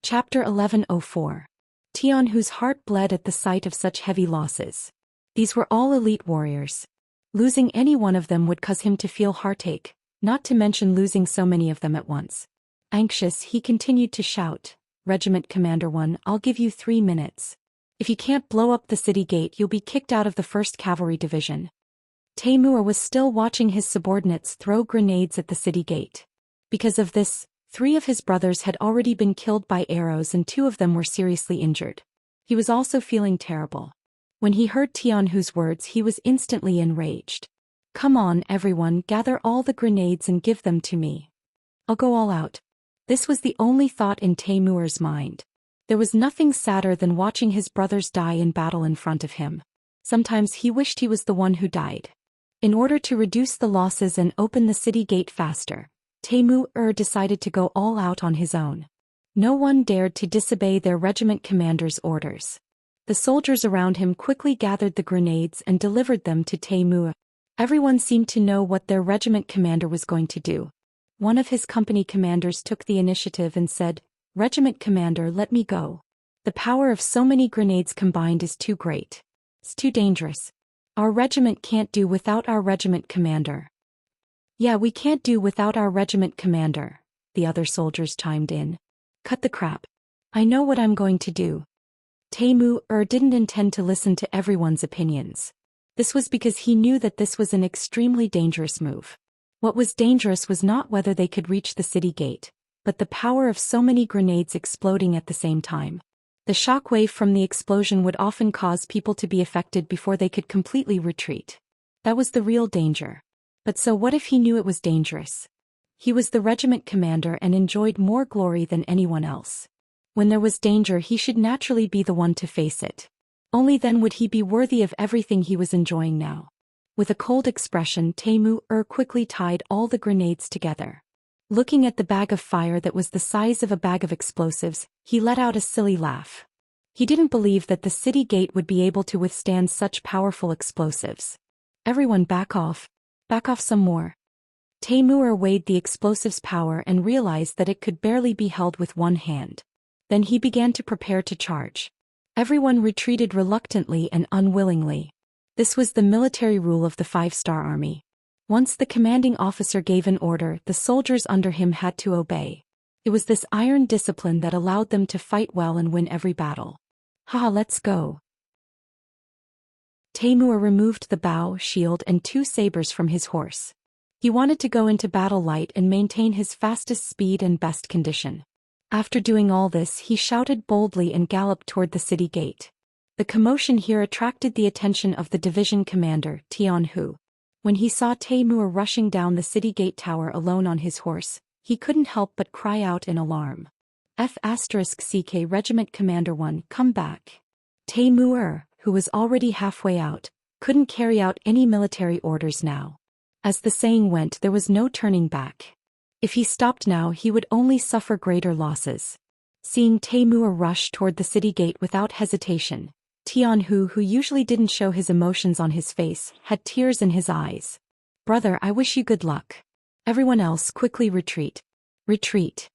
Chapter 1104. Tian, whose heart bled at the sight of such heavy losses. These were all elite warriors. Losing any one of them would cause him to feel heartache, not to mention losing so many of them at once. Anxious, he continued to shout, "Regiment Commander 1, I'll give you 3 minutes. If you can't blow up the city gate, you'll be kicked out of the 1st Cavalry Division." Taimur was still watching his subordinates throw grenades at the city gate. Because of this, 3 of his brothers had already been killed by arrows and 2 of them were seriously injured. He was also feeling terrible. When he heard Tianhu's words, he was instantly enraged. "Come on, everyone, gather all the grenades and give them to me. I'll go all out." This was the only thought in Taimur's mind. There was nothing sadder than watching his brothers die in battle in front of him. Sometimes he wished he was the one who died. In order to reduce the losses and open the city gate faster, Taimur decided to go all out on his own. No one dared to disobey their regiment commander's orders. The soldiers around him quickly gathered the grenades and delivered them to Taimur. Everyone seemed to know what their regiment commander was going to do. One of his company commanders took the initiative and said, "Regiment commander, let me go. The power of so many grenades combined is too great. It's too dangerous. Our regiment can't do without our regiment commander." "Yeah, we can't do without our regiment commander," the other soldiers chimed in. "Cut the crap. I know what I'm going to do." Taimur didn't intend to listen to everyone's opinions. This was because he knew that this was an extremely dangerous move. What was dangerous was not whether they could reach the city gate, but the power of so many grenades exploding at the same time. The shock wave from the explosion would often cause people to be affected before they could completely retreat. That was the real danger. But so what if he knew it was dangerous? He was the regiment commander and enjoyed more glory than anyone else. When there was danger, he should naturally be the one to face it. Only then would he be worthy of everything he was enjoying now. With a cold expression, Taimur quickly tied all the grenades together. Looking at the bag of fire that was the size of a bag of explosives, he let out a silly laugh. He didn't believe that the city gate would be able to withstand such powerful explosives. "Everyone back off some more." Taimur weighed the explosive's power and realized that it could barely be held with one hand. Then he began to prepare to charge. Everyone retreated reluctantly and unwillingly. This was the military rule of the 5-star army. Once the commanding officer gave an order, the soldiers under him had to obey. It was this iron discipline that allowed them to fight well and win every battle. "Haha, let's go." Taimur removed the bow, shield and 2 sabers from his horse. He wanted to go into battle light and maintain his fastest speed and best condition. After doing all this, he shouted boldly and galloped toward the city gate. The commotion here attracted the attention of the division commander, Tianhu. When he saw Taimur rushing down the city gate tower alone on his horse, he couldn't help but cry out in alarm. "F***CK Regiment Commander 1, come back." Taimur, who was already halfway out, couldn't carry out any military orders now. As the saying went, there was no turning back. If he stopped now, he would only suffer greater losses. Seeing Taimur rush toward the city gate without hesitation, Tianhu, who usually didn't show his emotions on his face, had tears in his eyes. "Brother, I wish you good luck. Everyone else, quickly retreat. Retreat."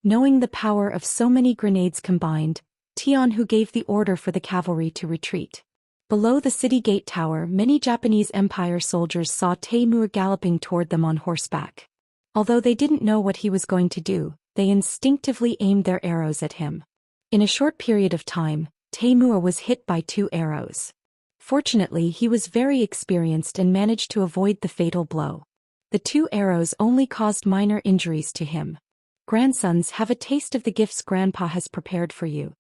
Knowing the power of so many grenades combined, Tianhu gave the order for the cavalry to retreat. Below the city gate tower, many Japanese Empire soldiers saw Taimur galloping toward them on horseback. Although they didn't know what he was going to do, they instinctively aimed their arrows at him. In a short period of time, Taimur was hit by 2 arrows. Fortunately, he was very experienced and managed to avoid the fatal blow. The 2 arrows only caused minor injuries to him. "Grandsons, have a taste of the gifts Grandpa has prepared for you."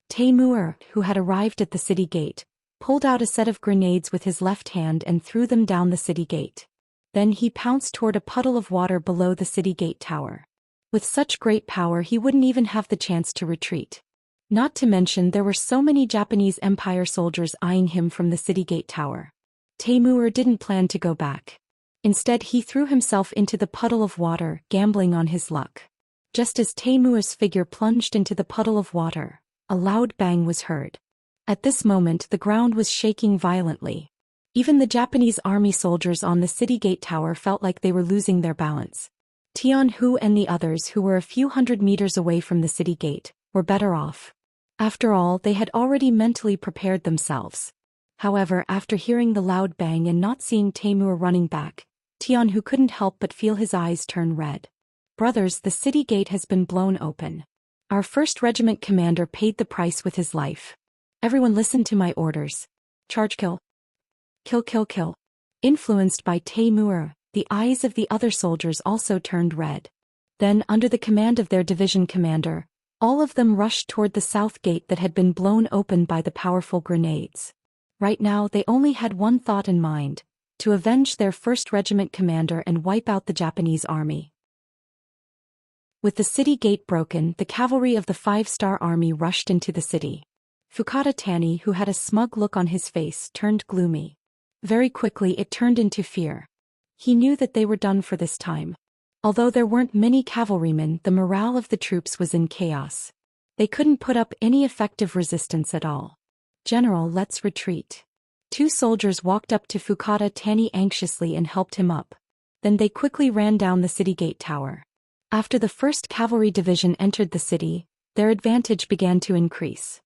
Taimur, who had arrived at the city gate, pulled out a set of grenades with his left hand and threw them down the city gate. Then he pounced toward a puddle of water below the city gate tower. With such great power, he wouldn't even have the chance to retreat. Not to mention there were so many Japanese Empire soldiers eyeing him from the city gate tower. Taimur didn't plan to go back. Instead, he threw himself into the puddle of water, gambling on his luck. Just as Taimur's figure plunged into the puddle of water, a loud bang was heard. At this moment, the ground was shaking violently. Even the Japanese army soldiers on the city gate tower felt like they were losing their balance. Tianhu and the others, who were a few hundred meters away from the city gate, were better off. After all, they had already mentally prepared themselves. However, after hearing the loud bang and not seeing Taimur running back, Tianhu couldn't help but feel his eyes turn red. Brothers, the city gate has been blown open. Our 1st Regiment commander paid the price with his life. Everyone listen to my orders. Charge, kill. Kill, kill, kill. Influenced by Taimur, the eyes of the other soldiers also turned red. Then, under the command of their division commander, all of them rushed toward the south gate that had been blown open by the powerful grenades. Right now they only had one thought in mind: to avenge their 1st Regiment commander and wipe out the Japanese army. With the city gate broken, the cavalry of the 5-star army rushed into the city. Fukada Tani, who had a smug look on his face, turned gloomy. Very quickly it turned into fear. He knew that they were done for this time. Although there weren't many cavalrymen, the morale of the troops was in chaos. They couldn't put up any effective resistance at all. General, let's retreat. 2 soldiers walked up to Fukada Tani anxiously and helped him up. Then they quickly ran down the city gate tower. After the 1st Cavalry Division entered the city, their advantage began to increase.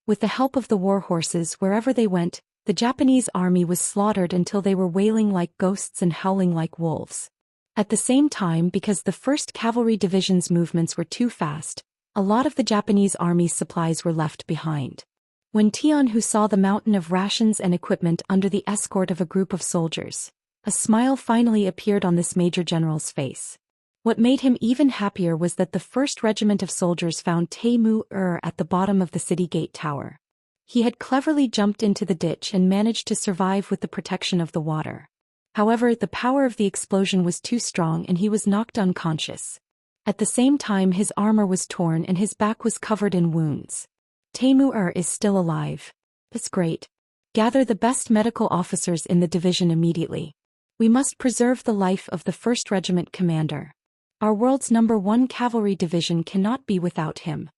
With the help of the war horses, wherever they went, the Japanese army was slaughtered until they were wailing like ghosts and howling like wolves. At the same time, because the 1st Cavalry Division's movements were too fast, a lot of the Japanese army's supplies were left behind. When Tianhu saw the mountain of rations and equipment under the escort of a group of soldiers, a smile finally appeared on this Major General's face. What made him even happier was that the 1st Regiment of soldiers found Taimur at the bottom of the city gate tower. He had cleverly jumped into the ditch and managed to survive with the protection of the water. However, the power of the explosion was too strong and he was knocked unconscious. At the same time, his armor was torn and his back was covered in wounds. Taimur is still alive. That's great. Gather the best medical officers in the division immediately. We must preserve the life of the 1st Regiment commander. Our world's number 1 cavalry division cannot be without him.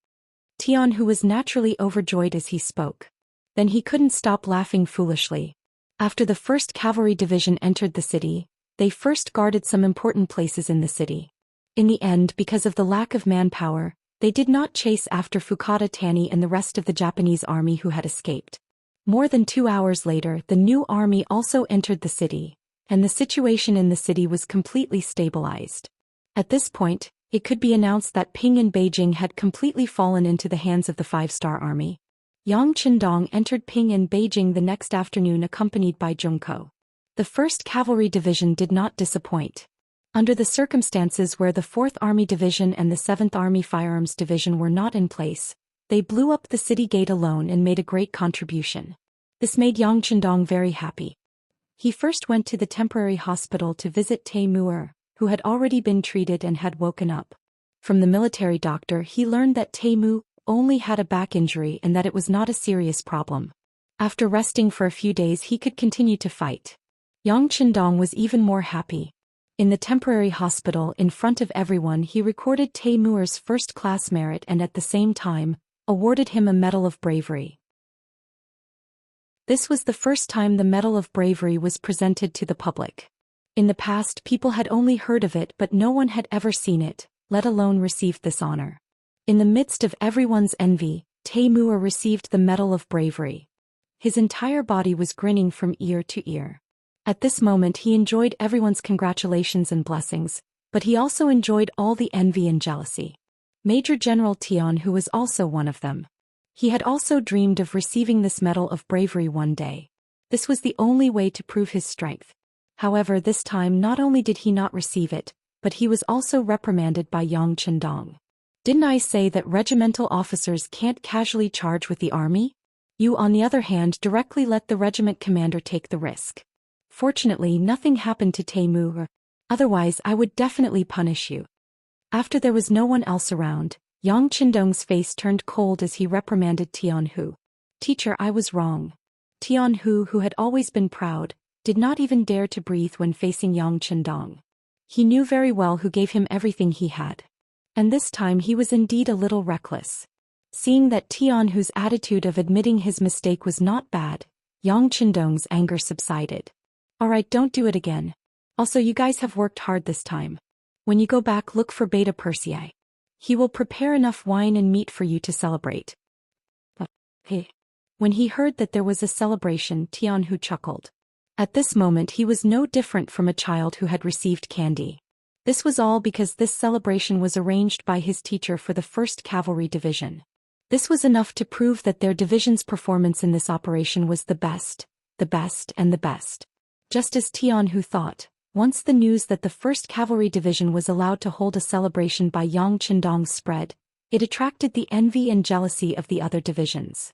Tianhu was naturally overjoyed as he spoke. Then he couldn't stop laughing foolishly. After the 1st Cavalry Division entered the city, they first guarded some important places in the city. In the end, because of the lack of manpower, they did not chase after Fukada Tani and the rest of the Japanese army who had escaped. More than 2 hours later, the new army also entered the city, and the situation in the city was completely stabilized. At this point, it could be announced that Ping and Beijing had completely fallen into the hands of the 5-star army. Yang Qindong entered Ping and Beijing the next afternoon accompanied by Junko. The 1st Cavalry Division did not disappoint. Under the circumstances where the 4th Army Division and the 7th Army Firearms Division were not in place, they blew up the city gate alone and made a great contribution. This made Yang Qindong very happy. He first went to the temporary hospital to visit Taimur, who had already been treated and had woken up. From the military doctor, he learned that Taimur only had a back injury and that it was not a serious problem. After resting for a few days, he could continue to fight. Yang Qindong was even more happy. In the temporary hospital, in front of everyone, he recorded Taimur's first-class merit and at the same time, awarded him a Medal of Bravery. This was the first time the Medal of Bravery was presented to the public. In the past, people had only heard of it, but no one had ever seen it, let alone received this honor. In the midst of everyone's envy, Taimur received the Medal of Bravery. His entire body was grinning from ear to ear. At this moment he enjoyed everyone's congratulations and blessings, but he also enjoyed all the envy and jealousy. Major General Tian, who was also one of them. He had also dreamed of receiving this Medal of Bravery one day. This was the only way to prove his strength. However, this time not only did he not receive it, but he was also reprimanded by Yang Qindong. Didn't I say that regimental officers can't casually charge with the army? You, on the other hand, directly let the regiment commander take the risk. Fortunately, nothing happened to Taimur. Otherwise, I would definitely punish you. After there was no one else around, Yang Qindong's face turned cold as he reprimanded Tianhu. Teacher, I was wrong. Tianhu, who had always been proud, did not even dare to breathe when facing Yang Qindong. He knew very well who gave him everything he had. And this time he was indeed a little reckless. Seeing that Tianhu's attitude of admitting his mistake was not bad, Yang Qindong's anger subsided. Alright, don't do it again. Also, you guys have worked hard this time. When you go back, look for Beta Persei. He will prepare enough wine and meat for you to celebrate. Hey. When he heard that there was a celebration, Tianhu chuckled. At this moment he was no different from a child who had received candy. This was all because this celebration was arranged by his teacher for the 1st Cavalry Division. This was enough to prove that their division's performance in this operation was the best, and the best. Just as Tianhu thought, once the news that the 1st Cavalry Division was allowed to hold a celebration by Yang Qindong spread, it attracted the envy and jealousy of the other divisions.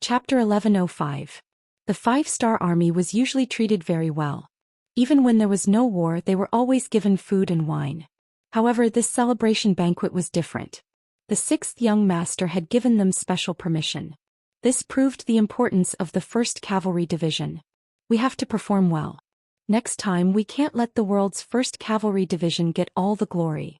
Chapter 1105. The 5-star army was usually treated very well. Even when there was no war, they were always given food and wine. However, this celebration banquet was different. The 6th young master had given them special permission. This proved the importance of the 1st Cavalry Division. We have to perform well. Next time we can't let the world's 1st Cavalry Division get all the glory.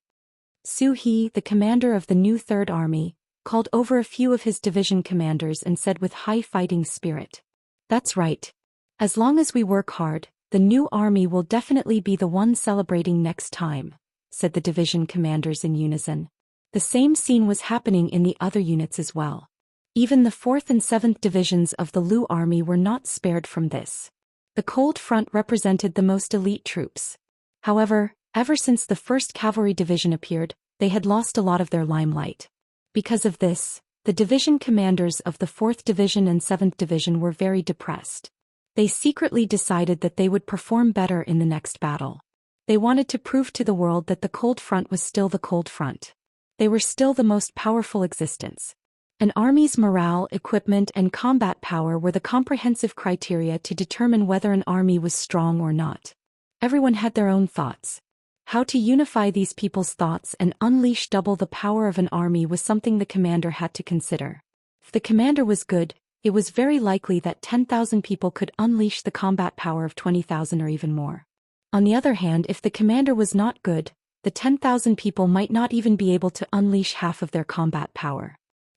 Su He, the commander of the new 3rd Army, called over a few of his division commanders and said with high fighting spirit, "That's right. As long as we work hard, the new army will definitely be the one celebrating next time," said the division commanders in unison. The same scene was happening in the other units as well. Even the 4th and 7th divisions of the Lu army were not spared from this. The cold front represented the most elite troops. However, ever since the 1st Cavalry Division appeared, they had lost a lot of their limelight. Because of this, the division commanders of the 4th Division and 7th Division were very depressed. They secretly decided that they would perform better in the next battle. They wanted to prove to the world that the cold front was still the cold front. They were still the most powerful existence. An army's morale, equipment, and combat power were the comprehensive criteria to determine whether an army was strong or not. Everyone had their own thoughts. How to unify these people's thoughts and unleash double the power of an army was something the commander had to consider. If the commander was good, it was very likely that 10,000 people could unleash the combat power of 20,000 or even more. On the other hand, if the commander was not good, the 10,000 people might not even be able to unleash half of their combat power.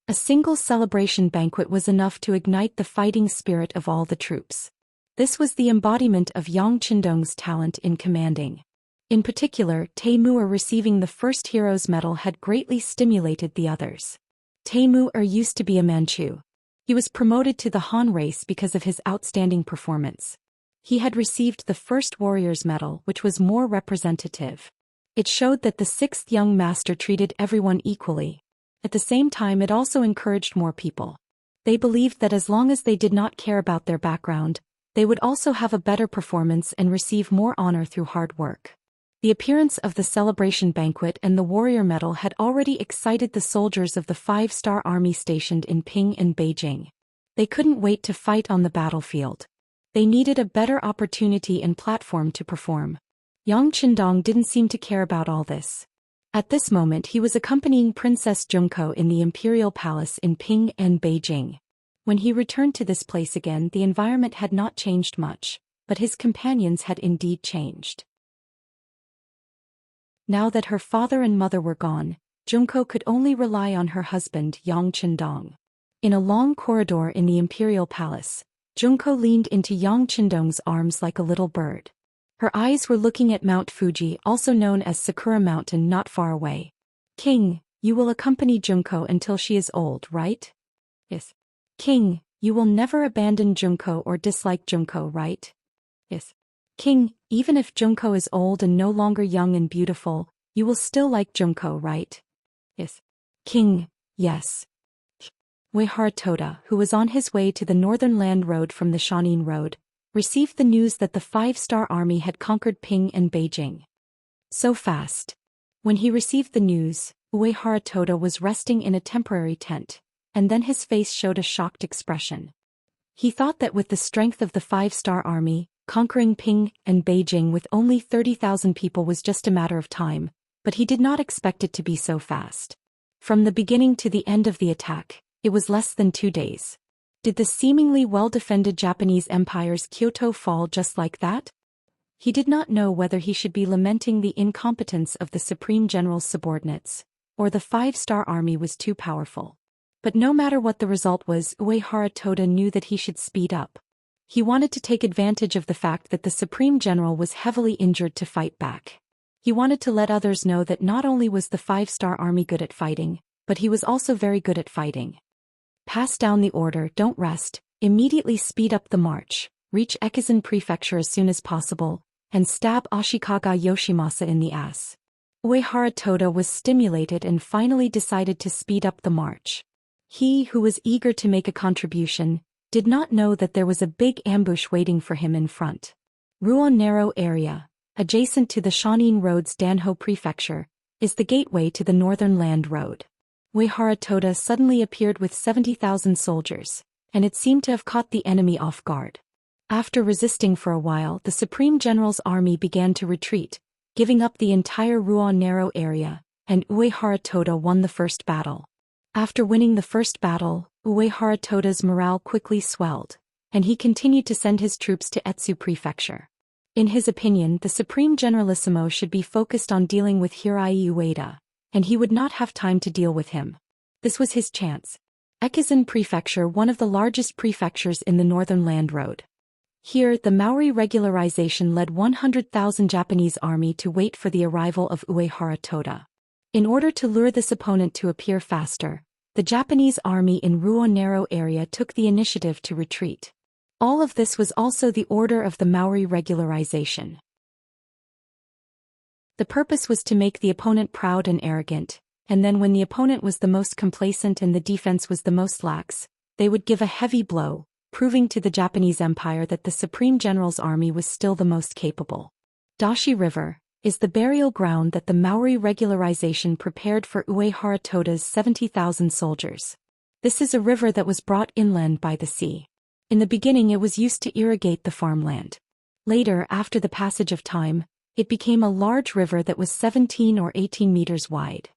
A single celebration banquet was enough to ignite the fighting spirit of all the troops. This was the embodiment of Yang Qindong's talent in commanding. In particular, Teimu'er receiving the 1st Hero's Medal had greatly stimulated the others. Teimu'er used to be a Manchu. He was promoted to the Han race because of his outstanding performance. He had received the 1st Warrior's Medal, which was more representative. It showed that the 6th young master treated everyone equally. At the same time, it also encouraged more people. They believed that as long as they did not care about their background, they would also have a better performance and receive more honor through hard work. The appearance of the celebration banquet and the warrior medal had already excited the soldiers of the 5-star army stationed in Ping and Beijing. They couldn't wait to fight on the battlefield. They needed a better opportunity and platform to perform. Yang Qindong didn't seem to care about all this. At this moment he was accompanying Princess Junko in the imperial palace in Ping and Beijing. When he returned to this place again, the environment had not changed much, but his companions had indeed changed. Now that her father and mother were gone, Junko could only rely on her husband Yang Qindong. In a long corridor in the imperial palace, Junko leaned into Yang Qindong's arms like a little bird. Her eyes were looking at Mount Fuji, also known as Sakura Mountain, not far away. "King, you will accompany Junko until she is old, right?" "Yes." "King, you will never abandon Junko or dislike Junko, right?" "Yes." "King, even if Junko is old and no longer young and beautiful, you will still like Junko, right?" "Yes." "King, yes." Weihara Toda, who was on his way to the Northern Land Road from the Shanin Road, received the news that the 5-star army had conquered Ping and Beijing. So fast. When he received the news, Weihara Toda was resting in a temporary tent, and then his face showed a shocked expression. He thought that with the strength of the 5-star army, conquering Ping and Beijing with only 30,000 people was just a matter of time, but he did not expect it to be so fast. From the beginning to the end of the attack, it was less than 2 days. Did the seemingly well-defended Japanese Empire's Kyoto fall just like that? He did not know whether he should be lamenting the incompetence of the Supreme General's subordinates, or the 5-star army was too powerful. But no matter what the result was, Uehara Toda knew that he should speed up. He wanted to take advantage of the fact that the Supreme General was heavily injured to fight back. He wanted to let others know that not only was the 5-star army good at fighting, but he was also very good at fighting. Pass down the order, don't rest, immediately speed up the march, reach Ekizen Prefecture as soon as possible, and stab Ashikaga Yoshimasa in the ass. Uehara Toda was stimulated and finally decided to speed up the march. He, who was eager to make a contribution, did not know that there was a big ambush waiting for him in front. Ruan Narrow area, adjacent to the Shanin Road's Danho Prefecture, is the gateway to the Northern Land Road. Uehara Toda suddenly appeared with 70,000 soldiers, and it seemed to have caught the enemy off guard. After resisting for a while, the Supreme General's army began to retreat, giving up the entire Ruan Narrow area, and Uehara Toda won the first battle. After winning the first battle, Uehara Toda's morale quickly swelled, and he continued to send his troops to Etsu Prefecture. In his opinion, the Supreme Generalissimo should be focused on dealing with Hirai Ueda, and he would not have time to deal with him. This was his chance. Ekizen Prefecture, one of the largest prefectures in the Northern Land Road. Here, the Maori regularization led 100,000 Japanese army to wait for the arrival of Uehara Toda. In order to lure this opponent to appear faster, the Japanese army in Ruan Narrow area took the initiative to retreat. All of this was also the order of the Maori regularization. The purpose was to make the opponent proud and arrogant, and then when the opponent was the most complacent and the defense was the most lax, they would give a heavy blow, proving to the Japanese Empire that the Supreme General's army was still the most capable. Dashi River is the burial ground that the Maori regularization prepared for Uehara Toda's 70,000 soldiers. This is a river that was brought inland by the sea. In the beginning it was used to irrigate the farmland. Later, after the passage of time, it became a large river that was 17 or 18 meters wide.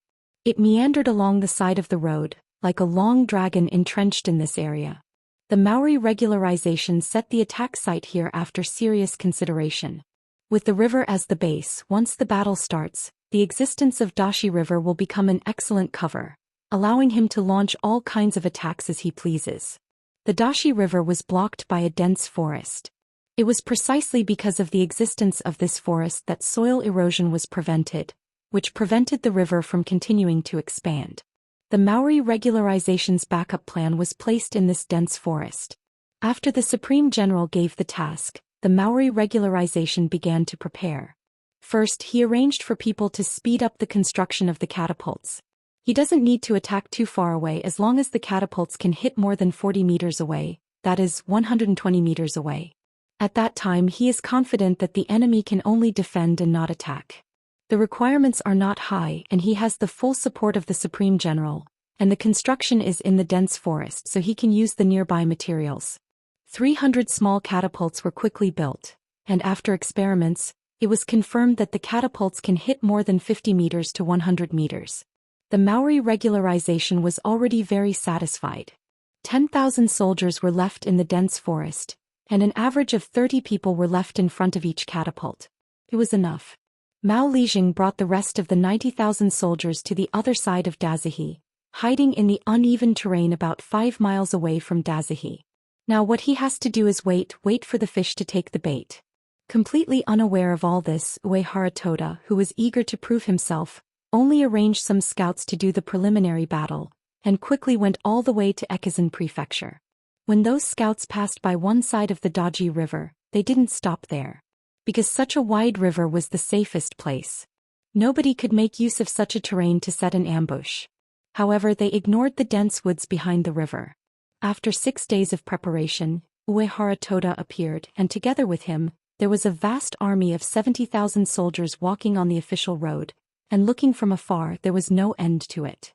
It meandered along the side of the road, like a long dragon entrenched in this area. The Maori regularization set the attack site here after serious consideration. With the river as the base, once the battle starts, the existence of Dashi River will become an excellent cover, allowing him to launch all kinds of attacks as he pleases. The Dashi River was blocked by a dense forest. It was precisely because of the existence of this forest that soil erosion was prevented, which prevented the river from continuing to expand. The Maori regularization's backup plan was placed in this dense forest. After the Supreme General gave the task, the Maori regularization began to prepare. First, he arranged for people to speed up the construction of the catapults. He doesn't need to attack too far away as long as the catapults can hit more than 40 meters away, that is, 120 meters away. At that time he is confident that the enemy can only defend and not attack. The requirements are not high and he has the full support of the Supreme General, and the construction is in the dense forest so he can use the nearby materials. 300 small catapults were quickly built, and after experiments, it was confirmed that the catapults can hit more than 50 meters to 100 meters. The Maori regularization was already very satisfied. 10,000 soldiers were left in the dense forest, and an average of 30 people were left in front of each catapult. It was enough. Mao Lijing brought the rest of the 90,000 soldiers to the other side of Dazahi, hiding in the uneven terrain about 5 miles away from Dazahi. Now what he has to do is wait for the fish to take the bait. Completely unaware of all this, Uehara Toda, who was eager to prove himself, only arranged some scouts to do the preliminary battle, and quickly went all the way to Ekizen Prefecture. When those scouts passed by one side of the Daji River, they didn't stop there. Because such a wide river was the safest place. Nobody could make use of such a terrain to set an ambush. However, they ignored the dense woods behind the river. After 6 days of preparation, Uehara Toda appeared, and together with him, there was a vast army of 70,000 soldiers walking on the official road, and looking from afar there was no end to it.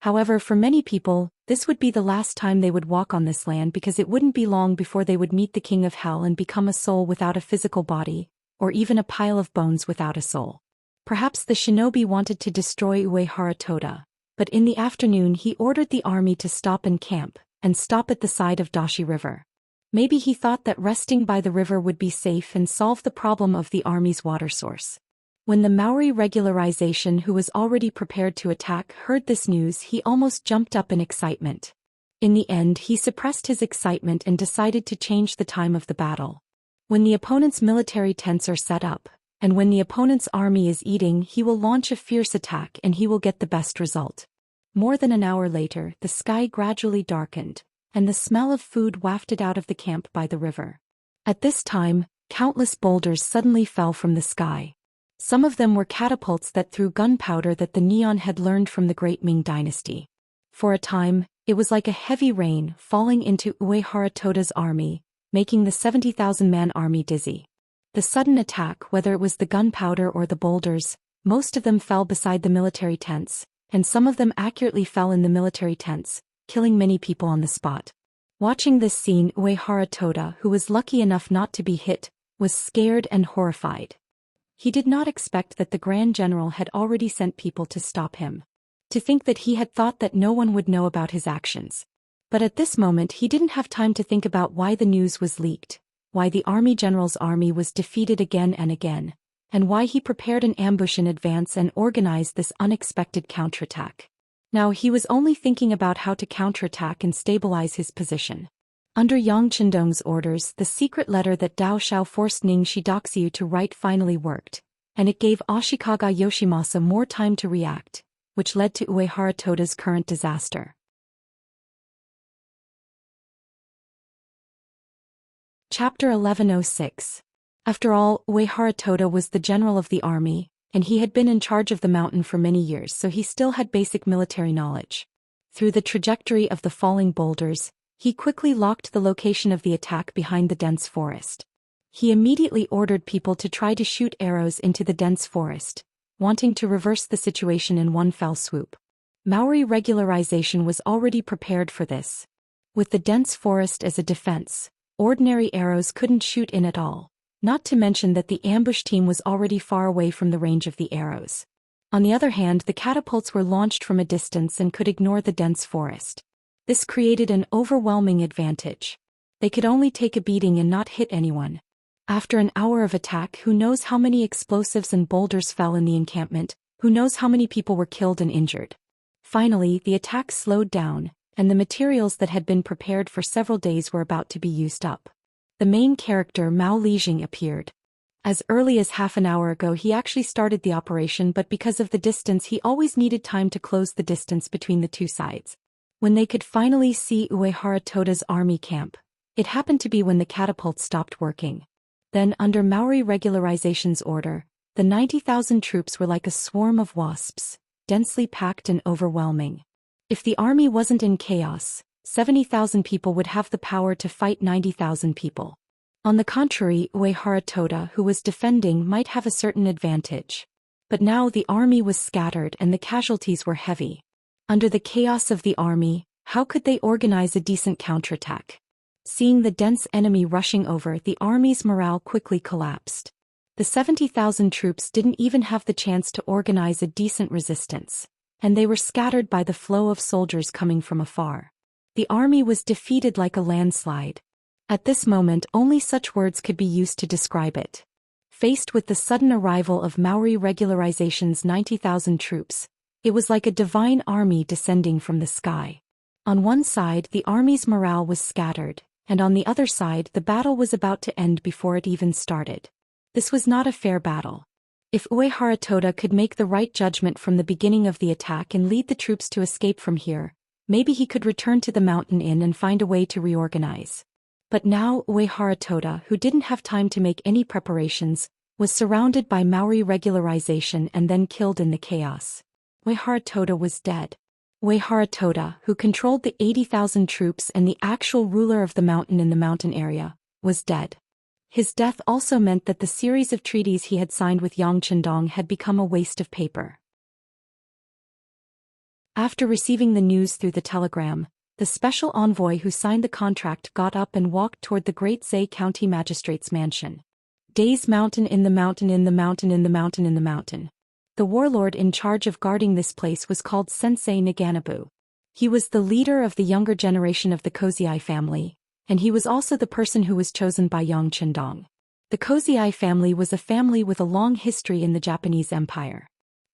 However, for many people, this would be the last time they would walk on this land because it wouldn't be long before they would meet the King of Hell and become a soul without a physical body, or even a pile of bones without a soul. Perhaps the shinobi wanted to destroy Uehara Toda, but in the afternoon he ordered the army to stop and camp, and stop at the side of Dashi River. Maybe he thought that resting by the river would be safe and solve the problem of the army's water source. When the Maori regularization, who was already prepared to attack, heard this news, he almost jumped up in excitement. In the end, he suppressed his excitement and decided to change the time of the battle. When the opponent's military tents are set up, and when the opponent's army is eating, he will launch a fierce attack and he will get the best result. More than an hour later, the sky gradually darkened, and the smell of food wafted out of the camp by the river. At this time, countless boulders suddenly fell from the sky. Some of them were catapults that threw gunpowder that the Neon had learned from the Great Ming Dynasty. For a time, it was like a heavy rain falling into Uehara Toda's army, making the 70,000-man army dizzy. The sudden attack, whether it was the gunpowder or the boulders, most of them fell beside the military tents, and some of them accurately fell in the military tents, killing many people on the spot. Watching this scene, Uehara Toda, who was lucky enough not to be hit, was scared and horrified. He did not expect that the Grand General had already sent people to stop him. To think that he had thought that no one would know about his actions. But at this moment he didn't have time to think about why the news was leaked, why the army general's army was defeated again and again, and why he prepared an ambush in advance and organized this unexpected counterattack. Now he was only thinking about how to counterattack and stabilize his position. Under Yang Qindong's orders, the secret letter that Dao Xiao forced Ning Shidoxiu to write finally worked, and it gave Ashikaga Yoshimasa more time to react, which led to Uehara Toda's current disaster. Chapter 1106. After all, Uehara Toda was the general of the army, and he had been in charge of the mountain for many years, so he still had basic military knowledge. Through the trajectory of the falling boulders, he quickly locked the location of the attack behind the dense forest. He immediately ordered people to try to shoot arrows into the dense forest, wanting to reverse the situation in one fell swoop. Maori regularization was already prepared for this. With the dense forest as a defense, ordinary arrows couldn't shoot in at all, not to mention that the ambush team was already far away from the range of the arrows. On the other hand, the catapults were launched from a distance and could ignore the dense forest. This created an overwhelming advantage. They could only take a beating and not hit anyone. After an hour of attack, who knows how many explosives and boulders fell in the encampment, who knows how many people were killed and injured. Finally, the attack slowed down, and the materials that had been prepared for several days were about to be used up. The main character Mao Lijing appeared. As early as half an hour ago he actually started the operation, but because of the distance he always needed time to close the distance between the two sides. When they could finally see Uehara Toda's army camp, it happened to be when the catapults stopped working. Then, under Maori regularization's order, the 90,000 troops were like a swarm of wasps, densely packed and overwhelming. If the army wasn't in chaos, 70,000 people would have the power to fight 90,000 people. On the contrary, Uehara Toda, who was defending, might have a certain advantage. But now the army was scattered and the casualties were heavy. Under the chaos of the army, how could they organize a decent counterattack? Seeing the dense enemy rushing over, the army's morale quickly collapsed. The 70,000 troops didn't even have the chance to organize a decent resistance, and they were scattered by the flow of soldiers coming from afar. The army was defeated like a landslide. At this moment, only such words could be used to describe it. Faced with the sudden arrival of Maori regularization's 90,000 troops, it was like a divine army descending from the sky. On one side, the army's morale was scattered, and on the other side, the battle was about to end before it even started. This was not a fair battle. If Uehara Toda could make the right judgment from the beginning of the attack and lead the troops to escape from here, maybe he could return to the mountain inn and find a way to reorganize. But now Uehara Toda, who didn't have time to make any preparations, was surrounded by Maori regularization and then killed in the chaos. Uehara Toda was dead. Uehara Toda, who controlled the 80,000 troops and the actual ruler of the mountain in the mountain area, was dead. His death also meant that the series of treaties he had signed with Yang Qindong had become a waste of paper. After receiving the news through the telegram, the special envoy who signed the contract got up and walked toward the Great Zay County Magistrate's mansion. Days mountain in the mountain in the mountain in the mountain in the mountain. The warlord in charge of guarding this place was called Sensei Naganabu. He was the leader of the younger generation of the Kozii family, and he was also the person who was chosen by Yang Qindong. The Kozii family was a family with a long history in the Japanese Empire.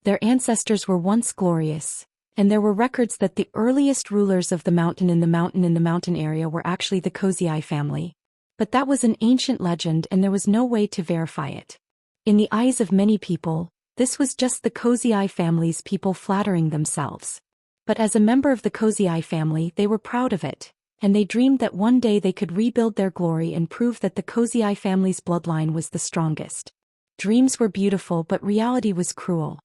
Their ancestors were once glorious, And there were records that the earliest rulers of the mountain area were actually the Kozii family. But that was an ancient legend and there was no way to verify it. In the eyes of many people, this was just the Kozii family's people flattering themselves. But as a member of the Kozii family, they were proud of it, and they dreamed that one day they could rebuild their glory and prove that the Kozii family's bloodline was the strongest. Dreams were beautiful, but reality was cruel.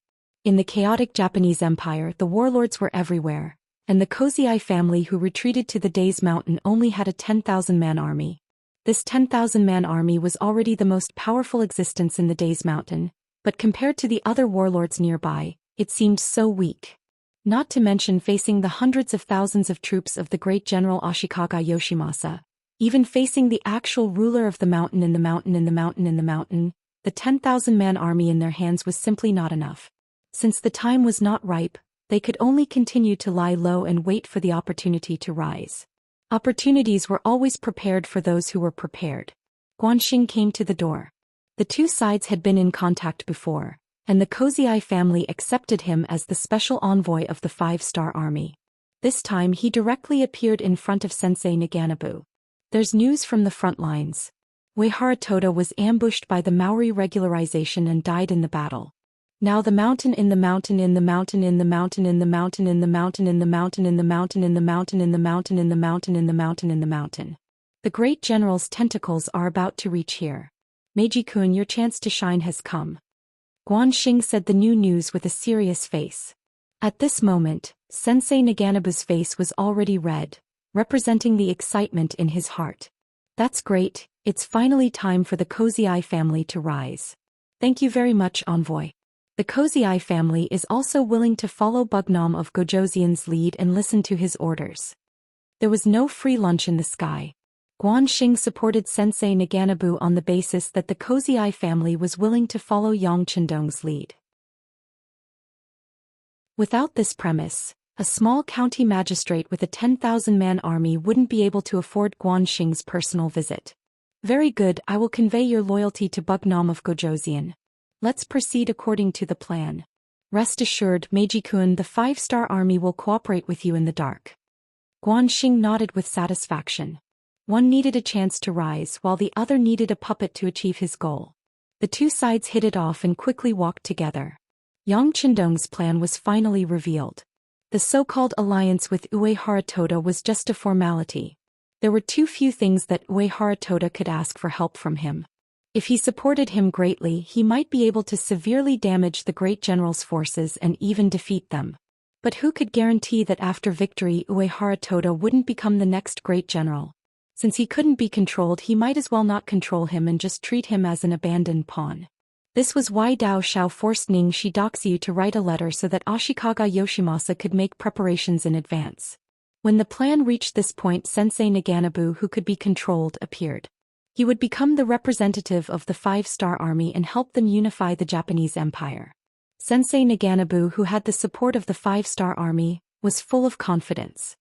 In the chaotic Japanese Empire, the warlords were everywhere, and the Kozii family who retreated to the Days Mountain only had a 10,000-man army. This 10,000-man army was already the most powerful existence in the Days Mountain, but compared to the other warlords nearby, it seemed so weak. Not to mention facing the hundreds of thousands of troops of the great general Ashikaga Yoshimasa, even facing the actual ruler of the mountain, the 10,000-man army in their hands was simply not enough. Since the time was not ripe, they could only continue to lie low and wait for the opportunity to rise. Opportunities were always prepared for those who were prepared. Guanxing came to the door. The two sides had been in contact before, and the Kozii family accepted him as the special envoy of the 5-star army. This time he directly appeared in front of Sensei Naganabu. There's news from the front lines. Uehara Toda was ambushed by the Maori regularization and died in the battle. Now the mountain, the great general's tentacles are about to reach here. Meiji-kun, your chance to shine has come. Guanxing said the new news with a serious face. At this moment, Sensei Naganabu's face was already red, representing the excitement in his heart. That's great, it's finally time for the Kozii family to rise. Thank you very much, envoy. The Kozii family is also willing to follow Bugnam of Gojoseon's lead and listen to his orders. There was no free lunch in the sky. Guanxing supported Sensei Naganabu on the basis that the Kozii family was willing to follow Yang Chendong's lead. Without this premise, a small county magistrate with a 10,000-man army wouldn't be able to afford Guanxing's personal visit. Very good, I will convey your loyalty to Bugnam of Gojoseon. Let's proceed according to the plan. Rest assured, Meiji-kun, the 5-star army will cooperate with you in the dark. Guanxing nodded with satisfaction. One needed a chance to rise while the other needed a puppet to achieve his goal. The two sides hit it off and quickly walked together. Yang Chendong's plan was finally revealed. The so-called alliance with Uehara Toda was just a formality. There were too few things that Uehara Toda could ask for help from him. If he supported him greatly, he might be able to severely damage the great general's forces and even defeat them. But who could guarantee that after victory Uehara Toda wouldn't become the next great general? Since he couldn't be controlled, he might as well not control him and just treat him as an abandoned pawn. This was why Dao Xiao forced Ning Shidoxiu to write a letter so that Ashikaga Yoshimasa could make preparations in advance. When the plan reached this point, Sensei Naganabu, who could be controlled, appeared. He would become the representative of the 5-star army and help them unify the Japanese Empire. Sensei Naganabu, who had the support of the 5-star army, was full of confidence.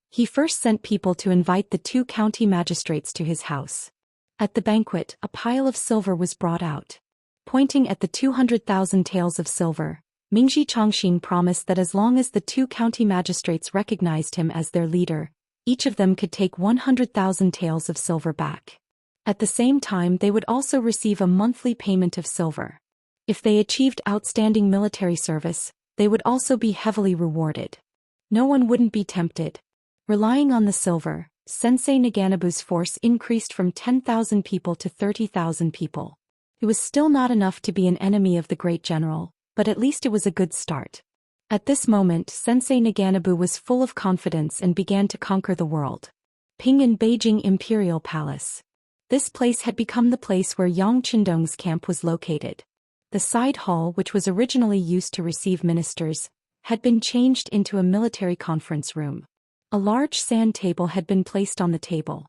He first sent people to invite the two county magistrates to his house. At the banquet, a pile of silver was brought out. Pointing at the 200,000 taels of silver, Mingxi Changxin promised that as long as the two county magistrates recognized him as their leader, each of them could take 100,000 taels of silver back. At the same time, they would also receive a monthly payment of silver. If they achieved outstanding military service, they would also be heavily rewarded. No one wouldn't be tempted. Relying on the silver, Sensei Naganabu's force increased from 10,000 people to 30,000 people. It was still not enough to be an enemy of the great general, but at least it was a good start. At this moment, Sensei Naganabu was full of confidence and began to conquer the world. Pinyin Beijing Imperial Palace. This place had become the place where Yang Chendong's camp was located. The side hall, which was originally used to receive ministers, had been changed into a military conference room. A large sand table had been placed on the table.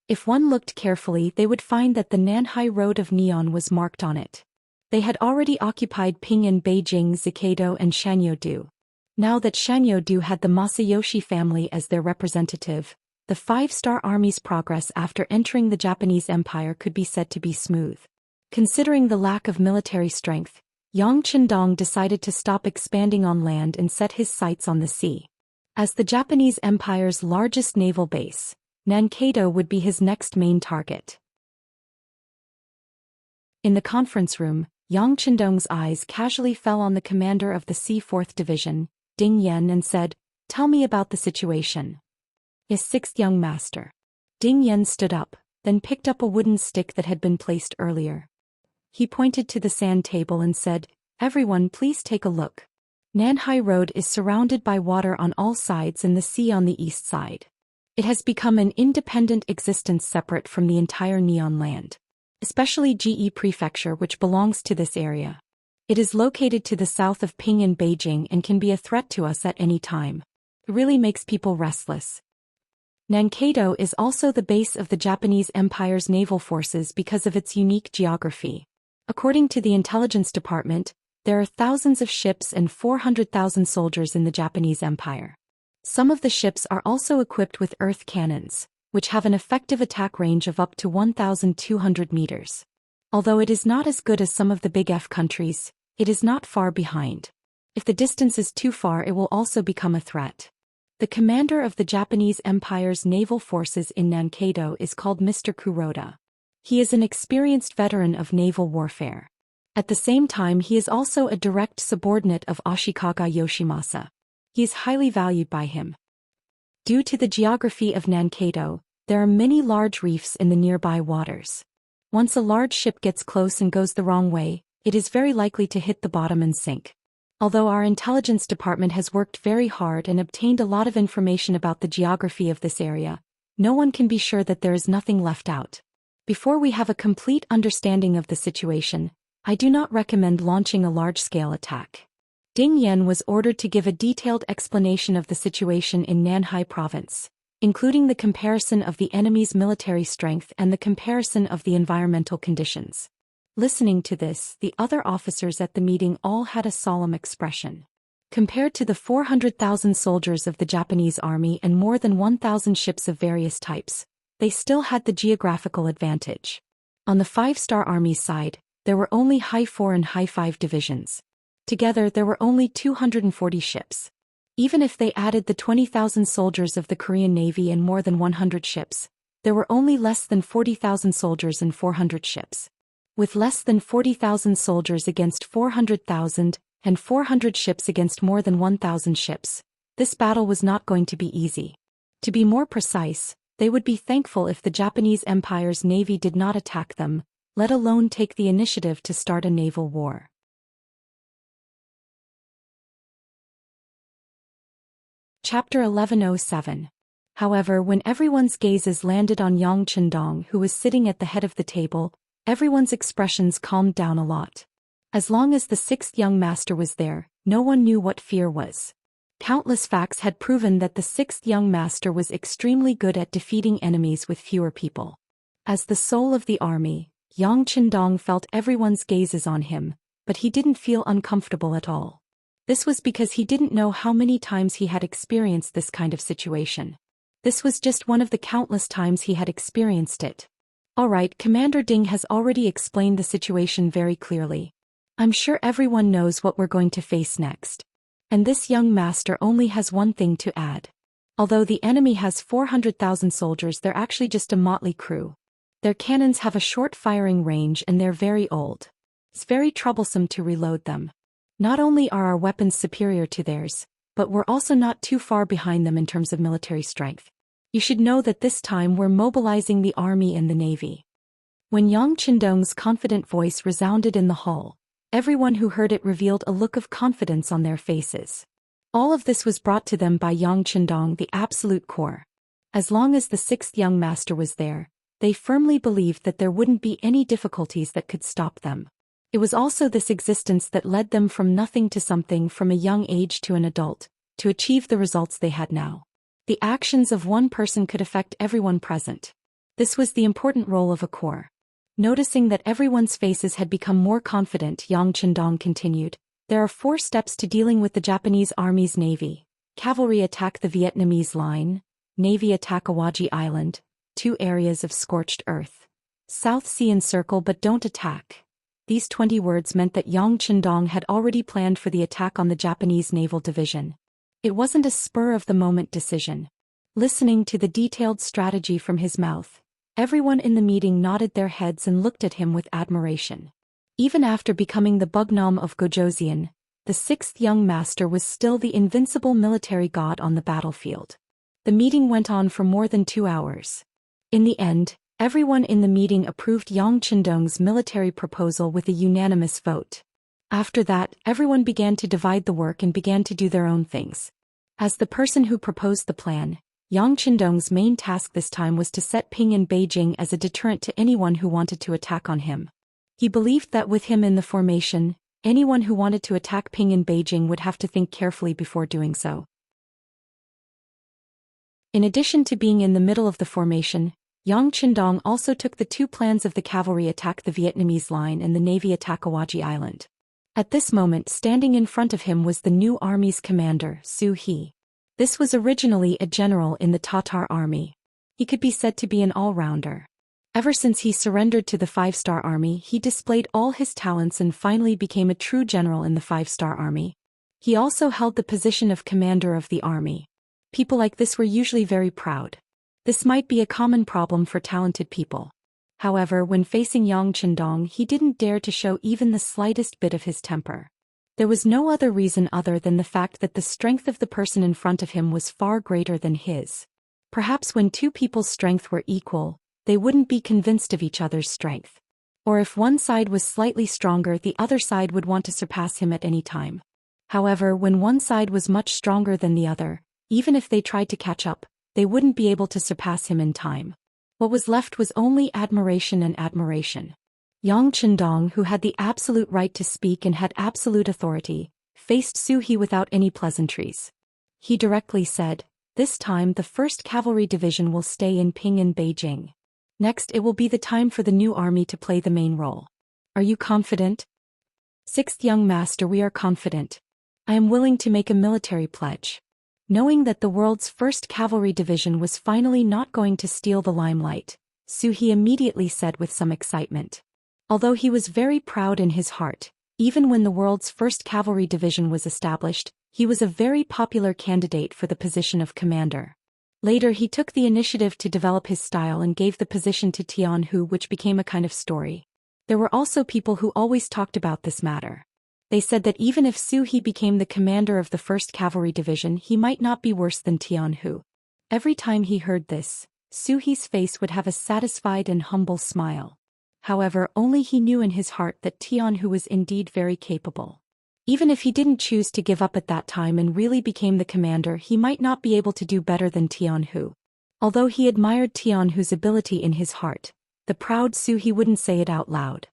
If one looked carefully, they would find that the Nanhai Road of Neon was marked on it. They had already occupied Pinyin, Beijing, Zikado, and Shanyodu. Now that Shanyodu had the Masayoshi family as their representative, the 5-star army's progress after entering the Japanese Empire could be said to be smooth. Considering the lack of military strength, Yang Chendong decided to stop expanding on land and set his sights on the sea. As the Japanese Empire's largest naval base, Nankado would be his next main target. In the conference room, Yang Chendong's eyes casually fell on the commander of the C-4th Division, Ding Yan, and said, "Tell me about the situation." Yes, sixth young master. Ding Yan stood up, then picked up a wooden stick that had been placed earlier. He pointed to the sand table and said, "Everyone, please take a look. Nanhai Road is surrounded by water on all sides and the sea on the east side. It has become an independent existence separate from the entire Neon land. Especially GE Prefecture, which belongs to this area. It is located to the south of Ping and Beijing and can be a threat to us at any time. It really makes people restless." Nankado is also the base of the Japanese Empire's naval forces because of its unique geography. According to the Intelligence Department, there are thousands of ships and 400,000 soldiers in the Japanese Empire. Some of the ships are also equipped with earth cannons, which have an effective attack range of up to 1,200 meters. Although it is not as good as some of the Big F countries, it is not far behind. If the distance is too far, it will also become a threat. The commander of the Japanese Empire's naval forces in Nankado is called Mr. Kuroda. He is an experienced veteran of naval warfare. At the same time, he is also a direct subordinate of Ashikaga Yoshimasa. He is highly valued by him. Due to the geography of Nankado, there are many large reefs in the nearby waters. Once a large ship gets close and goes the wrong way, it is very likely to hit the bottom and sink. Although our intelligence department has worked very hard and obtained a lot of information about the geography of this area, no one can be sure that there is nothing left out. Before we have a complete understanding of the situation, I do not recommend launching a large-scale attack. Ding Yan was ordered to give a detailed explanation of the situation in Nanhai Province, including the comparison of the enemy's military strength and the comparison of the environmental conditions. Listening to this, the other officers at the meeting all had a solemn expression. Compared to the 400,000 soldiers of the Japanese army and more than 1,000 ships of various types, they still had the geographical advantage. On the 5-star army side, there were only High 4 and High 5 divisions. Together there were only 240 ships. Even if they added the 20,000 soldiers of the Korean Navy and more than 100 ships, there were only less than 40,000 soldiers and 400 ships. With less than 40,000 soldiers against 400,000, and 400 ships against more than 1,000 ships, this battle was not going to be easy. To be more precise, they would be thankful if the Japanese Empire's navy did not attack them, let alone take the initiative to start a naval war. Chapter 1107. However, when everyone's gazes landed on Yang Chendong, who was sitting at the head of the table, everyone's expressions calmed down a lot. As long as the 6th young master was there, no one knew what fear was. Countless facts had proven that the 6th young master was extremely good at defeating enemies with fewer people. As the soul of the army, Yang Chendong felt everyone's gazes on him, but he didn't feel uncomfortable at all. This was because he didn't know how many times he had experienced this kind of situation. This was just one of the countless times he had experienced it. Alright, Commander Ding has already explained the situation very clearly. I'm sure everyone knows what we're going to face next. And this young master only has one thing to add. Although the enemy has 400,000 soldiers, they're actually just a motley crew. Their cannons have a short firing range and they're very old. It's very troublesome to reload them. Not only are our weapons superior to theirs, but we're also not too far behind them in terms of military strength. You should know that this time we're mobilizing the army and the navy. When Yang Chendong's confident voice resounded in the hall, everyone who heard it revealed a look of confidence on their faces. All of this was brought to them by Yang Chendong, the absolute core. As long as the 6th young master was there, they firmly believed that there wouldn't be any difficulties that could stop them. It was also this existence that led them from nothing to something, from a young age to an adult, to achieve the results they had now. The actions of one person could affect everyone present. This was the important role of a core. Noticing that everyone's faces had become more confident, Yang Chendong continued, "There are 4 steps to dealing with the Japanese Army's navy. Cavalry attack the Vietnamese line, navy attack Awaji Island, 2 areas of scorched earth. South Sea encircle but don't attack. These 20 words meant that Yang Qindong had already planned for the attack on the Japanese naval division. It wasn't a spur-of-the-moment decision. Listening to the detailed strategy from his mouth, everyone in the meeting nodded their heads and looked at him with admiration. Even after becoming the Bugnam of Zhou Xian, the sixth young master was still the invincible military god on the battlefield. The meeting went on for more than 2 hours. In the end, everyone in the meeting approved Yang Qindong's military proposal with a unanimous vote. After that, everyone began to divide the work and began to do their own things. As the person who proposed the plan, Yang Qindong's main task this time was to set Ping in Beijing as a deterrent to anyone who wanted to attack on him. He believed that with him in the formation, anyone who wanted to attack Ping in Beijing would have to think carefully before doing so. In addition to being in the middle of the formation, Yang Qindong also took the 2 plans of the cavalry attack the Vietnamese line and the navy attack Awaji Island. At this moment, standing in front of him was the new army's commander, Zhou Xian. This was originally a general in the Tatar army. He could be said to be an all-rounder. Ever since he surrendered to the 5-star army, he displayed all his talents and finally became a true general in the 5-star army. He also held the position of commander of the army. People like this were usually very proud. This might be a common problem for talented people. However, when facing Yang Qindong, he didn't dare to show even the slightest bit of his temper. There was no other reason other than the fact that the strength of the person in front of him was far greater than his. Perhaps when 2 people's strength were equal, they wouldn't be convinced of each other's strength. Or if one side was slightly stronger, the other side would want to surpass him at any time. However, when one side was much stronger than the other, even if they tried to catch up, they wouldn't be able to surpass him in time. What was left was only admiration and admiration. Yang Qindong, who had the absolute right to speak and had absolute authority, faced Zhou Xian without any pleasantries. He directly said, "This time the 1st Cavalry Division will stay in Ping in Beijing. Next it will be the time for the new army to play the main role. Are you confident?" "Sixth young master, we are confident. I am willing to make a military pledge." Knowing that the world's 1st Cavalry Division was finally not going to steal the limelight, Zhou Xian immediately said with some excitement. Although he was very proud in his heart, even when the world's 1st Cavalry Division was established, he was a very popular candidate for the position of commander. Later he took the initiative to develop his style and gave the position to Tian Hu, which became a kind of story. There were also people who always talked about this matter. They said that even if Zhou Xian became the commander of the 1st Cavalry Division, he might not be worse than Tian Hu. Every time he heard this, Zhou Xi's face would have a satisfied and humble smile. However, only he knew in his heart that Tian Hu was indeed very capable. Even if he didn't choose to give up at that time and really became the commander, he might not be able to do better than Tian Hu. Although he admired Tian Hu's ability in his heart, the proud Zhou Xian wouldn't say it out loud.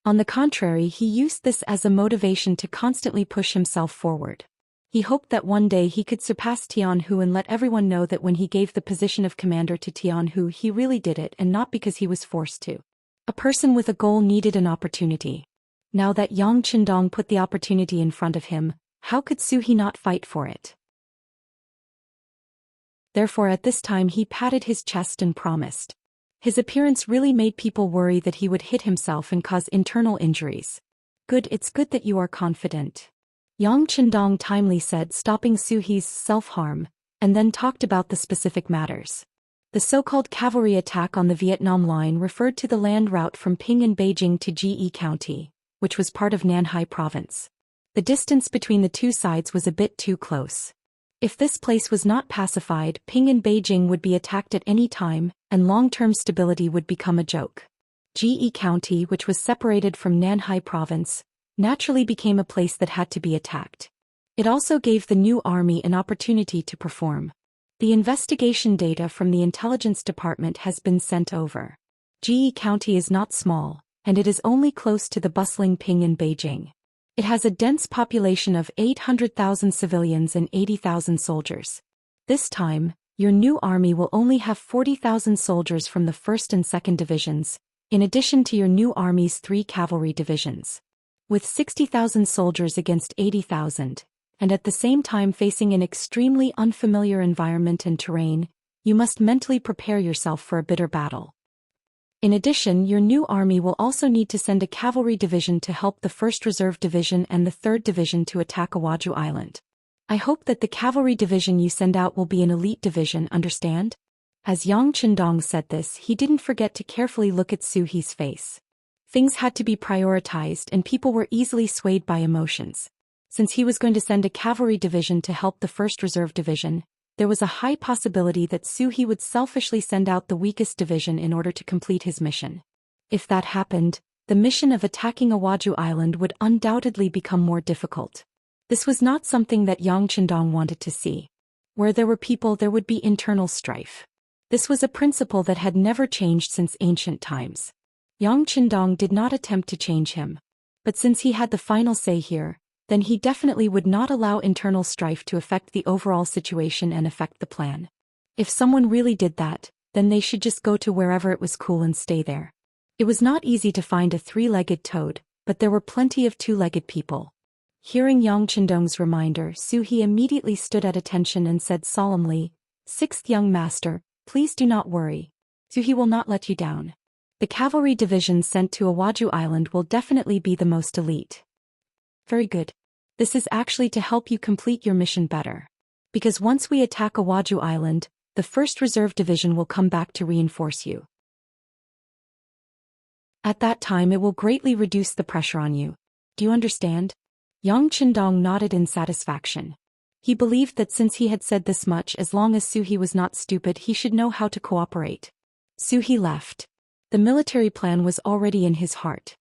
On the contrary, he used this as a motivation to constantly push himself forward. He hoped that one day he could surpass Tian Hu and let everyone know that when he gave the position of commander to Tian Hu, he really did it and not because he was forced to. A person with a goal needed an opportunity. Now that Yang Qindong put the opportunity in front of him, how could Zhou Xian not fight for it? Therefore at this time he patted his chest and promised. His appearance really made people worry that he would hit himself and cause internal injuries. "Good, it's good that you are confident," Yang Qindong timely said, stopping Zhou Xi's self-harm, and then talked about the specific matters. The so-called cavalry attack on the Vietnam line referred to the land route from Ping in Beijing to Ge County, which was part of Nanhai Province. The distance between the 2 sides was a bit too close. If this place was not pacified, Ping in Beijing would be attacked at any time, and long-term stability would become a joke. Ge County, which was separated from Nanhai Province, naturally became a place that had to be attacked. It also gave the new army an opportunity to perform. The investigation data from the intelligence department has been sent over. Ge County is not small, and it is only close to the bustling Ping in Beijing. It has a dense population of 800,000 civilians and 80,000 soldiers. This time, your new army will only have 40,000 soldiers from the 1st and 2nd divisions, in addition to your new army's 3 cavalry divisions. With 60,000 soldiers against 80,000, and at the same time facing an extremely unfamiliar environment and terrain, you must mentally prepare yourself for a bitter battle. In addition, your new army will also need to send a cavalry division to help the 1st Reserve Division and the 3rd Division to attack Awaju Island. I hope that the cavalry division you send out will be an elite division, understand? As Yang Qindong said this, he didn't forget to carefully look at Su He's face. Things had to be prioritized and people were easily swayed by emotions. Since he was going to send a cavalry division to help the 1st Reserve Division, there was a high possibility that Su He would selfishly send out the weakest division in order to complete his mission. If that happened, the mission of attacking Awaju Island would undoubtedly become more difficult. This was not something that Yang Qindong wanted to see. Where there were people, there would be internal strife. This was a principle that had never changed since ancient times. Yang Qindong did not attempt to change him. But since he had the final say here, then he definitely would not allow internal strife to affect the overall situation and affect the plan. If someone really did that, then they should just go to wherever it was cool and stay there. It was not easy to find a 3-legged toad, but there were plenty of 2-legged people. Hearing Yang Qindong's reminder, Su He immediately stood at attention and said solemnly, "6th young master, please do not worry. Su He will not let you down. The cavalry division sent to Awaju Island will definitely be the most elite." Very good. This is actually to help you complete your mission better. Because once we attack Awaju Island, the 1st Reserve Division will come back to reinforce you. At that time it will greatly reduce the pressure on you. Do you understand? Yang Qindong nodded in satisfaction. He believed that since he had said this much, as long as Su He was not stupid, he should know how to cooperate. Su He left. The military plan was already in his heart.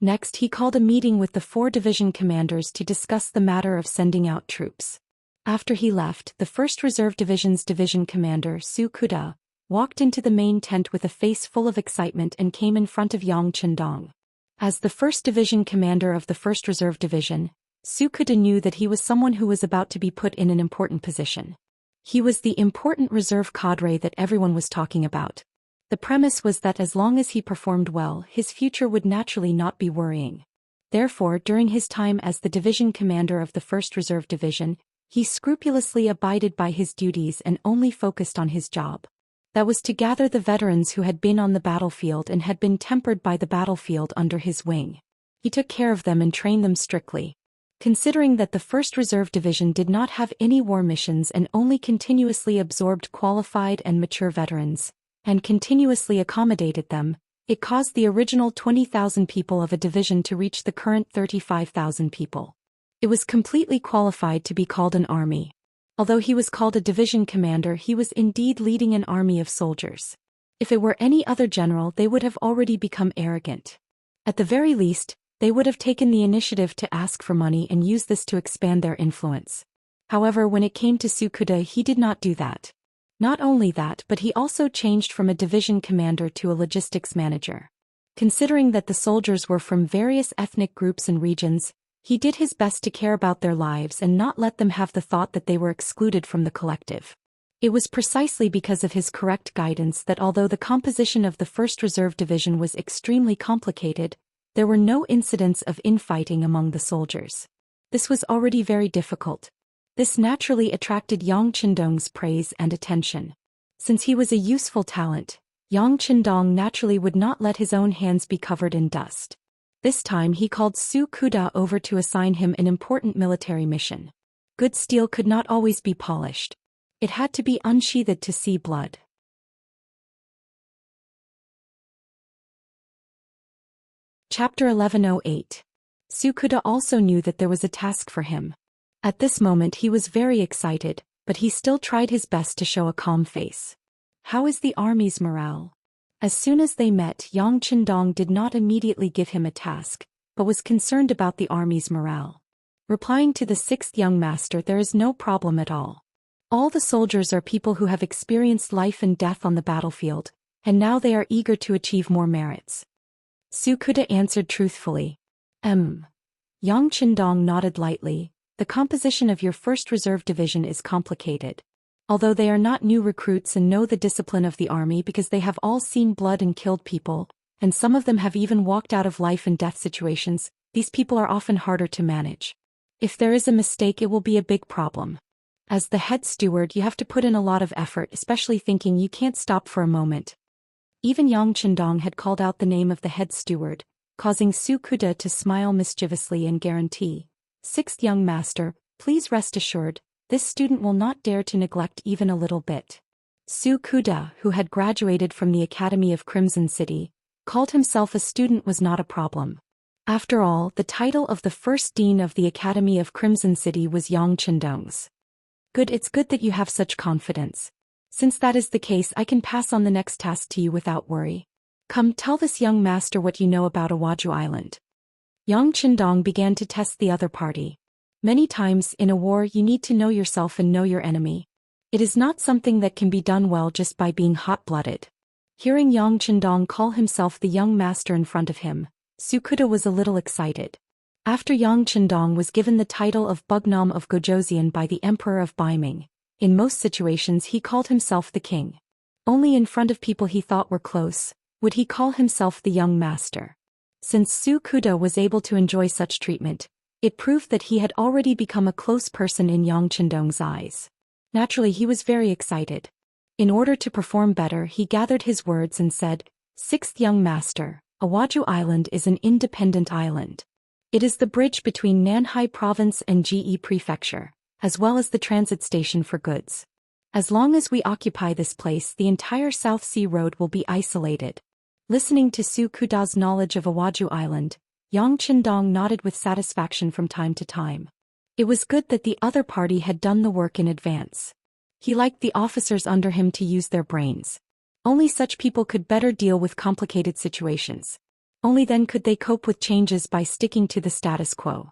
Next, he called a meeting with the 4 division commanders to discuss the matter of sending out troops. After he left, the 1st Reserve Division's division commander, Su Kuda, walked into the main tent with a face full of excitement and came in front of Yang Qindong. As the 1st Division commander of the 1st Reserve Division, Su Kuda knew that he was someone who was about to be put in an important position. He was the important reserve cadre that everyone was talking about. The premise was that as long as he performed well, his future would naturally not be worrying. Therefore, during his time as the division commander of the 1st Reserve Division, he scrupulously abided by his duties and only focused on his job. That was to gather the veterans who had been on the battlefield and had been tempered by the battlefield under his wing. He took care of them and trained them strictly. Considering that the 1st Reserve Division did not have any war missions and only continuously absorbed qualified and mature veterans, and continuously accommodated them, it caused the original 20,000 people of a division to reach the current 35,000 people. It was completely qualified to be called an army. Although he was called a division commander, he was indeed leading an army of soldiers. If it were any other general, they would have already become arrogant. At the very least, they would have taken the initiative to ask for money and use this to expand their influence. However, when it came to Su Kuda, he did not do that. Not only that, but he also changed from a division commander to a logistics manager. Considering that the soldiers were from various ethnic groups and regions, he did his best to care about their lives and not let them have the thought that they were excluded from the collective. It was precisely because of his correct guidance that although the composition of the 1st Reserve Division was extremely complicated, there were no incidents of infighting among the soldiers. This was already very difficult. This naturally attracted Yang Qindong's praise and attention. Since he was a useful talent, Yang Qindong naturally would not let his own hands be covered in dust. This time he called Su Kuda over to assign him an important military mission. Good steel could not always be polished. It had to be unsheathed to see blood. Chapter 1108. Su Kuda also knew that there was a task for him. At this moment he was very excited, but he still tried his best to show a calm face. How is the army's morale? As soon as they met, Yang Qindong did not immediately give him a task, but was concerned about the army's morale. Replying to the 6th young master, there is no problem at all. All the soldiers are people who have experienced life and death on the battlefield, and now they are eager to achieve more merits. Su Kuda answered truthfully. Yang Qindong nodded lightly. The composition of your 1st Reserve Division is complicated. Although they are not new recruits and know the discipline of the army because they have all seen blood and killed people, and some of them have even walked out of life and death situations, these people are often harder to manage. If there is a mistake, it will be a big problem. As the head steward, you have to put in a lot of effort, especially thinking you can't stop for a moment. Even Yang Qindong had called out the name of the head steward, causing Su Kuda to smile mischievously and guarantee, "Sixth young master, please rest assured, this student will not dare to neglect even a little bit." Su Kuda, who had graduated from the Academy of Crimson City, called himself a student was not a problem. After all, the title of the first dean of the Academy of Crimson City was Yang Qindong's. It's good that you have such confidence. Since that is the case, I can pass on the next task to you without worry. Come, tell this young master what you know about Awaju Island. Yang Qindong began to test the other party. Many times in a war you need to know yourself and know your enemy. It is not something that can be done well just by being hot-blooded. Hearing Yang Qindong call himself the young master in front of him, Su Kuda was a little excited. After Yang Qindong was given the title of Bugnam of Gojoseon by the Emperor of Baiming, in most situations he called himself the king. Only in front of people he thought were close would he call himself the young master. Since Su Kuda was able to enjoy such treatment, it proved that he had already become a close person in Yang Qindong's eyes. Naturally, he was very excited. In order to perform better, he gathered his words and said, "Sixth young master, Awaju Island is an independent island. It is the bridge between Nanhai Province and Ge Prefecture, as well as the transit station for goods. As long as we occupy this place, the entire South Sea Road will be isolated." Listening to Su Kuda's knowledge of Awaju Island, Yang Qindong nodded with satisfaction from time to time. It was good that the other party had done the work in advance. He liked the officers under him to use their brains. Only such people could better deal with complicated situations. Only then could they cope with changes by sticking to the status quo.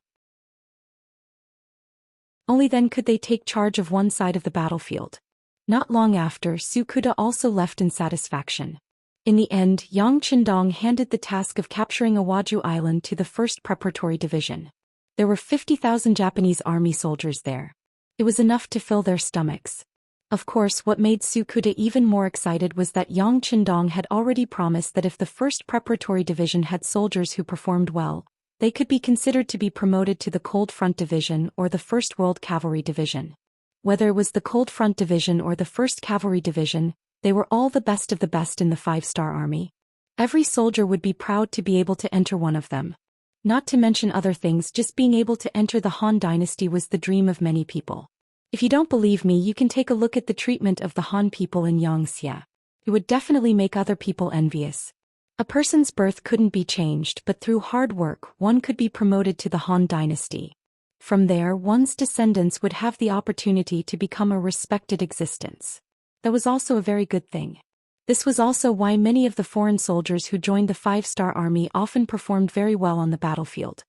Only then could they take charge of one side of the battlefield. Not long after, Su Kuda also left in satisfaction. In the end, Yang Qindong handed the task of capturing Awaju Island to the 1st Preparatory Division. There were 50,000 Japanese army soldiers there. It was enough to fill their stomachs. Of course, what made Su Kuda even more excited was that Yang Qindong had already promised that if the 1st Preparatory Division had soldiers who performed well, they could be considered to be promoted to the Cold Front Division or the 1st World Cavalry Division. Whether it was the Cold Front Division or the 1st Cavalry Division, they were all the best of the best in the 5-star army. Every soldier would be proud to be able to enter one of them. Not to mention other things, just being able to enter the Han Dynasty was the dream of many people. If you don't believe me, you can take a look at the treatment of the Han people in Xianxia. It would definitely make other people envious. A person's birth couldn't be changed, but through hard work, one could be promoted to the Han Dynasty. From there, one's descendants would have the opportunity to become a respected existence. That was also a very good thing. This was also why many of the foreign soldiers who joined the 5-star army often performed very well on the battlefield.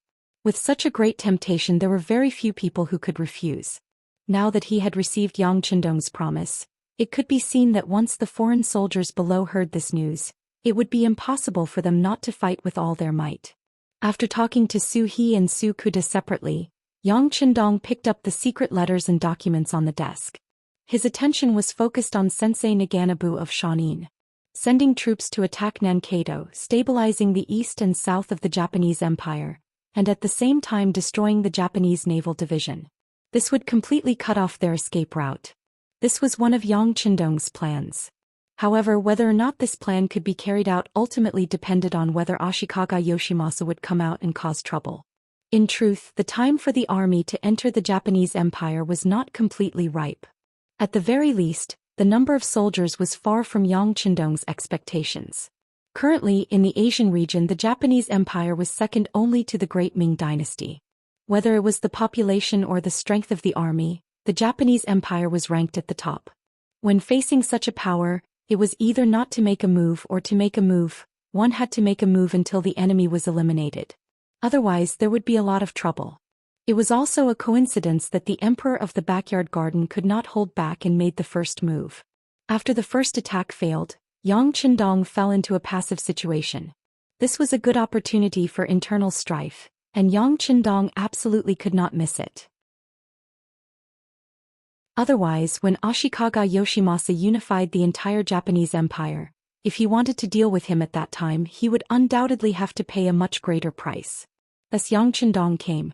With such a great temptation, there were very few people who could refuse. Now that he had received Yang Qindong's promise, it could be seen that once the foreign soldiers below heard this news, it would be impossible for them not to fight with all their might. After talking to Su He and Su Kuda separately, Yang Qindong picked up the secret letters and documents on the desk. His attention was focused on Sensei Naganabu of Shanin, sending troops to attack Nankado, stabilizing the east and south of the Japanese Empire, and at the same time destroying the Japanese Naval Division. This would completely cut off their escape route. This was one of Yang Qindong's plans. However, whether or not this plan could be carried out ultimately depended on whether Ashikaga Yoshimasa would come out and cause trouble. In truth, the time for the army to enter the Japanese Empire was not completely ripe. At the very least, the number of soldiers was far from Yang Qindong's expectations. Currently, in the Asian region, the Japanese Empire was second only to the Great Ming Dynasty. Whether it was the population or the strength of the army, the Japanese Empire was ranked at the top. When facing such a power, it was either not to make a move or to make a move. One had to make a move until the enemy was eliminated. Otherwise, there would be a lot of trouble. It was also a coincidence that the Emperor of the Backyard Garden could not hold back and made the first move. After the first attack failed, Yang Qindong fell into a passive situation. This was a good opportunity for internal strife, and Yang Qindong absolutely could not miss it. Otherwise, when Ashikaga Yoshimasa unified the entire Japanese Empire, if he wanted to deal with him at that time, he would undoubtedly have to pay a much greater price. Thus Yang Qindong came.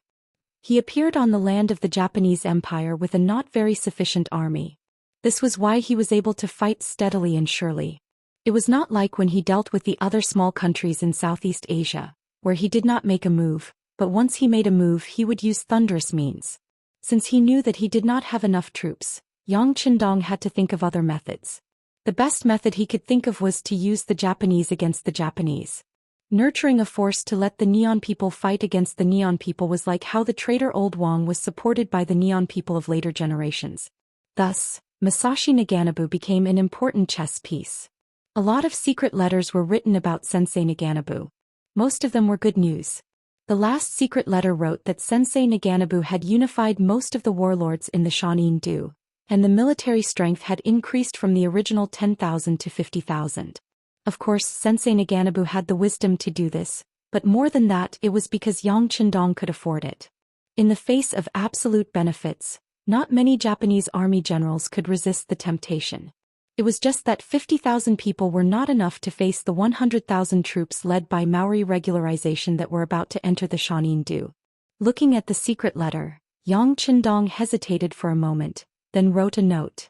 He appeared on the land of the Japanese Empire with a not very sufficient army. This was why he was able to fight steadily and surely. It was not like when he dealt with the other small countries in Southeast Asia, where he did not make a move, but once he made a move he would use thunderous means. Since he knew that he did not have enough troops, Yang Qindong had to think of other methods. The best method he could think of was to use the Japanese against the Japanese. Nurturing a force to let the Neon people fight against the Neon people was like how the traitor Old Wang was supported by the Neon people of later generations. Thus, Masashi Naganabu became an important chess piece. A lot of secret letters were written about Sensei Naganabu. Most of them were good news. The last secret letter wrote that Sensei Naganabu had unified most of the warlords in the Shanin-do, and the military strength had increased from the original 10,000 to 50,000. Of course, Sensei Naganabu had the wisdom to do this, but more than that it was because Yang Qindong could afford it. In the face of absolute benefits, not many Japanese army generals could resist the temptation. It was just that 50,000 people were not enough to face the 100,000 troops led by Maori regularization that were about to enter the Shanin-do. Looking at the secret letter, Yang Qindong hesitated for a moment, then wrote a note.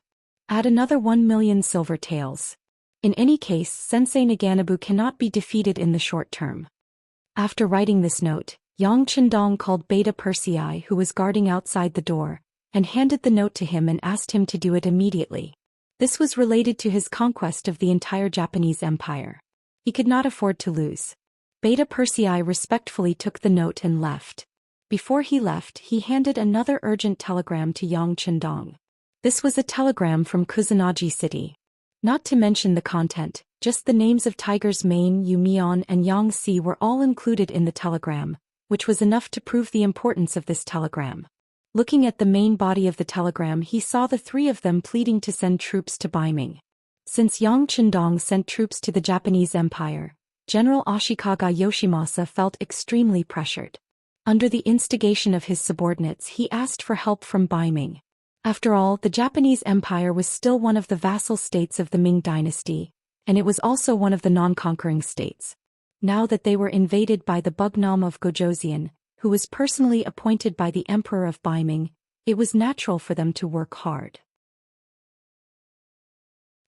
Add another 1 million silver taels. In any case, Sensei Naganabu cannot be defeated in the short term. After writing this note, Yang Qindong called Beta Persei, who was guarding outside the door, and handed the note to him and asked him to do it immediately. This was related to his conquest of the entire Japanese Empire. He could not afford to lose. Beta Persei respectfully took the note and left. Before he left, he handed another urgent telegram to Yang Qindong. This was a telegram from Kusanagi City. Not to mention the content, just the names of Tiger's Mane, Yumion and Yangtze were all included in the telegram, which was enough to prove the importance of this telegram. Looking at the main body of the telegram, he saw the three of them pleading to send troops to Baiming. Since Yang Qindong sent troops to the Japanese Empire, General Ashikaga Yoshimasa felt extremely pressured. Under the instigation of his subordinates, he asked for help from Baiming. After all, the Japanese Empire was still one of the vassal states of the Ming dynasty, and it was also one of the non-conquering states. Now that they were invaded by the Bugnam of Gojoseon, who was personally appointed by the Emperor of Baiming, it was natural for them to work hard.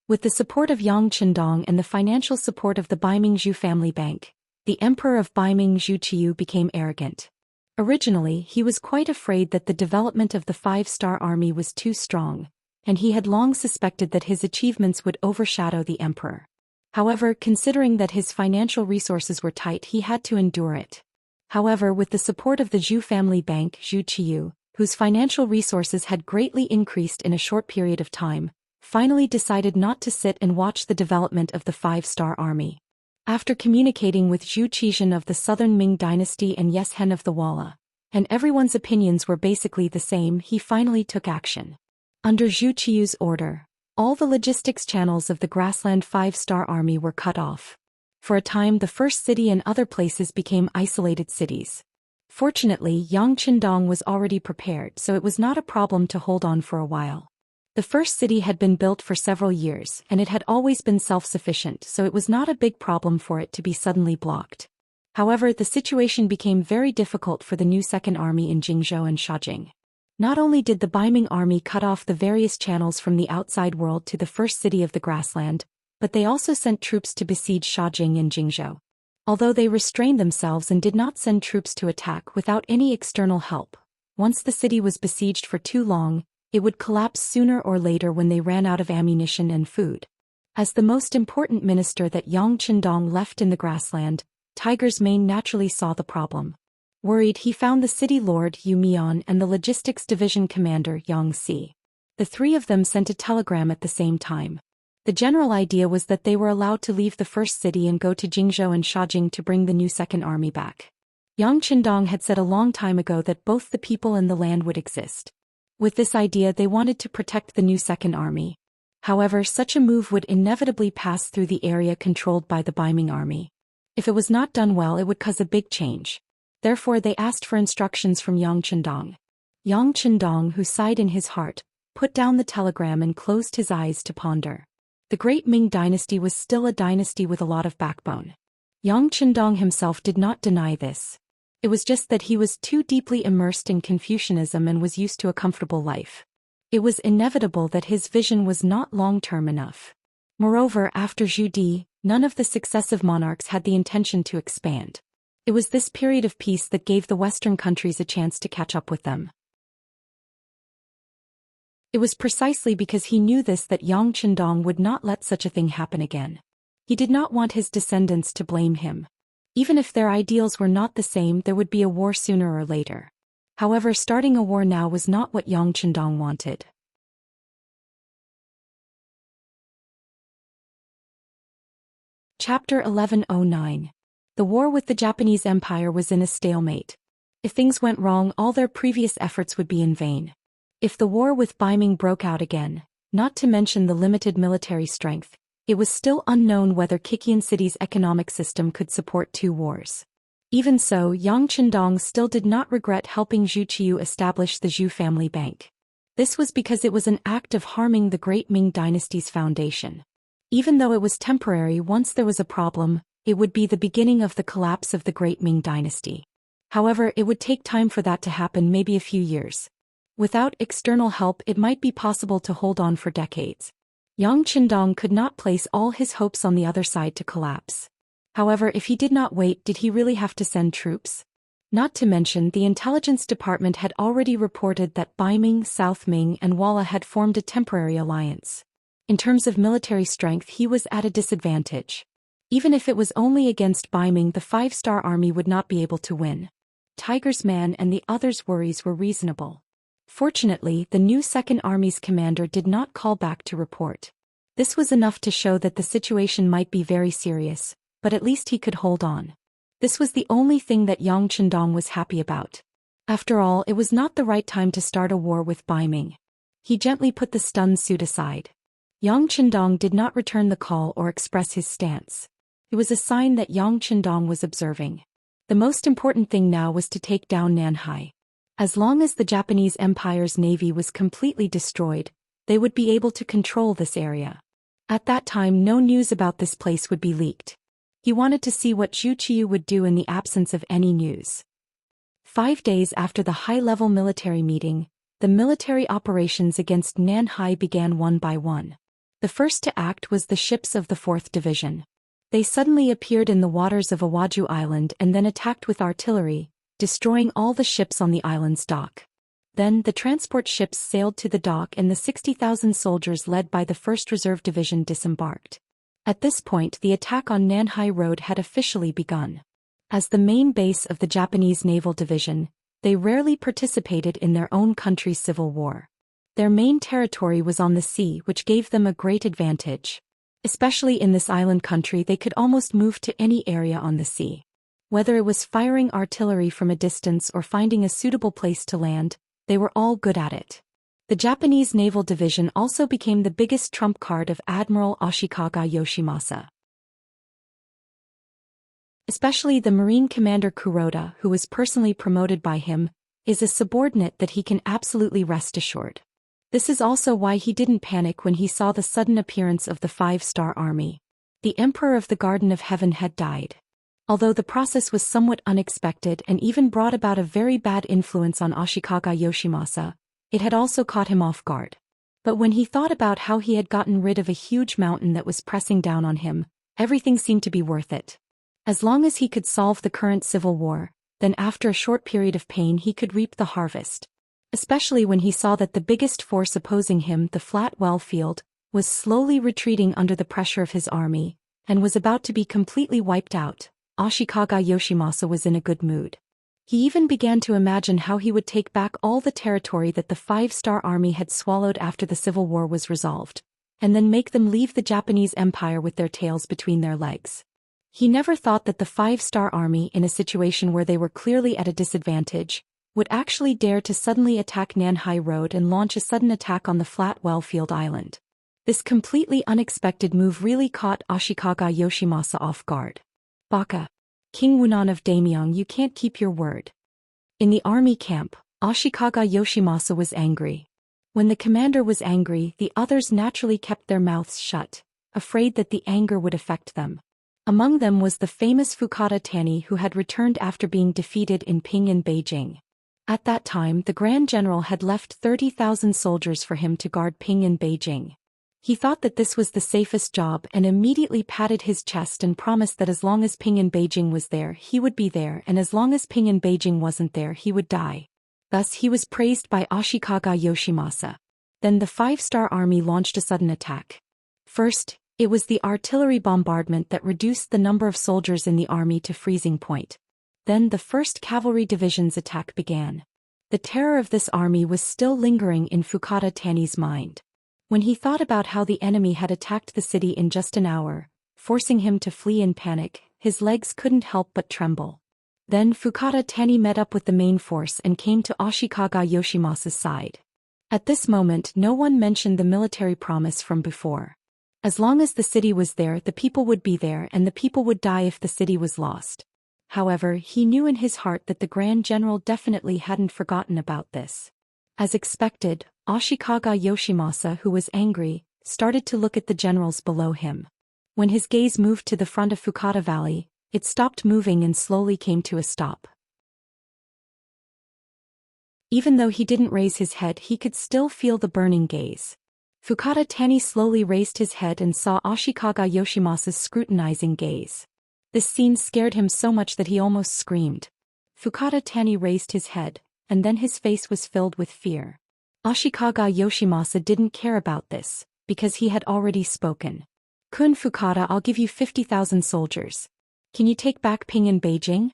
With the support of Yang Qindong and the financial support of the Baiming Zhou family bank, the Emperor of Baiming Zhou Qiyu became arrogant. Originally, he was quite afraid that the development of the five-star army was too strong, and he had long suspected that his achievements would overshadow the emperor. However, considering that his financial resources were tight, he had to endure it. However, with the support of the Zhou family bank, Zhou Qiyu, whose financial resources had greatly increased in a short period of time, finally decided not to sit and watch the development of the five-star army. After communicating with Zhou Qizhen of the southern Ming dynasty and Yeshen of the Walla, and everyone's opinions were basically the same, he finally took action. Under Zhou Qiyu's order, all the logistics channels of the grassland five-star army were cut off. For a time, the first city and other places became isolated cities. Fortunately, Yang Qindong was already prepared, so it was not a problem to hold on for a while. The first city had been built for several years, and it had always been self-sufficient, so it was not a big problem for it to be suddenly blocked. However, the situation became very difficult for the new second army in Jingzhou and Shaojing. Not only did the Baiming army cut off the various channels from the outside world to the first city of the grassland, but they also sent troops to besiege Shaojing and Jingzhou. Although they restrained themselves and did not send troops to attack without any external help, once the city was besieged for too long, it would collapse sooner or later when they ran out of ammunition and food. As the most important minister that Yang Qindong left in the grassland, Tiger's Mane naturally saw the problem. Worried, he found the city lord Yu Mian and the logistics division commander Yang Si. The three of them sent a telegram at the same time. The general idea was that they were allowed to leave the first city and go to Jingzhou and Shaojing to bring the new second army back. Yang Qindong had said a long time ago that both the people and the land would exist. With this idea, they wanted to protect the new second army. However, such a move would inevitably pass through the area controlled by the Baiming army. If it was not done well, it would cause a big change. Therefore, they asked for instructions from Yang Qindong. Yang Qindong, who sighed in his heart, put down the telegram and closed his eyes to ponder. The great Ming dynasty was still a dynasty with a lot of backbone. Yang Qindong himself did not deny this. It was just that he was too deeply immersed in Confucianism and was used to a comfortable life. It was inevitable that his vision was not long-term enough. Moreover, after Zhu Di, none of the successive monarchs had the intention to expand. It was this period of peace that gave the Western countries a chance to catch up with them. It was precisely because he knew this that Yang Chendong would not let such a thing happen again. He did not want his descendants to blame him. Even if their ideals were not the same, there would be a war sooner or later. However, starting a war now was not what Yang Chendong wanted. Chapter 1109. The war with the Japanese Empire was in a stalemate. If things went wrong, all their previous efforts would be in vain. If the war with Beiming broke out again, not to mention the limited military strength, it was still unknown whether Kikian City's economic system could support two wars. Even so, Yang Chendong still did not regret helping Zhu Qiu establish the Zhou family bank. This was because it was an act of harming the great Ming dynasty's foundation. Even though it was temporary, once there was a problem, it would be the beginning of the collapse of the great Ming dynasty. However, it would take time for that to happen, maybe a few years. Without external help, it might be possible to hold on for decades. Yang Chendong could not place all his hopes on the other side to collapse. However, if he did not wait, did he really have to send troops? Not to mention, the intelligence department had already reported that Beiming, South Ming, and Walla had formed a temporary alliance. In terms of military strength, he was at a disadvantage. Even if it was only against Beiming, the five-star army would not be able to win. Tiger's Man and the others' worries were reasonable. Fortunately, the new Second Army's commander did not call back to report. This was enough to show that the situation might be very serious, but at least he could hold on. This was the only thing that Yang Chendong was happy about. After all, it was not the right time to start a war with Beiming. He gently put the stun suit aside. Yang Chendong did not return the call or express his stance. It was a sign that Yang Chendong was observing. The most important thing now was to take down Nanhai. As long as the Japanese Empire's navy was completely destroyed, they would be able to control this area. At that time, no news about this place would be leaked. He wanted to see what Zhu Qiu would do in the absence of any news. 5 days after the high-level military meeting, the military operations against Nanhai began one by one. The first to act was the ships of the 4th Division. They suddenly appeared in the waters of Awaju Island and then attacked with artillery, destroying all the ships on the island's dock. Then the transport ships sailed to the dock and the 60,000 soldiers led by the 1st Reserve Division disembarked. At this point, the attack on Nanhai Road had officially begun. As the main base of the Japanese Naval Division, they rarely participated in their own country's civil war. Their main territory was on the sea, which gave them a great advantage. Especially in this island country, they could almost move to any area on the sea. Whether it was firing artillery from a distance or finding a suitable place to land, they were all good at it. The Japanese Naval Division also became the biggest trump card of Admiral Ashikaga Yoshimasa. Especially the Marine Commander Kuroda, who was personally promoted by him, is a subordinate that he can absolutely rest assured. This is also why he didn't panic when he saw the sudden appearance of the 5-star army. The Emperor of the Garden of Heaven had died. Although the process was somewhat unexpected and even brought about a very bad influence on Ashikaga Yoshimasa, it had also caught him off guard. But when he thought about how he had gotten rid of a huge mountain that was pressing down on him, everything seemed to be worth it. As long as he could solve the current civil war, then after a short period of pain he could reap the harvest. Especially when he saw that the biggest force opposing him, the flat well field, was slowly retreating under the pressure of his army, and was about to be completely wiped out. Ashikaga Yoshimasa was in a good mood. He even began to imagine how he would take back all the territory that the 5-star army had swallowed after the civil war was resolved, and then make them leave the Japanese Empire with their tails between their legs. He never thought that the 5-star army, in a situation where they were clearly at a disadvantage, would actually dare to suddenly attack Nanhai Road and launch a sudden attack on the flat Wellfield Island. This completely unexpected move really caught Ashikaga Yoshimasa off guard. Baka. King Wunan of Daimyong, you can't keep your word. In the army camp, Ashikaga Yoshimasa was angry. When the commander was angry, the others naturally kept their mouths shut, afraid that the anger would affect them. Among them was the famous Fukada Tani, who had returned after being defeated in Ping and Beijing. At that time, the Grand General had left 30,000 soldiers for him to guard Ping and Beijing. He thought that this was the safest job and immediately patted his chest and promised that as long as Ping in Beijing was there, he would be there, and as long as Ping in Beijing wasn't there, he would die. Thus he was praised by Ashikaga Yoshimasa. Then the 5-star army launched a sudden attack. First, it was the artillery bombardment that reduced the number of soldiers in the army to freezing point. Then the 1st Cavalry Division's attack began. The terror of this army was still lingering in Fukada Tani's mind. When he thought about how the enemy had attacked the city in just an hour, forcing him to flee in panic, his legs couldn't help but tremble. Then Fukada Tani met up with the main force and came to Ashikaga Yoshimasa's side. At this moment, no one mentioned the military promise from before. As long as the city was there, the people would be there, and the people would die if the city was lost. However, he knew in his heart that the Grand General definitely hadn't forgotten about this. As expected, Ashikaga Yoshimasa, who was angry, started to look at the generals below him. When his gaze moved to the front of Fukada Valley, it stopped moving and slowly came to a stop. Even though he didn't raise his head, he could still feel the burning gaze. Fukada Tani slowly raised his head and saw Ashikaga Yoshimasa's scrutinizing gaze. This scene scared him so much that he almost screamed. Fukada Tani raised his head, and then his face was filled with fear. Ashikaga Yoshimasa didn't care about this, because he had already spoken. Kun Fukada, I'll give you 50,000 soldiers. Can you take back Ping in Beijing?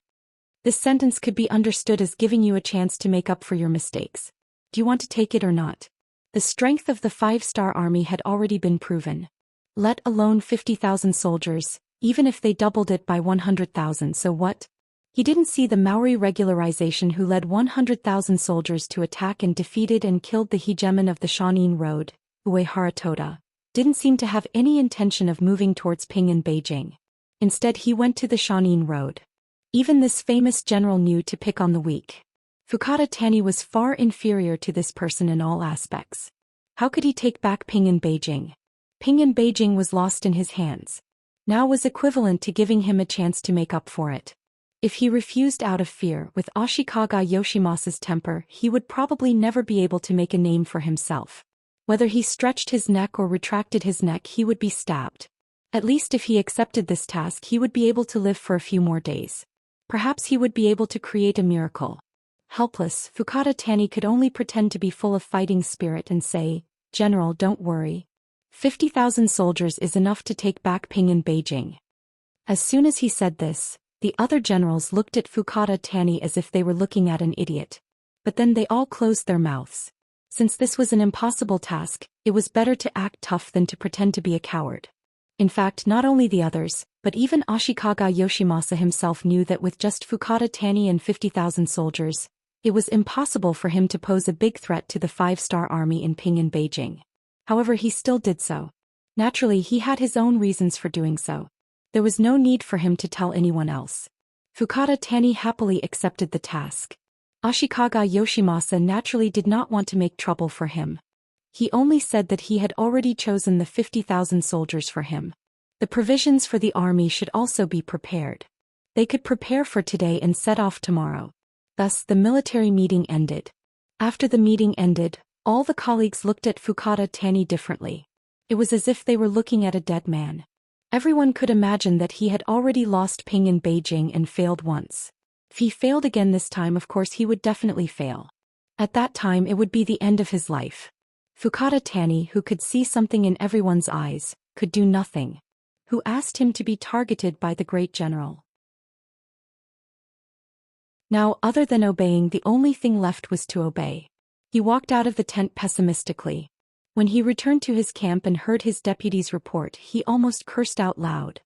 This sentence could be understood as giving you a chance to make up for your mistakes. Do you want to take it or not? The strength of the 5-star army had already been proven. Let alone 50,000 soldiers, even if they doubled it by 100,000, so what? He didn't see the Maori regularization who led 100,000 soldiers to attack and defeated and killed the hegemon of the Shanin Road, Uehara Toda, didn't seem to have any intention of moving towards Ping in Beijing. Instead he went to the Shanin Road. Even this famous general knew to pick on the weak. Fukada Tani was far inferior to this person in all aspects. How could he take back Ping in Beijing? Ping in Beijing was lost in his hands. Now was equivalent to giving him a chance to make up for it. If he refused out of fear, with Ashikaga Yoshimasa's temper, he would probably never be able to make a name for himself. Whether he stretched his neck or retracted his neck, he would be stabbed. At least if he accepted this task, he would be able to live for a few more days. Perhaps he would be able to create a miracle. Helpless, Fukada Tani could only pretend to be full of fighting spirit and say, "General, don't worry. 50,000 soldiers is enough to take back Ping in Beijing." As soon as he said this, the other generals looked at Fukada Tani as if they were looking at an idiot. But then they all closed their mouths. Since this was an impossible task, it was better to act tough than to pretend to be a coward. In fact, not only the others, but even Ashikaga Yoshimasa himself knew that with just Fukada Tani and 50,000 soldiers, it was impossible for him to pose a big threat to the 5-star army in Ping in Beijing. However, he still did so. Naturally, he had his own reasons for doing so. There was no need for him to tell anyone else. Fukada Tani happily accepted the task. Ashikaga Yoshimasa naturally did not want to make trouble for him. He only said that he had already chosen the 50,000 soldiers for him. The provisions for the army should also be prepared. They could prepare for today and set off tomorrow. Thus the military meeting ended. After the meeting ended, all the colleagues looked at Fukada Tani differently. It was as if they were looking at a dead man. Everyone could imagine that he had already lost Ping in Beijing and failed once. If he failed again this time, of course he would definitely fail. At that time it would be the end of his life. Fukada Tani, who could see something in everyone's eyes, could do nothing. Who asked him to be targeted by the great general. Now, other than obeying, the only thing left was to obey. He walked out of the tent pessimistically. When he returned to his camp and heard his deputy's report, he almost cursed out loud.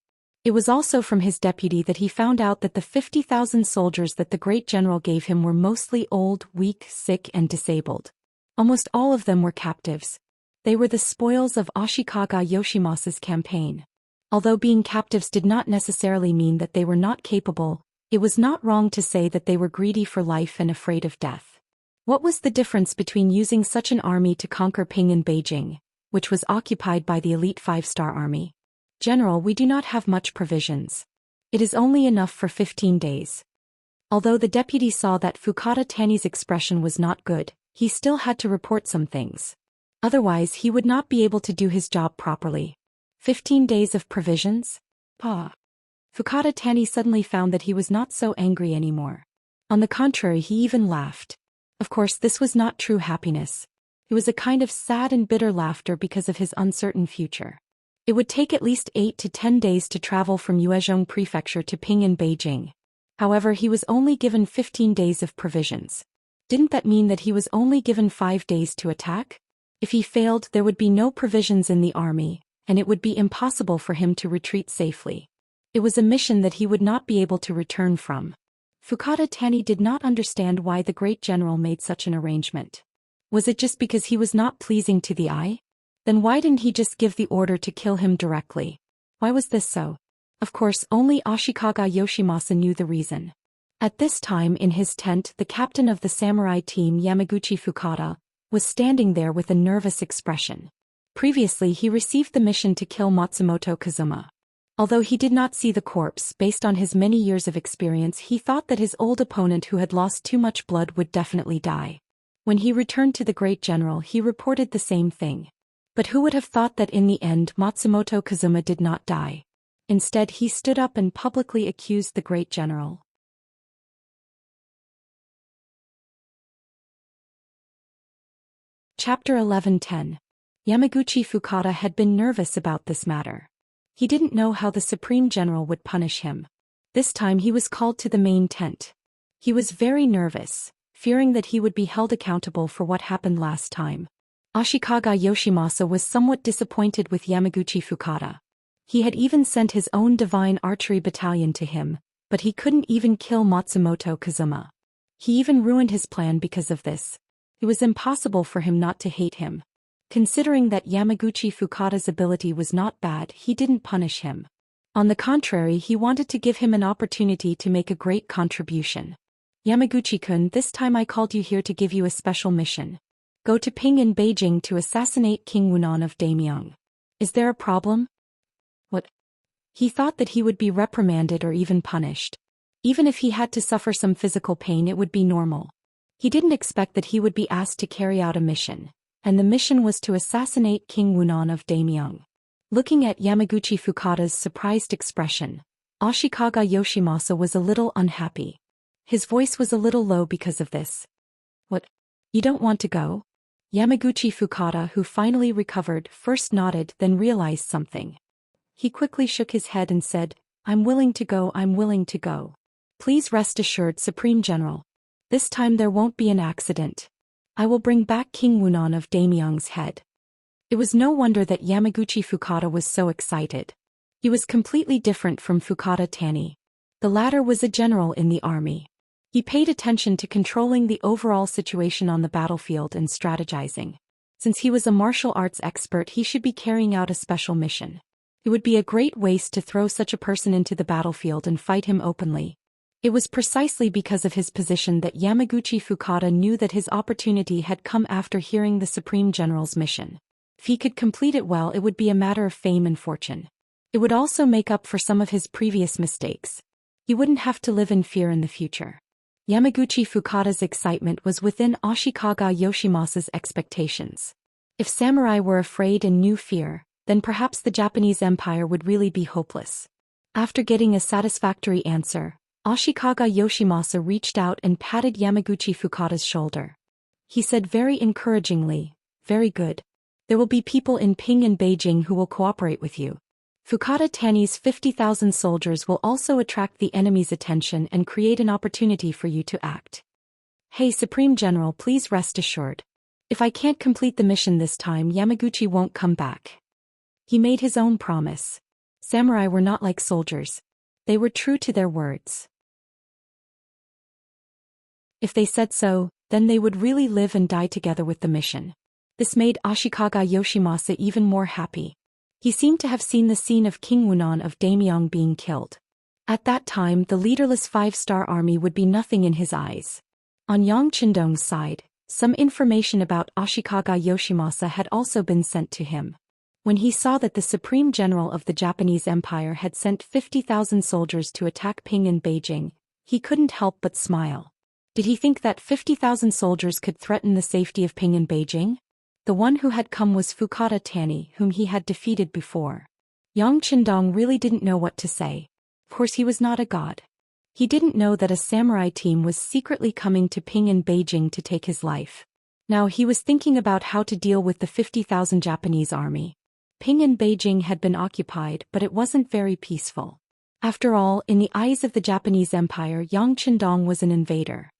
It was also from his deputy that he found out that the 50,000 soldiers that the great general gave him were mostly old, weak, sick, and disabled. Almost all of them were captives. They were the spoils of Ashikaga Yoshimasa's campaign. Although being captives did not necessarily mean that they were not capable, it was not wrong to say that they were greedy for life and afraid of death. What was the difference between using such an army to conquer Ping in Beijing, which was occupied by the elite 5-star army? "General, we do not have much provisions. It is only enough for 15 days. Although the deputy saw that Fukada Tani's expression was not good, he still had to report some things. Otherwise he would not be able to do his job properly. 15 days of provisions? Ah. Fukada Tani suddenly found that he was not so angry anymore. On the contrary, he even laughed. Of course, this was not true happiness. It was a kind of sad and bitter laughter because of his uncertain future. It would take at least 8 to 10 days to travel from Yuezhong Prefecture to Ping in Beijing. However, he was only given 15 days of provisions. Didn't that mean that he was only given 5 days to attack? If he failed, there would be no provisions in the army, and it would be impossible for him to retreat safely. It was a mission that he would not be able to return from. Fukada Tani did not understand why the great general made such an arrangement. Was it just because he was not pleasing to the eye? Then why didn't he just give the order to kill him directly? Why was this so? Of course, only Ashikaga Yoshimasa knew the reason. At this time in his tent, the captain of the samurai team, Yamaguchi Fukada, was standing there with a nervous expression. Previously, he received the mission to kill Matsumoto Kazuma. Although he did not see the corpse, based on his many years of experience, he thought that his old opponent who had lost too much blood would definitely die. When he returned to the great general, he reported the same thing. But who would have thought that in the end Matsumoto Kazuma did not die? Instead, he stood up and publicly accused the great general. Chapter 11:10. Yamaguchi Fukada had been nervous about this matter. He didn't know how the Supreme General would punish him. This time he was called to the main tent. He was very nervous, fearing that he would be held accountable for what happened last time. Ashikaga Yoshimasa was somewhat disappointed with Yamaguchi Fukada. He had even sent his own divine archery battalion to him, but he couldn't even kill Matsumoto Kazuma. He even ruined his plan because of this. It was impossible for him not to hate him. Considering that Yamaguchi Fukada's ability was not bad, he didn't punish him. On the contrary, he wanted to give him an opportunity to make a great contribution. Yamaguchi-kun, this time I called you here to give you a special mission. Go to Ping in Beijing to assassinate King Wunan of Daimyong. Is there a problem? What? He thought that he would be reprimanded or even punished. Even if he had to suffer some physical pain, it would be normal. He didn't expect that he would be asked to carry out a mission, and the mission was to assassinate King Wunan of Daimyong. Looking at Yamaguchi Fukada's surprised expression, Ashikaga Yoshimasa was a little unhappy. His voice was a little low because of this. What? You don't want to go? Yamaguchi Fukada, who finally recovered, first nodded, then realized something. He quickly shook his head and said, I'm willing to go, I'm willing to go. Please rest assured, Supreme General. This time there won't be an accident. I will bring back King Wunan of Daimyong's head. It was no wonder that Yamaguchi Fukada was so excited. He was completely different from Fukada Tani. The latter was a general in the army. He paid attention to controlling the overall situation on the battlefield and strategizing. Since he was a martial arts expert, he should be carrying out a special mission. It would be a great waste to throw such a person into the battlefield and fight him openly. It was precisely because of his position that Yamaguchi Fukada knew that his opportunity had come after hearing the Supreme General's mission. If he could complete it well, it would be a matter of fame and fortune. It would also make up for some of his previous mistakes. He wouldn't have to live in fear in the future. Yamaguchi Fukada's excitement was within Ashikaga Yoshimasa's expectations. If samurai were afraid and knew fear, then perhaps the Japanese Empire would really be hopeless. After getting a satisfactory answer, Ashikaga Yoshimasa reached out and patted Yamaguchi Fukada's shoulder. He said very encouragingly, very good. There will be people in Ping and Beijing who will cooperate with you. Fukada Tani's 50,000 soldiers will also attract the enemy's attention and create an opportunity for you to act. Hey Supreme General, please rest assured. If I can't complete the mission this time, Yamaguchi won't come back. He made his own promise. Samurai were not like soldiers. They were true to their words. If they said so, then they would really live and die together with the mission. This made Ashikaga Yoshimasa even more happy. He seemed to have seen the scene of King Wunan of Daimyong being killed. At that time, the leaderless five-star army would be nothing in his eyes. On Yang Qindong's side, some information about Ashikaga Yoshimasa had also been sent to him. When he saw that the Supreme General of the Japanese Empire had sent 50,000 soldiers to attack Ping in Beijing, he couldn't help but smile. Did he think that 50,000 soldiers could threaten the safety of Ping in Beijing? The one who had come was Fukata Tani, whom he had defeated before. Yang Qindong really didn't know what to say. Of course he was not a god. He didn't know that a samurai team was secretly coming to Ping in Beijing to take his life. Now he was thinking about how to deal with the 50,000 Japanese army. Ping in Beijing had been occupied, but it wasn't very peaceful. After all, in the eyes of the Japanese Empire, Yang Qindong was an invader.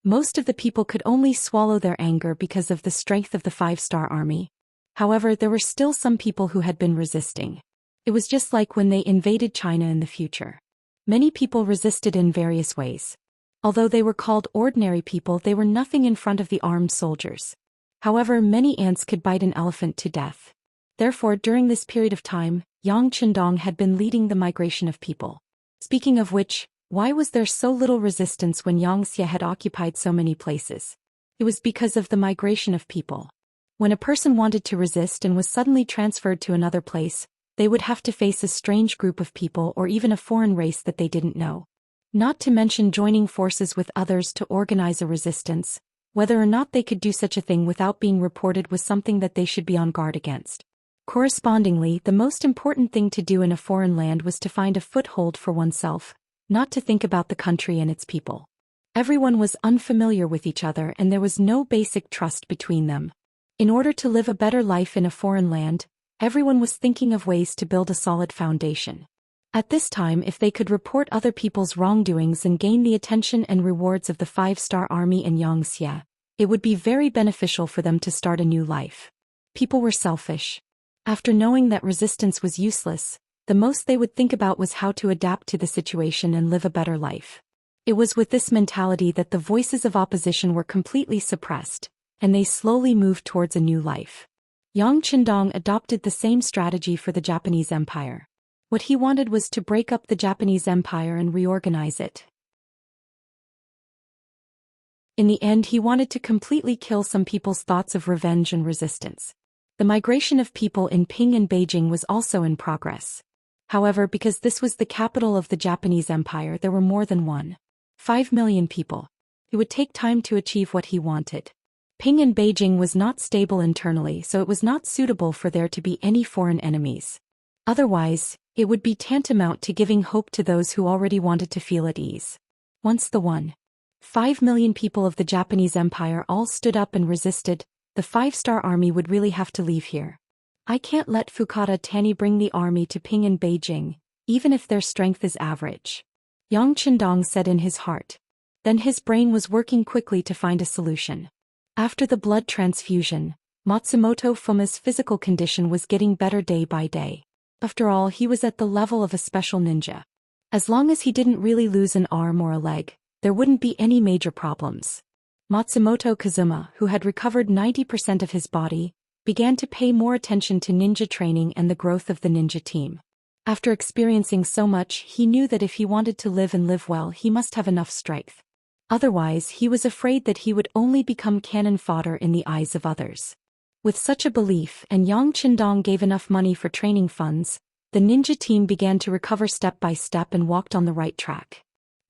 Most of the people could only swallow their anger because of the strength of the five-star army. However, there were still some people who had been resisting. It was just like when they invaded China in the future. Many people resisted in various ways. Although they were called ordinary people, they were nothing in front of the armed soldiers. However, many ants could bite an elephant to death. Therefore, during this period of time, Yang Qindong had been leading the migration of people. Speaking of which, why was there so little resistance when Xianxia had occupied so many places? It was because of the migration of people. When a person wanted to resist and was suddenly transferred to another place, they would have to face a strange group of people or even a foreign race that they didn't know. Not to mention joining forces with others to organize a resistance. Whether or not they could do such a thing without being reported was something that they should be on guard against. Correspondingly, the most important thing to do in a foreign land was to find a foothold for oneself, not to think about the country and its people. Everyone was unfamiliar with each other and there was no basic trust between them. In order to live a better life in a foreign land, everyone was thinking of ways to build a solid foundation. At this time, if they could report other people's wrongdoings and gain the attention and rewards of the five-star army and Xianxia, it would be very beneficial for them to start a new life. People were selfish. After knowing that resistance was useless, the most they would think about was how to adapt to the situation and live a better life. It was with this mentality that the voices of opposition were completely suppressed, and they slowly moved towards a new life. Yang Qindong adopted the same strategy for the Japanese Empire. What he wanted was to break up the Japanese Empire and reorganize it. In the end, he wanted to completely kill some people's thoughts of revenge and resistance. The migration of people in Ping and Beijing was also in progress. However, because this was the capital of the Japanese Empire, there were more than 1.5 million people. It would take time to achieve what he wanted. Ping and Beijing was not stable internally, so it was not suitable for there to be any foreign enemies. Otherwise, it would be tantamount to giving hope to those who already wanted to feel at ease. Once the 1.5 million people of the Japanese Empire all stood up and resisted, the five-star army would really have to leave here. I can't let Fukata Tani bring the army to Ping and Beijing, even if their strength is average. Yang Qindong said in his heart. Then his brain was working quickly to find a solution. After the blood transfusion, Matsumoto Fuma's physical condition was getting better day by day. After all, he was at the level of a special ninja. As long as he didn't really lose an arm or a leg, there wouldn't be any major problems. Matsumoto Kazuma, who had recovered 90% of his body, began to pay more attention to ninja training and the growth of the ninja team. After experiencing so much, he knew that if he wanted to live and live well, he must have enough strength. Otherwise, he was afraid that he would only become cannon fodder in the eyes of others. With such a belief, and Yang Qindong gave enough money for training funds, the ninja team began to recover step by step and walked on the right track.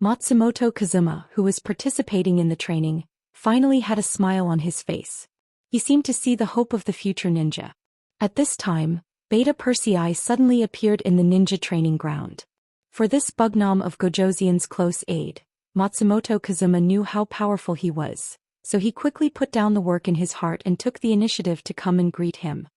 Matsumoto Kazuma, who was participating in the training, finally had a smile on his face. He seemed to see the hope of the future ninja. At this time, Beta Persei suddenly appeared in the ninja training ground. For this Bugnom of Gojoseon's close aide, Matsumoto Kazuma knew how powerful he was, so he quickly put down the work in his heart and took the initiative to come and greet him.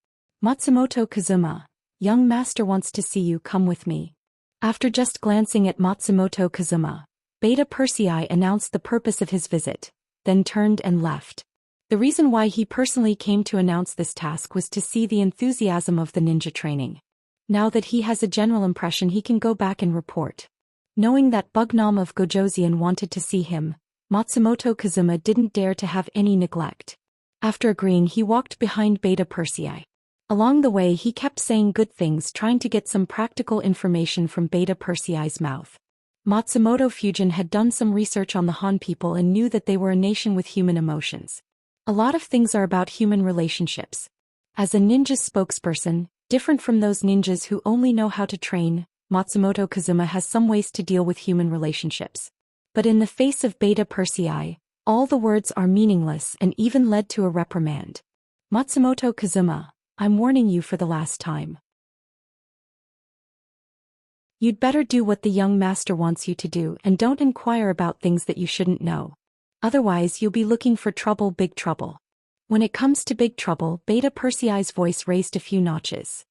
Matsumoto Kazuma, young master wants to see you, come with me. After just glancing at Matsumoto Kazuma, Beta Persei announced the purpose of his visit, then turned and left. The reason why he personally came to announce this task was to see the enthusiasm of the ninja training. Now that he has a general impression, he can go back and report. Knowing that Bugnom of Gojoseon wanted to see him, Matsumoto Kazuma didn't dare to have any neglect. After agreeing, he walked behind Beta Persei. Along the way, he kept saying good things, trying to get some practical information from Beta Persei's mouth. Matsumoto Fujin had done some research on the Han people and knew that they were a nation with human emotions. A lot of things are about human relationships. As a ninja's spokesperson, different from those ninjas who only know how to train, Matsumoto Kazuma has some ways to deal with human relationships. But in the face of Beta Persei, all the words are meaningless and even led to a reprimand. Matsumoto Kazuma, I'm warning you for the last time. You'd better do what the young master wants you to do and don't inquire about things that you shouldn't know. Otherwise you'll be looking for trouble, big trouble. When it comes to big trouble, Beta Persei's voice raised a few notches.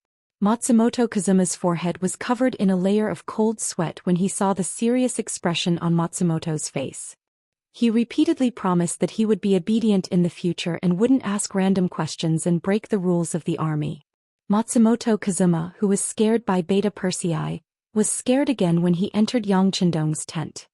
Matsumoto Kazuma's forehead was covered in a layer of cold sweat when he saw the serious expression on Matsumoto's face. He repeatedly promised that he would be obedient in the future and wouldn't ask random questions and break the rules of the army. Matsumoto Kazuma, who was scared by Beta Persei, was scared again when he entered Yang Chendong's tent.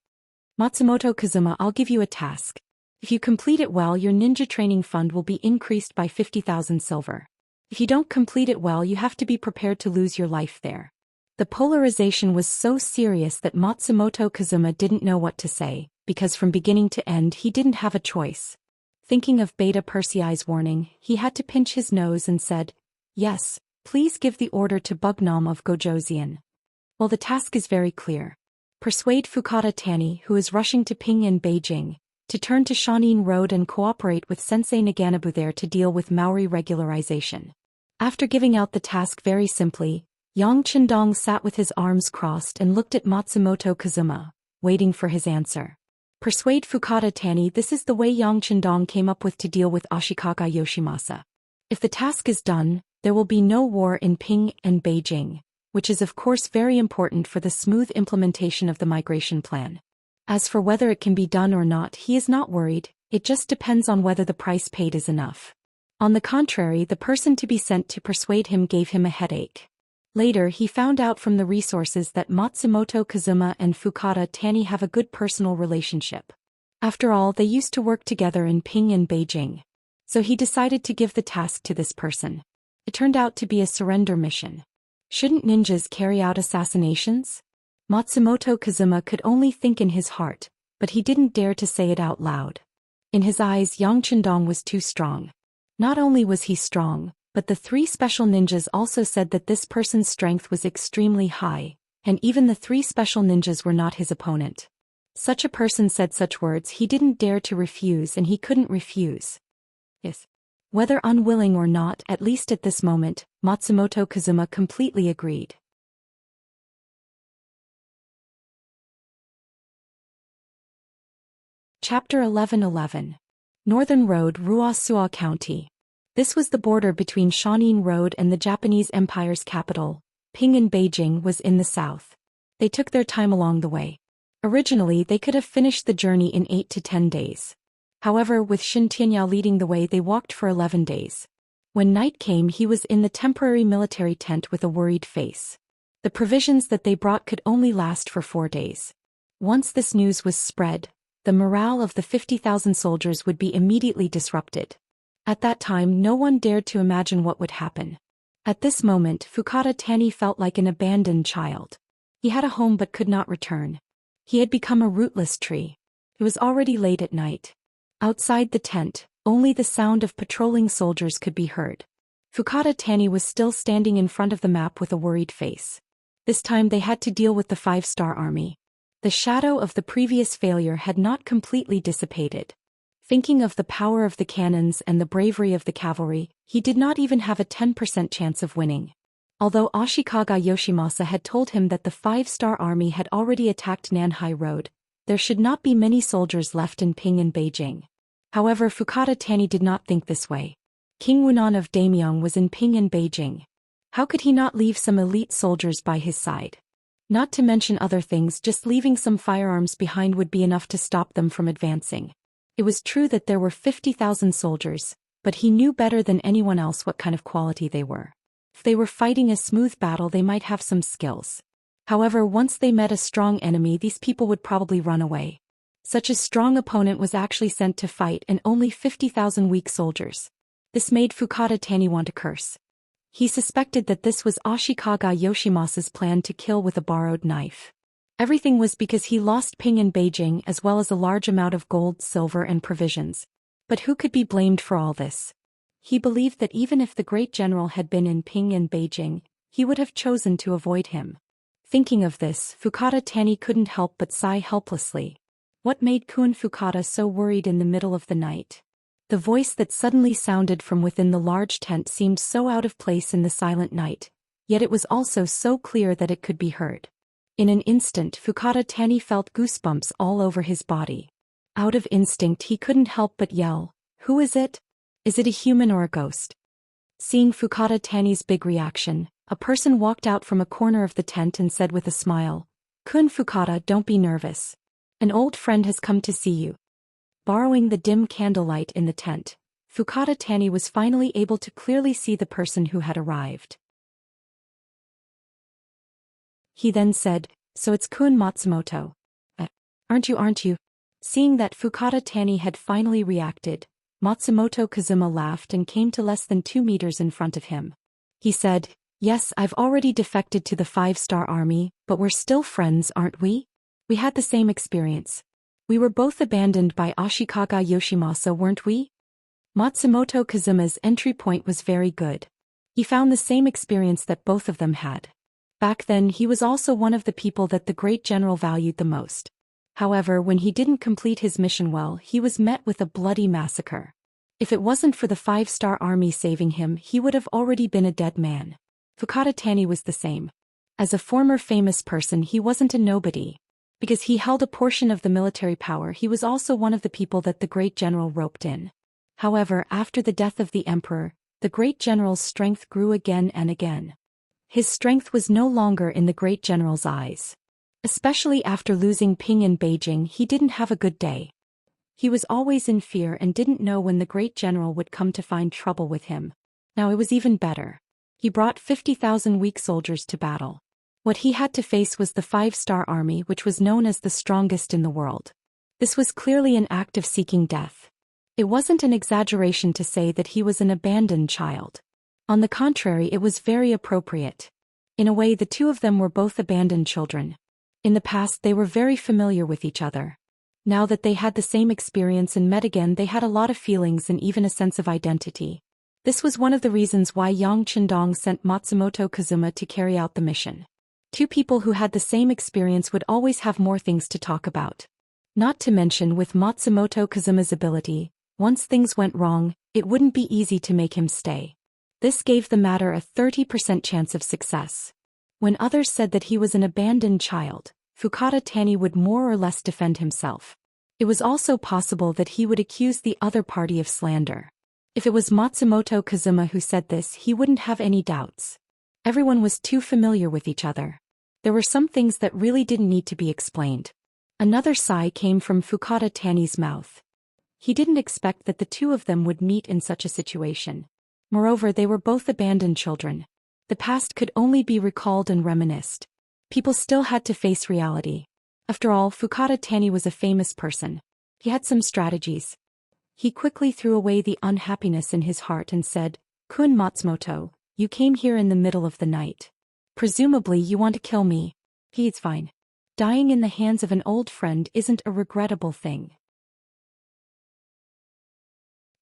Matsumoto Kazuma, I'll give you a task. If you complete it well, your ninja training fund will be increased by 50,000 silver. If you don't complete it well, you have to be prepared to lose your life there. The polarization was so serious that Matsumoto Kazuma didn't know what to say, because from beginning to end he didn't have a choice. Thinking of Beta Persei's warning, he had to pinch his nose and said, "Yes, please give the order to Bugnam of Zhou Xian. Well, the task is very clear. Persuade Fukada Tani, who is rushing to Ping in Beijing, to turn to Shanin Road and cooperate with Sensei Naganabu there to deal with Maori regularization." After giving out the task very simply, Yang Chendong sat with his arms crossed and looked at Matsumoto Kazuma, waiting for his answer. Persuade Fukada Tani. This is the way Yang Chendong came up with to deal with Ashikaga Yoshimasa. If the task is done, there will be no war in Ping and Beijing, which is of course very important for the smooth implementation of the migration plan. As for whether it can be done or not, he is not worried, it just depends on whether the price paid is enough. On the contrary, the person to be sent to persuade him gave him a headache. Later he found out from the resources that Matsumoto Kazuma and Fukada Tani have a good personal relationship. After all, they used to work together in Ping and Beijing. So he decided to give the task to this person. It turned out to be a surrender mission. Shouldn't ninjas carry out assassinations? Matsumoto Kazuma could only think in his heart, but he didn't dare to say it out loud. In his eyes, Yang Chendong was too strong. Not only was he strong, but the three special ninjas also said that this person's strength was extremely high, and even the three special ninjas were not his opponent. Such a person said such words, he didn't dare to refuse, and he couldn't refuse. Yes. Whether unwilling or not, at least at this moment, Matsumoto Kazuma completely agreed. Chapter 11:11. Northern Road, Ruasua County. This was the border between Shanin Road and the Japanese Empire's capital. Ping and Beijing was in the south. They took their time along the way. Originally, they could have finished the journey in 8 to 10 days. However, with Xin Tianyao leading the way, they walked for 11 days. When night came, he was in the temporary military tent with a worried face. The provisions that they brought could only last for 4 days. Once this news was spread, the morale of the 50,000 soldiers would be immediately disrupted. At that time, no one dared to imagine what would happen. At this moment, Fukada Tani felt like an abandoned child. He had a home but could not return. He had become a rootless tree. It was already late at night. Outside the tent, only the sound of patrolling soldiers could be heard. Fukada Tani was still standing in front of the map with a worried face. This time they had to deal with the 5-star army. The shadow of the previous failure had not completely dissipated. Thinking of the power of the cannons and the bravery of the cavalry, he did not even have a 10% chance of winning. Although Ashikaga Yoshimasa had told him that the 5-star army had already attacked Nanhai Road, there should not be many soldiers left in Ping and Beijing. However, Fukada Tani did not think this way. King Wunan of Daimyong was in Ping and Beijing. How could he not leave some elite soldiers by his side? Not to mention other things, just leaving some firearms behind would be enough to stop them from advancing. It was true that there were 50,000 soldiers, but he knew better than anyone else what kind of quality they were. If they were fighting a smooth battle, they might have some skills. However, once they met a strong enemy, these people would probably run away. Such a strong opponent was actually sent to fight and only 50,000 weak soldiers. This made Fukada Tani want to curse. He suspected that this was Ashikaga Yoshimasa's plan to kill with a borrowed knife. Everything was because he lost Ping and Beijing as well as a large amount of gold, silver and provisions. But who could be blamed for all this? He believed that even if the great general had been in Ping and Beijing, he would have chosen to avoid him. Thinking of this, Fukada Tani couldn't help but sigh helplessly. What made Kun Fukada so worried in the middle of the night? The voice that suddenly sounded from within the large tent seemed so out of place in the silent night, yet it was also so clear that it could be heard. In an instant Fukata Tani felt goosebumps all over his body. Out of instinct he couldn't help but yell, "Who is it? Is it a human or a ghost?" Seeing Fukata Tani's big reaction, a person walked out from a corner of the tent and said with a smile, "Kun Fukata, don't be nervous. An old friend has come to see you." Borrowing the dim candlelight in the tent, Fukata Tani was finally able to clearly see the person who had arrived. He then said, "So it's Kun Matsumoto. Aren't you? Seeing that Fukata Tani had finally reacted, Matsumoto Kazuma laughed and came to less than 2 meters in front of him. He said, "Yes, I've already defected to the 5-star army, but we're still friends, aren't we? We had the same experience. We were both abandoned by Ashikaga Yoshimasa, weren't we?" Matsumoto Kazuma's entry point was very good. He found the same experience that both of them had. Back then he was also one of the people that the great general valued the most. However, when he didn't complete his mission well, he was met with a bloody massacre. If it wasn't for the 5-star army saving him, he would have already been a dead man. Fukata Tani was the same. As a former famous person, he wasn't a nobody. Because he held a portion of the military power, he was also one of the people that the great general roped in. However, after the death of the emperor, the great general's strength grew again and again. His strength was no longer in the great general's eyes. Especially after losing Ping in Beijing, he didn't have a good day. He was always in fear and didn't know when the great general would come to find trouble with him. Now it was even better. He brought 50,000 weak soldiers to battle. What he had to face was the 5-star army, which was known as the strongest in the world. This was clearly an act of seeking death. It wasn't an exaggeration to say that he was an abandoned child. On the contrary, it was very appropriate. In a way, the two of them were both abandoned children. In the past they were very familiar with each other. Now that they had the same experience and met again, they had a lot of feelings and even a sense of identity. This was one of the reasons why Yang Qindong sent Matsumoto Kazuma to carry out the mission. Two people who had the same experience would always have more things to talk about. Not to mention, with Matsumoto Kazuma's ability, once things went wrong, it wouldn't be easy to make him stay. This gave the matter a 30% chance of success. When others said that he was an abandoned child, Fukata Tani would more or less defend himself. It was also possible that he would accuse the other party of slander. If it was Matsumoto Kazuma who said this, he wouldn't have any doubts. Everyone was too familiar with each other. There were some things that really didn't need to be explained. Another sigh came from Fukata Tani's mouth. He didn't expect that the two of them would meet in such a situation. Moreover, they were both abandoned children. The past could only be recalled and reminisced. People still had to face reality. After all, Fukata Tani was a famous person. He had some strategies. He quickly threw away the unhappiness in his heart and said, "Kun Matsumoto, you came here in the middle of the night. Presumably you want to kill me. It's fine. Dying in the hands of an old friend isn't a regrettable thing.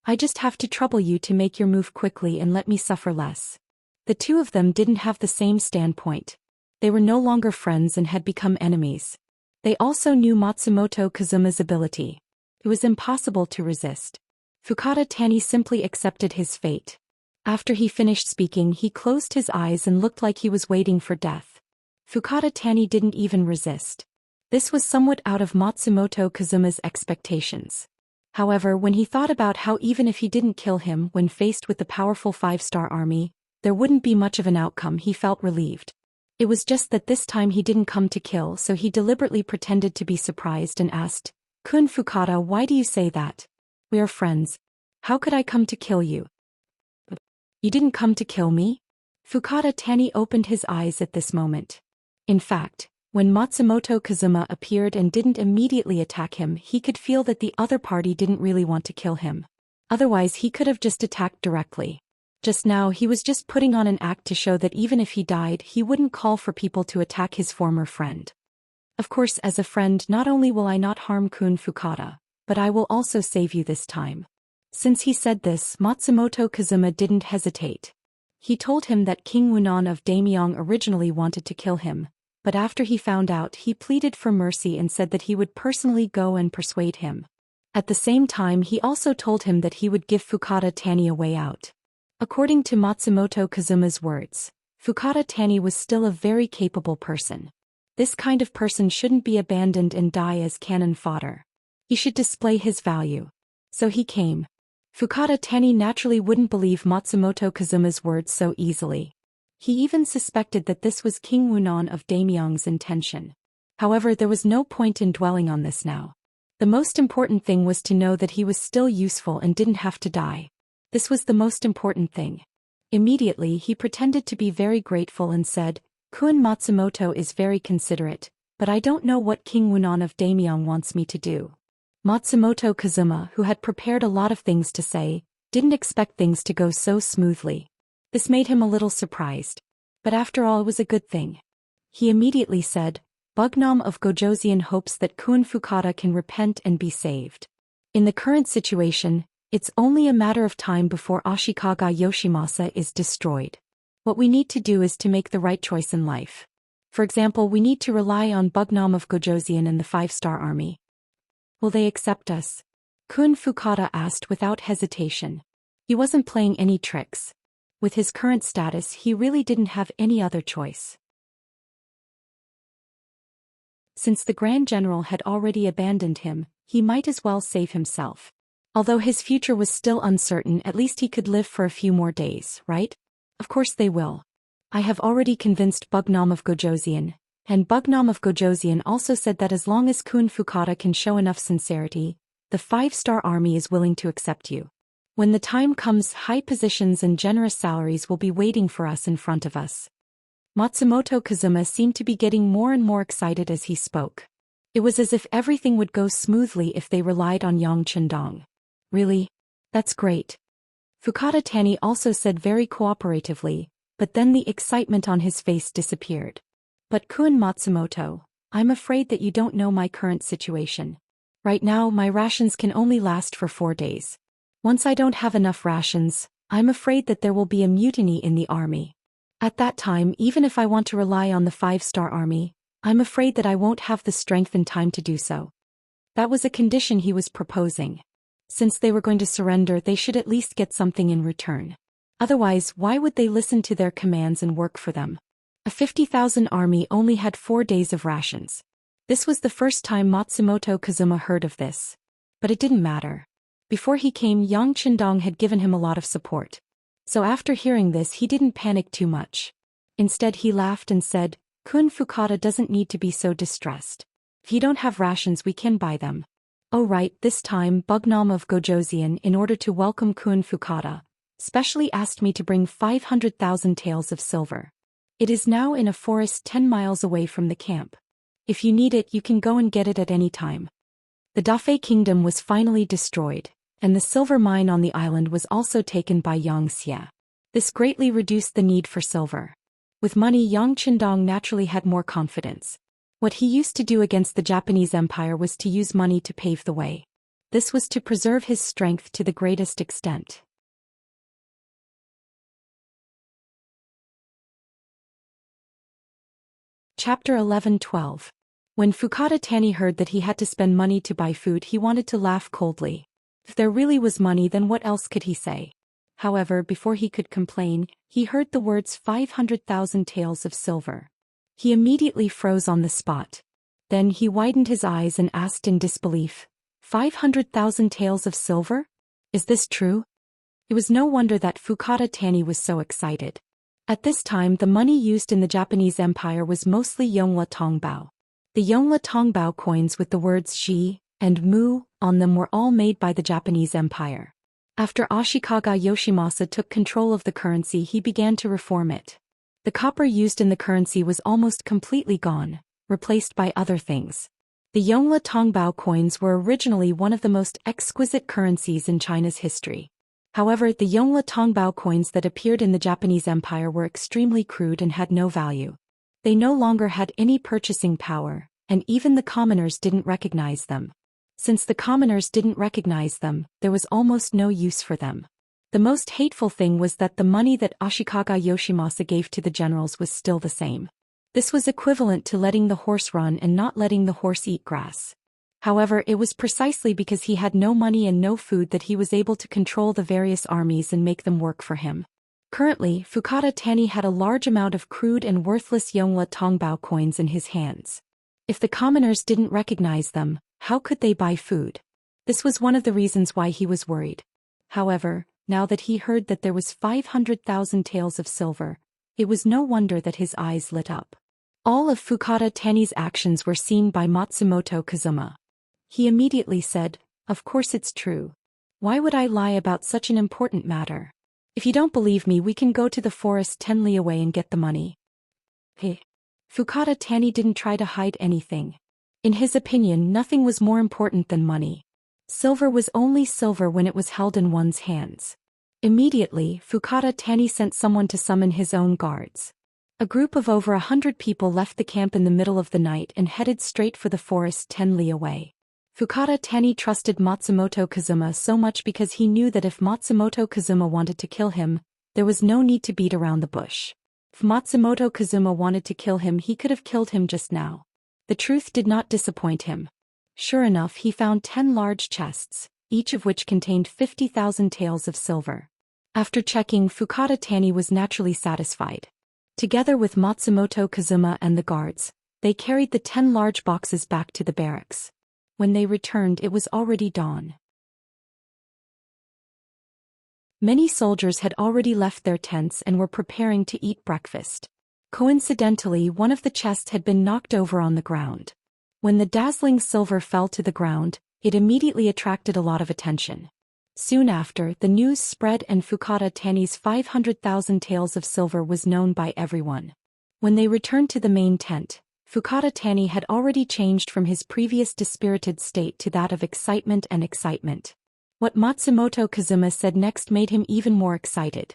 I just have to trouble you to make your move quickly and let me suffer less." The two of them didn't have the same standpoint. They were no longer friends and had become enemies. They also knew Matsumoto Kazuma's ability. It was impossible to resist. Fukata Tani simply accepted his fate. After he finished speaking, he closed his eyes and looked like he was waiting for death. Fukata Tani didn't even resist. This was somewhat out of Matsumoto Kazuma's expectations. However, when he thought about how even if he didn't kill him when faced with the powerful 5-star army, there wouldn't be much of an outcome, he felt relieved. It was just that this time he didn't come to kill, so he deliberately pretended to be surprised and asked, "Kun Fukata, why do you say that? We are friends. How could I come to kill you?" "You didn't come to kill me?" Fukata Tani opened his eyes at this moment. In fact, when Matsumoto Kazuma appeared and didn't immediately attack him, he could feel that the other party didn't really want to kill him. Otherwise he could have just attacked directly. Just now he was just putting on an act to show that even if he died, he wouldn't call for people to attack his former friend. Of course, as a friend, not only will I not harm Kun Fukata, but I will also save you this time. Since he said this, Matsumoto Kazuma didn't hesitate. He told him that King Wunan of Daimyong originally wanted to kill him, but after he found out, he pleaded for mercy and said that he would personally go and persuade him. At the same time, he also told him that he would give Fukada Tani a way out. According to Matsumoto Kazuma's words, Fukada Tani was still a very capable person. This kind of person shouldn't be abandoned and die as cannon fodder. He should display his value. So he came. Fukada Tani naturally wouldn't believe Matsumoto Kazuma's words so easily. He even suspected that this was King Wunan of Daimyong's intention. However, there was no point in dwelling on this now. The most important thing was to know that he was still useful and didn't have to die. This was the most important thing. Immediately, he pretended to be very grateful and said, "Kun Matsumoto is very considerate, but I don't know what King Wunan of Daimyong wants me to do." Matsumoto Kazuma, who had prepared a lot of things to say, didn't expect things to go so smoothly. This made him a little surprised. But after all, it was a good thing. He immediately said, "Bugnam of Gojoseon hopes that Kun Fukada can repent and be saved. In the current situation, it's only a matter of time before Ashikaga Yoshimasa is destroyed. What we need to do is to make the right choice in life. For example, we need to rely on Bugnam of Gojoseon and the 5-star army. Will they accept us?" Kun Fukada asked without hesitation. He wasn't playing any tricks. With his current status, he really didn't have any other choice. Since the Grand General had already abandoned him, he might as well save himself. Although his future was still uncertain, at least he could live for a few more days, right? Of course they will. I have already convinced Bugnam of Gojoseon, and Bugnam of Gojoseon also said that as long as Kun Fukada can show enough sincerity, the 5-star army is willing to accept you. When the time comes, high positions and generous salaries will be waiting for us in front of us. Matsumoto Kazuma seemed to be getting more and more excited as he spoke. It was as if everything would go smoothly if they relied on Yang Chendong. Really? That's great. Fukada Tani also said very cooperatively, but then the excitement on his face disappeared. "But Kun Matsumoto, I'm afraid that you don't know my current situation. Right now, my rations can only last for 4 days. Once I don't have enough rations, I'm afraid that there will be a mutiny in the army. At that time, even if I want to rely on the 5-star army, I'm afraid that I won't have the strength and time to do so." That was a condition he was proposing. Since they were going to surrender, they should at least get something in return. Otherwise, why would they listen to their commands and work for them? A 50,000 army only had 4 days of rations. This was the first time Matsumoto Kazuma heard of this. But it didn't matter. Before he came, Yang Chendong had given him a lot of support. So after hearing this, he didn't panic too much. Instead, he laughed and said, "Kun Fukada doesn't need to be so distressed. If you don't have rations, we can buy them." Oh right, this time Bugnam of Gojoseon, in order to welcome Kun Fukada, specially asked me to bring 500,000 taels of silver. It is now in a forest 10 miles away from the camp. If you need it, you can go and get it at any time. The Dafei kingdom was finally destroyed, and the silver mine on the island was also taken by Xianxia. This greatly reduced the need for silver. With money, Yang Chendong naturally had more confidence. What he used to do against the Japanese Empire was to use money to pave the way. This was to preserve his strength to the greatest extent. Chapter 11-12. When Fukada Tani heard that he had to spend money to buy food, he wanted to laugh coldly. If there really was money, then what else could he say? However, before he could complain, he heard the words 500,000 taels of silver. He immediately froze on the spot. Then he widened his eyes and asked in disbelief, 500,000 taels of silver? Is this true? It was no wonder that Fukada Tani was so excited. At this time, the money used in the Japanese Empire was mostly Yonghua Tongbao. The Yonghua Tongbao coins with the words Shi and Mu on them were all made by the Japanese Empire. After Ashikaga Yoshimasa took control of the currency, he began to reform it. The copper used in the currency was almost completely gone, replaced by other things. The Yonghua Tongbao coins were originally one of the most exquisite currencies in China's history. However, the Yonghua Tongbao coins that appeared in the Japanese Empire were extremely crude and had no value. They no longer had any purchasing power, and even the commoners didn't recognize them. Since the commoners didn't recognize them, there was almost no use for them. The most hateful thing was that the money that Ashikaga Yoshimasa gave to the generals was still the same. This was equivalent to letting the horse run and not letting the horse eat grass. However, it was precisely because he had no money and no food that he was able to control the various armies and make them work for him. Currently, Fukata Tani had a large amount of crude and worthless Yongle Tongbao coins in his hands. If the commoners didn't recognize them, how could they buy food? This was one of the reasons why he was worried. However, now that he heard that there was 500,000 taels of silver, it was no wonder that his eyes lit up. All of Fukata Tani's actions were seen by Matsumoto Kazuma. He immediately said, "Of course it's true. Why would I lie about such an important matter? If you don't believe me, we can go to the forest 10 li away and get the money." Hey. Fukata Tani didn't try to hide anything. In his opinion, nothing was more important than money. Silver was only silver when it was held in one's hands. Immediately, Fukata Tani sent someone to summon his own guards. A group of over 100 people left the camp in the middle of the night and headed straight for the forest 10 li away. Fukata Tani trusted Matsumoto Kazuma so much because he knew that if Matsumoto Kazuma wanted to kill him, there was no need to beat around the bush. If Matsumoto Kazuma wanted to kill him, he could have killed him just now. The truth did not disappoint him. Sure enough, he found 10 large chests, each of which contained 50,000 taels of silver. After checking, Fukata Tani was naturally satisfied. Together with Matsumoto Kazuma and the guards, they carried the 10 large boxes back to the barracks. When they returned, it was already dawn. Many soldiers had already left their tents and were preparing to eat breakfast. Coincidentally, one of the chests had been knocked over on the ground. When the dazzling silver fell to the ground, it immediately attracted a lot of attention. Soon after, the news spread and Fukata Tani's 500,000 taels of silver was known by everyone. When they returned to the main tent, Fukata Tani had already changed from his previous dispirited state to that of excitement and excitement. What Matsumoto Kazuma said next made him even more excited.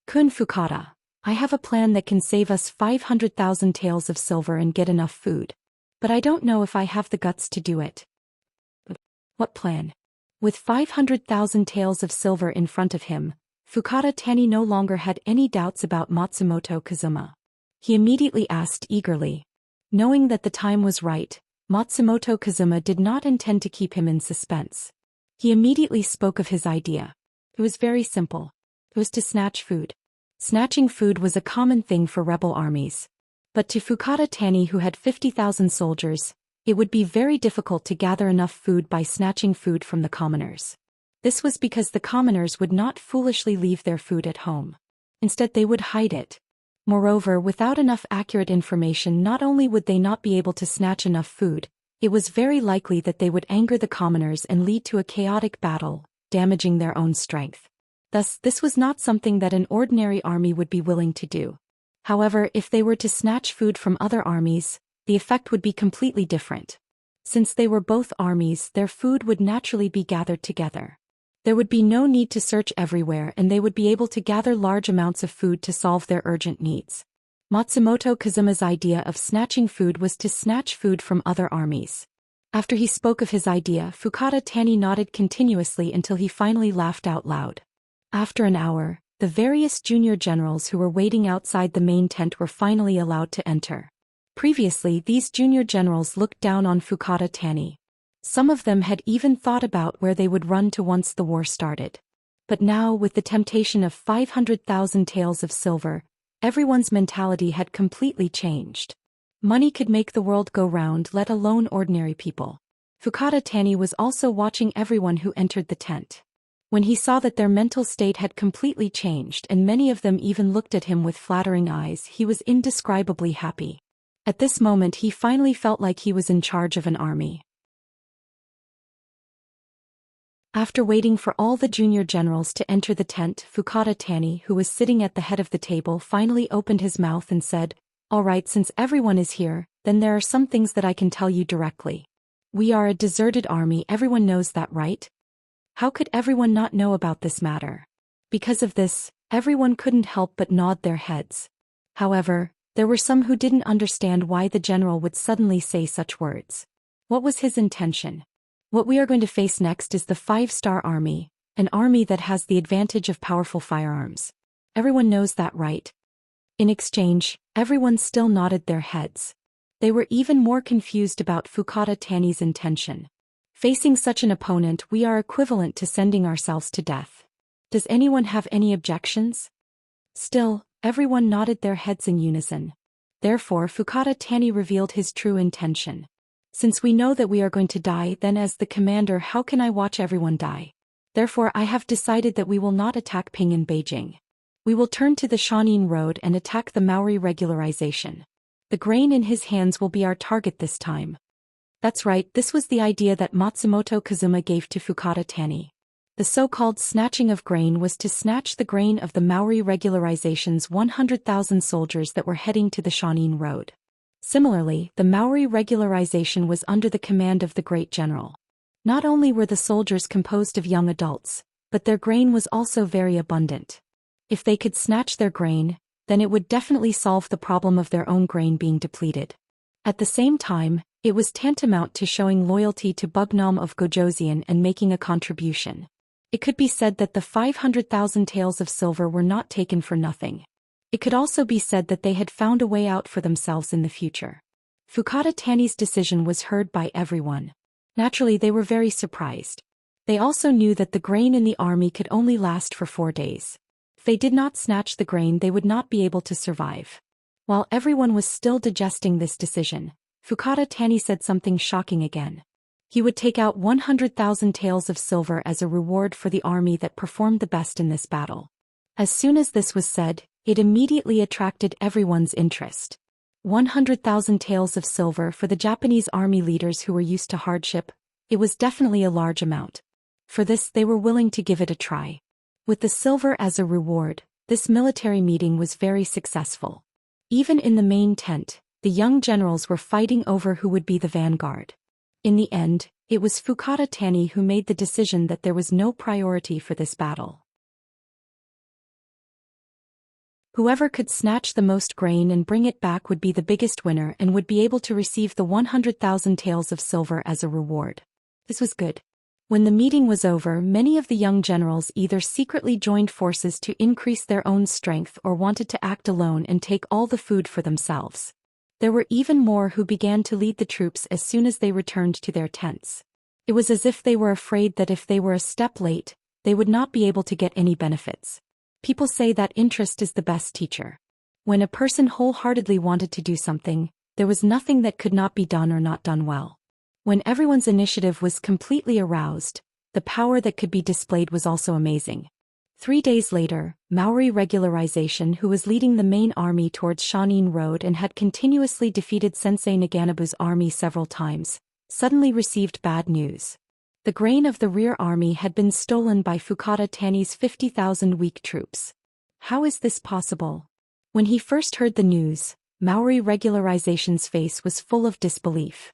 "Kun Fukata, I have a plan that can save us 500,000 taels of silver and get enough food. But I don't know if I have the guts to do it." "What plan?" With 500,000 taels of silver in front of him, Fukata Tani no longer had any doubts about Matsumoto Kazuma. He immediately asked eagerly. Knowing that the time was right, Matsumoto Kazuma did not intend to keep him in suspense. He immediately spoke of his idea. It was very simple. It was to snatch food. Snatching food was a common thing for rebel armies. But to Fukata Tani, who had 50,000 soldiers, it would be very difficult to gather enough food by snatching food from the commoners. This was because the commoners would not foolishly leave their food at home. Instead, they would hide it. Moreover, without enough accurate information, not only would they not be able to snatch enough food, it was very likely that they would anger the commoners and lead to a chaotic battle, damaging their own strength. Thus, this was not something that an ordinary army would be willing to do. However, if they were to snatch food from other armies, the effect would be completely different. Since they were both armies, their food would naturally be gathered together. There would be no need to search everywhere, and they would be able to gather large amounts of food to solve their urgent needs. Matsumoto Kazuma's idea of snatching food was to snatch food from other armies. After he spoke of his idea, Fukata Tani nodded continuously until he finally laughed out loud. After an hour, the various junior generals who were waiting outside the main tent were finally allowed to enter. Previously, these junior generals looked down on Fukata Tani. Some of them had even thought about where they would run to once the war started. But now, with the temptation of 500,000 taels of silver, everyone's mentality had completely changed. Money could make the world go round, let alone ordinary people. Fukata Tani was also watching everyone who entered the tent. When he saw that their mental state had completely changed and many of them even looked at him with flattering eyes, he was indescribably happy. At this moment, he finally felt like he was in charge of an army. After waiting for all the junior generals to enter the tent, Fukata Tani, who was sitting at the head of the table, finally opened his mouth and said, "All right, since everyone is here, then there are some things that I can tell you directly. We are a deserted army, everyone knows that, right? How could everyone not know about this matter?" Because of this, everyone couldn't help but nod their heads. However, there were some who didn't understand why the general would suddenly say such words. What was his intention? What we are going to face next is the 5-star army, an army that has the advantage of powerful firearms. Everyone knows that, right? In exchange, everyone still nodded their heads. They were even more confused about Fukata Tani's intention. Facing such an opponent, we are equivalent to sending ourselves to death. Does anyone have any objections? Still, everyone nodded their heads in unison. Therefore, Fukata Tani revealed his true intention. Since we know that we are going to die, then as the commander, how can I watch everyone die? Therefore, I have decided that we will not attack Ping and Beijing. We will turn to the Xianxia road and attack the Maori regularization. The grain in his hands will be our target this time. That's right, this was the idea that Matsumoto Kazuma gave to Fukata Tani. The so-called snatching of grain was to snatch the grain of the Maori regularization's 100,000 soldiers that were heading to the Xianxia road. Similarly, the Maori regularization was under the command of the great general. Not only were the soldiers composed of young adults, but their grain was also very abundant. If they could snatch their grain, then it would definitely solve the problem of their own grain being depleted. At the same time, it was tantamount to showing loyalty to Bugnam of Gojoseon and making a contribution. It could be said that the 500,000 taels of silver were not taken for nothing. It could also be said that they had found a way out for themselves in the future. Fukata Tani's decision was heard by everyone. Naturally, they were very surprised. They also knew that the grain in the army could only last for 4 days. If they did not snatch the grain, they would not be able to survive. While everyone was still digesting this decision, Fukata Tani said something shocking again. He would take out 100,000 taels of silver as a reward for the army that performed the best in this battle. As soon as this was said, it immediately attracted everyone's interest. 100,000 taels of silver for the Japanese army leaders who were used to hardship, it was definitely a large amount. For this, they were willing to give it a try. With the silver as a reward, this military meeting was very successful. Even in the main tent, the young generals were fighting over who would be the vanguard. In the end, it was Fukata Tani who made the decision that there was no priority for this battle. Whoever could snatch the most grain and bring it back would be the biggest winner and would be able to receive the 100,000 taels of silver as a reward. This was good. When the meeting was over, many of the young generals either secretly joined forces to increase their own strength or wanted to act alone and take all the food for themselves. There were even more who began to lead the troops as soon as they returned to their tents. It was as if they were afraid that if they were a step late, they would not be able to get any benefits. People say that interest is the best teacher. When a person wholeheartedly wanted to do something, there was nothing that could not be done or not done well. When everyone's initiative was completely aroused, the power that could be displayed was also amazing. 3 days later, Maori regularization, who was leading the main army towards Xianxia Road and had continuously defeated Sensei Naganabu's army several times, suddenly received bad news. The grain of the rear army had been stolen by Fukata Tani's 50,000 weak troops. How is this possible? When he first heard the news, Maori regularization's face was full of disbelief.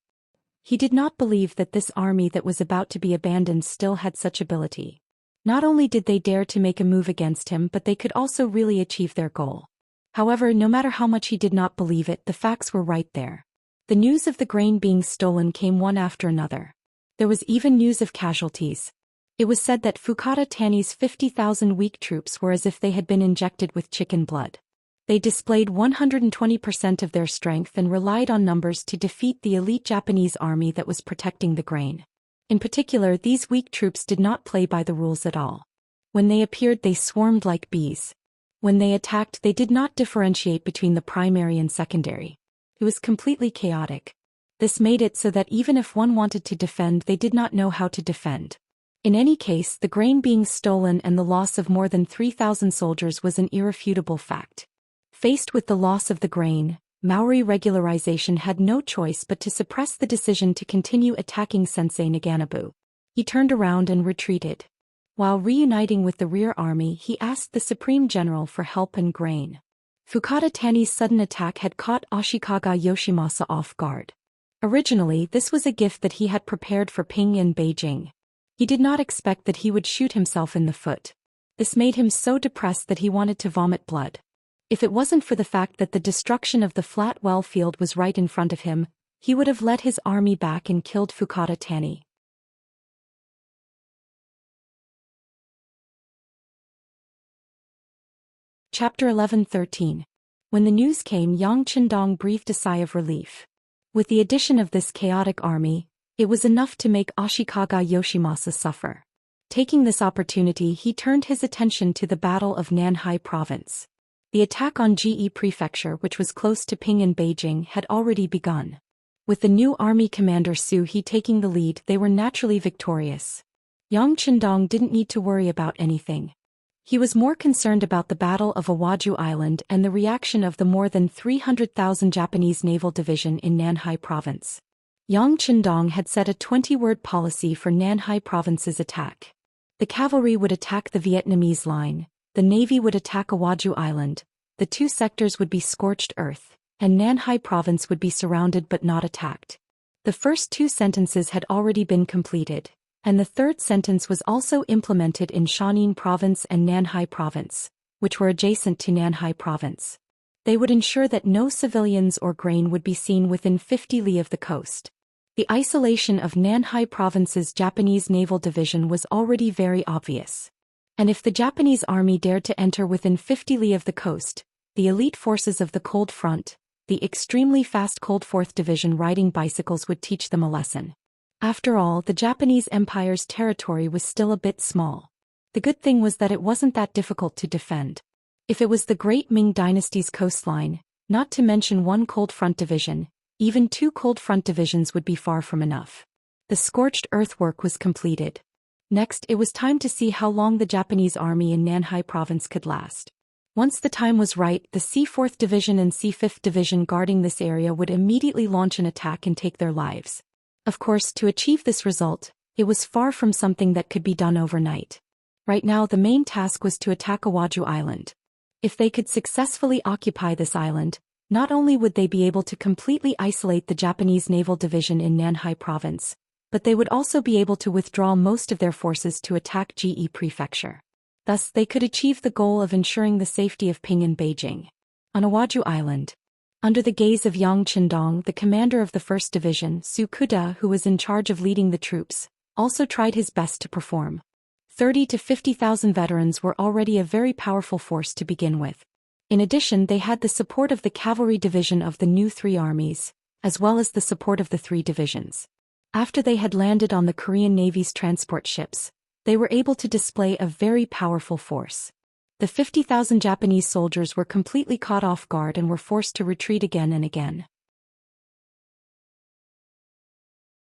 He did not believe that this army that was about to be abandoned still had such ability. Not only did they dare to make a move against him, but they could also really achieve their goal. However, no matter how much he did not believe it, the facts were right there. The news of the grain being stolen came one after another. There was even news of casualties. It was said that Fukata Tani's 50,000 weak troops were as if they had been injected with chicken blood. They displayed 120% of their strength and relied on numbers to defeat the elite Japanese army that was protecting the grain. In particular, these weak troops did not play by the rules at all. When they appeared, they swarmed like bees. When they attacked, they did not differentiate between the primary and secondary. It was completely chaotic. This made it so that even if one wanted to defend, they did not know how to defend. In any case, the grain being stolen and the loss of more than 3,000 soldiers was an irrefutable fact. Faced with the loss of the grain, Maori regularization had no choice but to suppress the decision to continue attacking Sensei Naganabu. He turned around and retreated. While reuniting with the rear army, he asked the Supreme General for help and grain. Fukata Tani's sudden attack had caught Ashikaga Yoshimasa off guard. Originally, this was a gift that he had prepared for Ping in Beijing. He did not expect that he would shoot himself in the foot. This made him so depressed that he wanted to vomit blood. If it wasn't for the fact that the destruction of the flat well field was right in front of him, he would have led his army back and killed Fukata Tani. Chapter 11-13. When the news came, Yang Qindong breathed a sigh of relief. With the addition of this chaotic army, It was enough to make Ashikaga Yoshimasa suffer. Taking this opportunity, he turned his attention to the Battle of Nanhai Province. The attack on Ge Prefecture, which was close to Ping and Beijing, had already begun. With the new army commander Su He taking the lead, they were naturally victorious. Yang Qindong didn't need to worry about anything. He was more concerned about the Battle of Awaju Island and the reaction of the more than 300,000 Japanese naval division in Nanhai Province. Yang Qindong had set a 20-word policy for Nanhai Province's attack. The cavalry would attack the Vietnamese line, the navy would attack Awaju Island, the two sectors would be scorched earth, and Nanhai Province would be surrounded but not attacked. The first two sentences had already been completed, and the third sentence was also implemented in Shaanxi Province and Nanhai Province, which were adjacent to Nanhai Province. They would ensure that no civilians or grain would be seen within 50 li of the coast. The isolation of Nanhai Province's Japanese naval division was already very obvious. And if the Japanese army dared to enter within 50 li of the coast, the elite forces of the Cold Front, the extremely fast Cold Fourth Division riding bicycles, would teach them a lesson. After all, the Japanese Empire's territory was still a bit small. The good thing was that it wasn't that difficult to defend. If it was the Great Ming Dynasty's coastline, not to mention one Cold Front division, even two Cold Front divisions would be far from enough. The scorched earthwork was completed. Next, it was time to see how long the Japanese army in Nanhai Province could last. Once the time was right, the C4th Division and C5th Division guarding this area would immediately launch an attack and take their lives. Of course, to achieve this result, it was far from something that could be done overnight. Right now, the main task was to attack Awaju Island. If they could successfully occupy this island, not only would they be able to completely isolate the Japanese naval division in Nanhai Province, but they would also be able to withdraw most of their forces to attack Ge Prefecture. Thus, they could achieve the goal of ensuring the safety of Ping and Beijing. On Awaju Island, under the gaze of Yang Qindong, the commander of the 1st Division, Su Kuda, who was in charge of leading the troops, also tried his best to perform. 30 to 50,000 veterans were already a very powerful force to begin with. In addition, they had the support of the cavalry division of the new three armies, as well as the support of the three divisions. After they had landed on the Korean Navy's transport ships, they were able to display a very powerful force. The 50,000 Japanese soldiers were completely caught off guard and were forced to retreat again and again.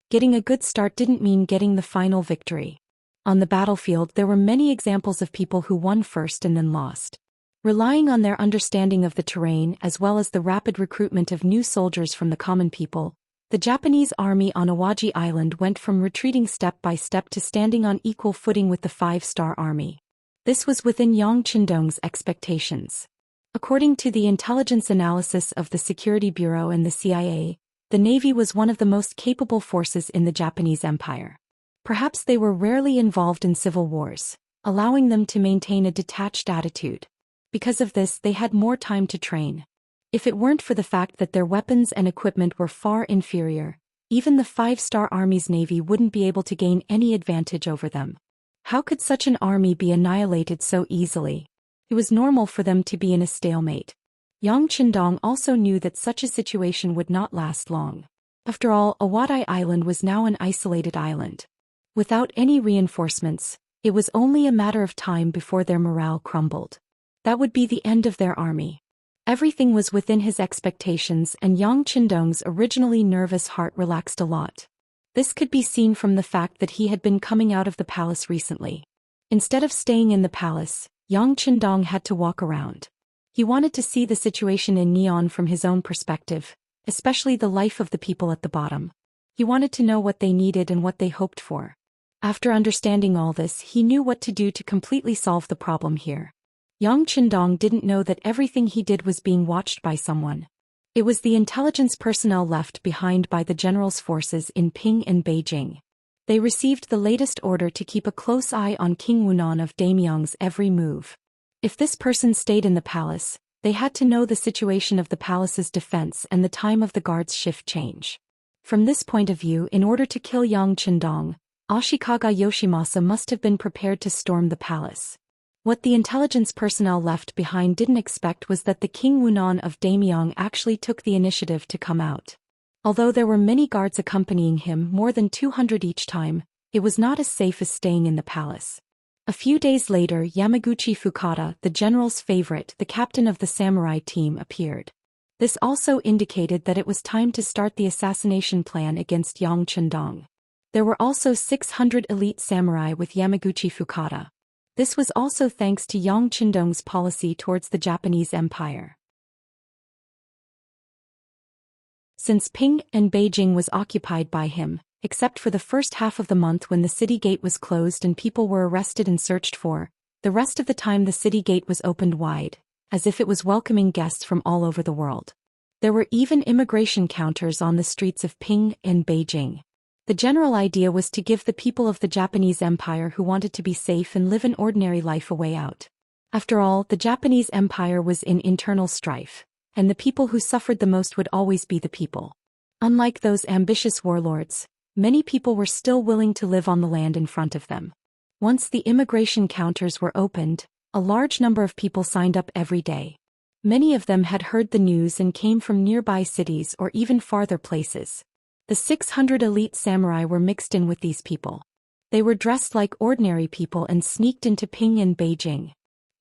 Getting a good start didn't mean getting the final victory. On the battlefield, there were many examples of people who won first and then lost. Relying on their understanding of the terrain as well as the rapid recruitment of new soldiers from the common people, the Japanese army on Awaju Island went from retreating step by step to standing on equal footing with the Five-Star Army. This was within Yang Qindong's expectations. According to the intelligence analysis of the Security Bureau and the CIA, the Navy was one of the most capable forces in the Japanese Empire. Perhaps they were rarely involved in civil wars, allowing them to maintain a detached attitude. Because of this, they had more time to train. If it weren't for the fact that their weapons and equipment were far inferior, even the Five-Star Army's navy wouldn't be able to gain any advantage over them. How could such an army be annihilated so easily? It was normal for them to be in a stalemate. Yang Qindong also knew that such a situation would not last long. After all, Awaju Island was now an isolated island. Without any reinforcements, it was only a matter of time before their morale crumbled. That would be the end of their army. Everything was within his expectations, and Yang Qindong's originally nervous heart relaxed a lot. This could be seen from the fact that he had been coming out of the palace recently. Instead of staying in the palace, Yang Qindong had to walk around. He wanted to see the situation in Neon from his own perspective, especially the life of the people at the bottom. He wanted to know what they needed and what they hoped for. After understanding all this, he knew what to do to completely solve the problem here. Yang Qindong didn't know that everything he did was being watched by someone. It was the intelligence personnel left behind by the general's forces in Ping and Beijing. They received the latest order to keep a close eye on King Wunan of Damyang's every move. If this person stayed in the palace, they had to know the situation of the palace's defense and the time of the guard's shift change. From this point of view, in order to kill Yang Qindong, Ashikaga Yoshimasa must have been prepared to storm the palace. What the intelligence personnel left behind didn't expect was that the King Wunan of Damyang actually took the initiative to come out. Although there were many guards accompanying him, more than 200 each time, it was not as safe as staying in the palace. A few days later, Yamaguchi Fukada, the general's favorite, the captain of the samurai team, appeared. This also indicated that it was time to start the assassination plan against Yang Chendong. There were also 600 elite samurai with Yamaguchi Fukada. This was also thanks to Yang Chendong's policy towards the Japanese Empire. Since Ping and Beijing was occupied by him, except for the first half of the month when the city gate was closed and people were arrested and searched for, the rest of the time the city gate was opened wide, as if it was welcoming guests from all over the world. There were even immigration counters on the streets of Ping and Beijing. The general idea was to give the people of the Japanese Empire who wanted to be safe and live an ordinary life a way out. After all, the Japanese Empire was in internal strife, and the people who suffered the most would always be the people. Unlike those ambitious warlords, many people were still willing to live on the land in front of them. Once the immigration counters were opened, a large number of people signed up every day. Many of them had heard the news and came from nearby cities or even farther places. The 600 elite samurai were mixed in with these people. They were dressed like ordinary people and sneaked into Ping and Beijing.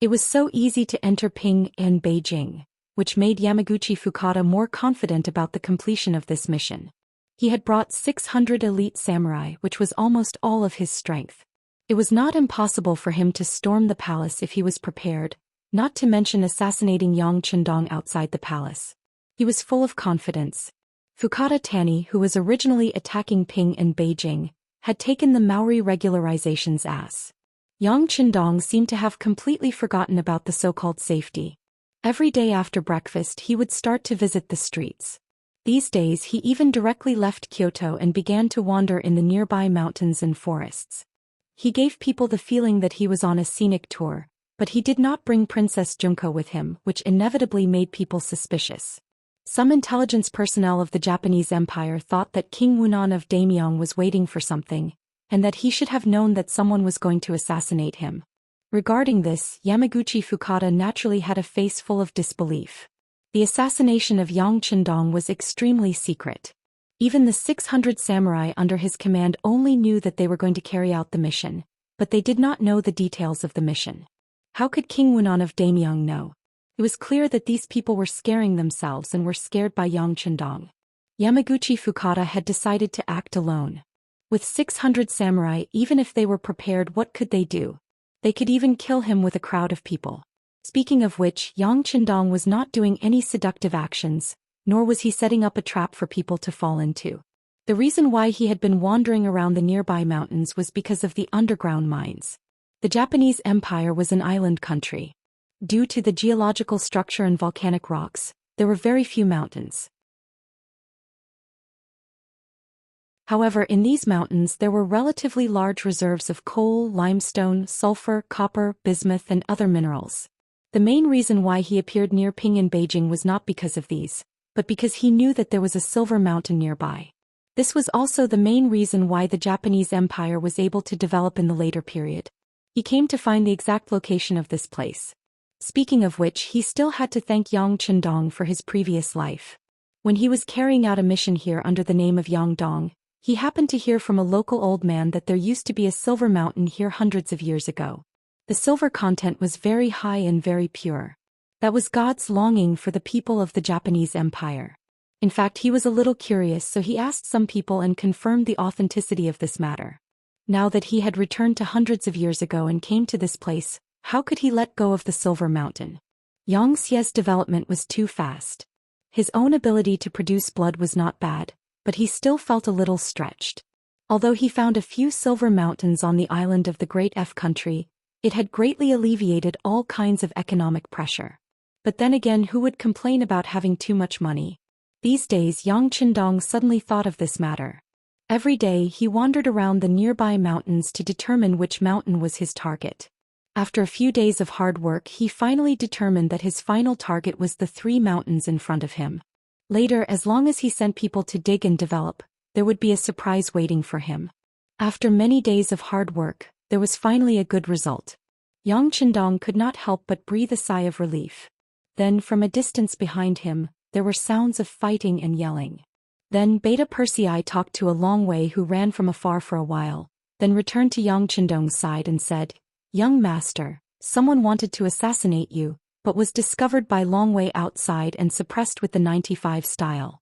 It was so easy to enter Ping and Beijing, which made Yamaguchi Fukada more confident about the completion of this mission. He had brought 600 elite samurai, which was almost all of his strength. It was not impossible for him to storm the palace if he was prepared, not to mention assassinating Yang Chendong outside the palace. He was full of confidence. Fukada Tani, who was originally attacking Ping and Beijing, had taken the Maori regularization's ass. Yang Chendong seemed to have completely forgotten about the so-called safety. Every day after breakfast he would start to visit the streets. These days he even directly left Kyoto and began to wander in the nearby mountains and forests. He gave people the feeling that he was on a scenic tour, but he did not bring Princess Junko with him, which inevitably made people suspicious. Some intelligence personnel of the Japanese Empire thought that King Wunan of Daimyong was waiting for something, and that he should have known that someone was going to assassinate him. Regarding this, Yamaguchi Fukada naturally had a face full of disbelief. The assassination of Yang Chendong was extremely secret. Even the 600 samurai under his command only knew that they were going to carry out the mission, but they did not know the details of the mission. How could King Wunan of Daimyong know? It was clear that these people were scaring themselves and were scared by Yang Chendong. Yamaguchi Fukada had decided to act alone. With 600 samurai, even if they were prepared, what could they do? They could even kill him with a crowd of people. Speaking of which, Yang Chendong was not doing any seductive actions, nor was he setting up a trap for people to fall into. The reason why he had been wandering around the nearby mountains was because of the underground mines. The Japanese Empire was an island country. Due to the geological structure and volcanic rocks, there were very few mountains. However, in these mountains there were relatively large reserves of coal, limestone, sulfur, copper, bismuth, and other minerals. The main reason why he appeared near Ping and Beijing was not because of these, but because he knew that there was a silver mountain nearby. This was also the main reason why the Japanese Empire was able to develop in the later period. He came to find the exact location of this place. Speaking of which, he still had to thank Yang Chendong for his previous life. When he was carrying out a mission here under the name of Yang Dong, he happened to hear from a local old man that there used to be a silver mountain here hundreds of years ago. The silver content was very high and very pure. That was God's longing for the people of the Japanese Empire. In fact, he was a little curious, so he asked some people and confirmed the authenticity of this matter. Now that he had returned to hundreds of years ago and came to this place, how could he let go of the silver mountain? Xianxia's development was too fast. His own ability to produce blood was not bad, but he still felt a little stretched. Although he found a few silver mountains on the island of the Great F country, it had greatly alleviated all kinds of economic pressure. But then again, who would complain about having too much money? These days Yang Chendong suddenly thought of this matter. Every day he wandered around the nearby mountains to determine which mountain was his target. After a few days of hard work, he finally determined that his final target was the 3 mountains in front of him. Later, as long as he sent people to dig and develop, there would be a surprise waiting for him. After many days of hard work, there was finally a good result. Yang Chendong could not help but breathe a sigh of relief. Then, from a distance behind him, there were sounds of fighting and yelling. Then Beta Persei talked to a Long Wei who ran from afar for a while, then returned to Yang Qindong's side and said, "Young master, someone wanted to assassinate you, but was discovered by Long Wei outside and suppressed with the 95 style.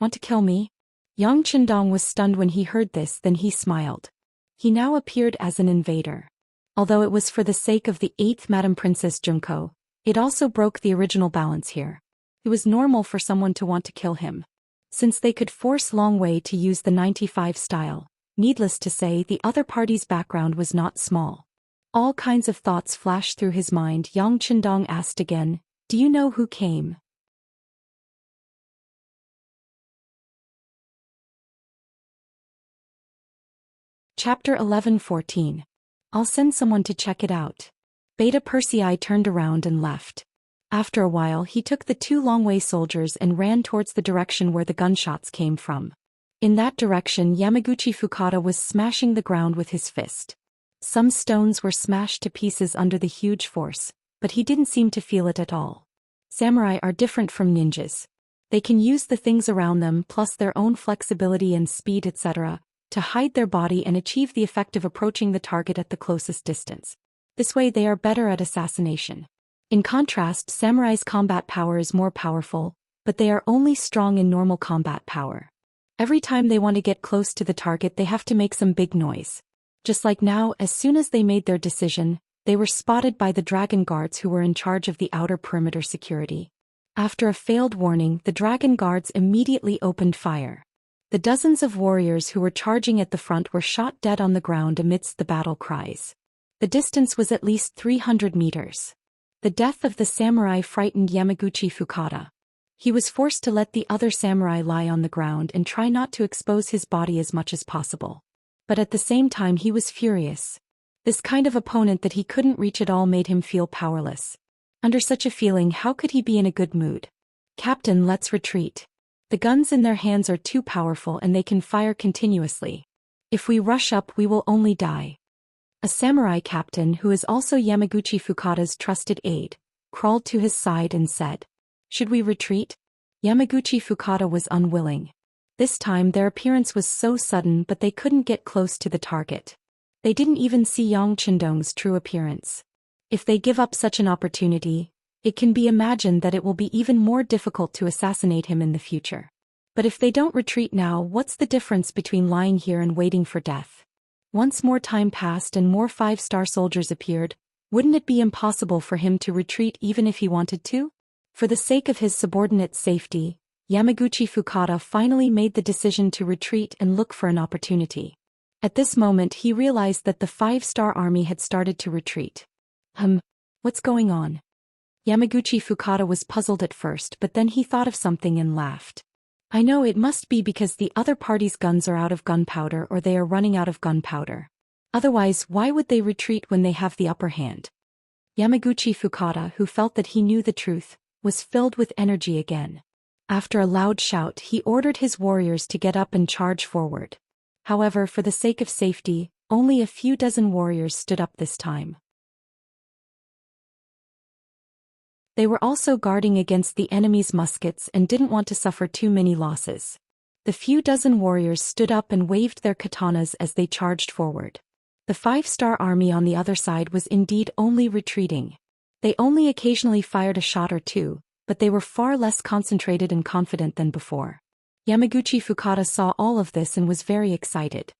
Want to kill me?" Yang Qindong was stunned when he heard this, then he smiled. He now appeared as an invader. Although it was for the sake of the 8th Madam Princess Junko, it also broke the original balance here. It was normal for someone to want to kill him. Since they could force Long Wei to use the 95 style, needless to say the other party's background was not small. All kinds of thoughts flashed through his mind. Yang Qindong asked again, "Do you know who came?" Chapter 11-14. I'll send someone to check it out. Beta Persei turned around and left. After a while he took the 2 Long Wei soldiers and ran towards the direction where the gunshots came from. In that direction Yamaguchi Fukada was smashing the ground with his fist. Some stones were smashed to pieces under the huge force, but he didn't seem to feel it at all. Samurai are different from ninjas. They can use the things around them plus their own flexibility and speed etc. to hide their body and achieve the effect of approaching the target at the closest distance. This way they are better at assassination. In contrast, samurai's combat power is more powerful, but they are only strong in normal combat power. Every time they want to get close to the target they have to make some big noise. Just like now, as soon as they made their decision, they were spotted by the dragon guards who were in charge of the outer perimeter security. After a failed warning, the dragon guards immediately opened fire. The dozens of warriors who were charging at the front were shot dead on the ground amidst the battle cries. The distance was at least 300 meters. The death of the samurai frightened Yamaguchi Fukada. He was forced to let the other samurai lie on the ground and try not to expose his body as much as possible. But at the same time he was furious. This kind of opponent that he couldn't reach at all made him feel powerless. Under such a feeling, how could he be in a good mood? "Captain, let's retreat. The guns in their hands are too powerful and they can fire continuously. If we rush up we will only die." A samurai captain who is also Yamaguchi Fukada's trusted aide, crawled to his side and said, "Should we retreat?" Yamaguchi Fukada was unwilling. This time their appearance was so sudden but they couldn't get close to the target. They didn't even see Yang Qindong's true appearance. If they give up such an opportunity, it can be imagined that it will be even more difficult to assassinate him in the future. But if they don't retreat now, what's the difference between lying here and waiting for death? Once more time passed and more 5-star soldiers appeared. Wouldn't it be impossible for him to retreat even if he wanted to? For the sake of his subordinates' safety, Yamaguchi Fukada finally made the decision to retreat and look for an opportunity. At this moment he realized that the 5-star army had started to retreat. What's going on? Yamaguchi Fukada was puzzled at first, but then he thought of something and laughed. "I know, it must be because the other party's guns are out of gunpowder or they are running out of gunpowder. Otherwise, why would they retreat when they have the upper hand?" Yamaguchi Fukada, who felt that he knew the truth, was filled with energy again. After a loud shout, he ordered his warriors to get up and charge forward. However, for the sake of safety, only a few dozen warriors stood up this time. They were also guarding against the enemy's muskets and didn't want to suffer too many losses. The few dozen warriors stood up and waved their katanas as they charged forward. The 5-star army on the other side was indeed only retreating. They only occasionally fired a shot or two, but they were far less concentrated and confident than before. Yamaguchi Fukada saw all of this and was very excited.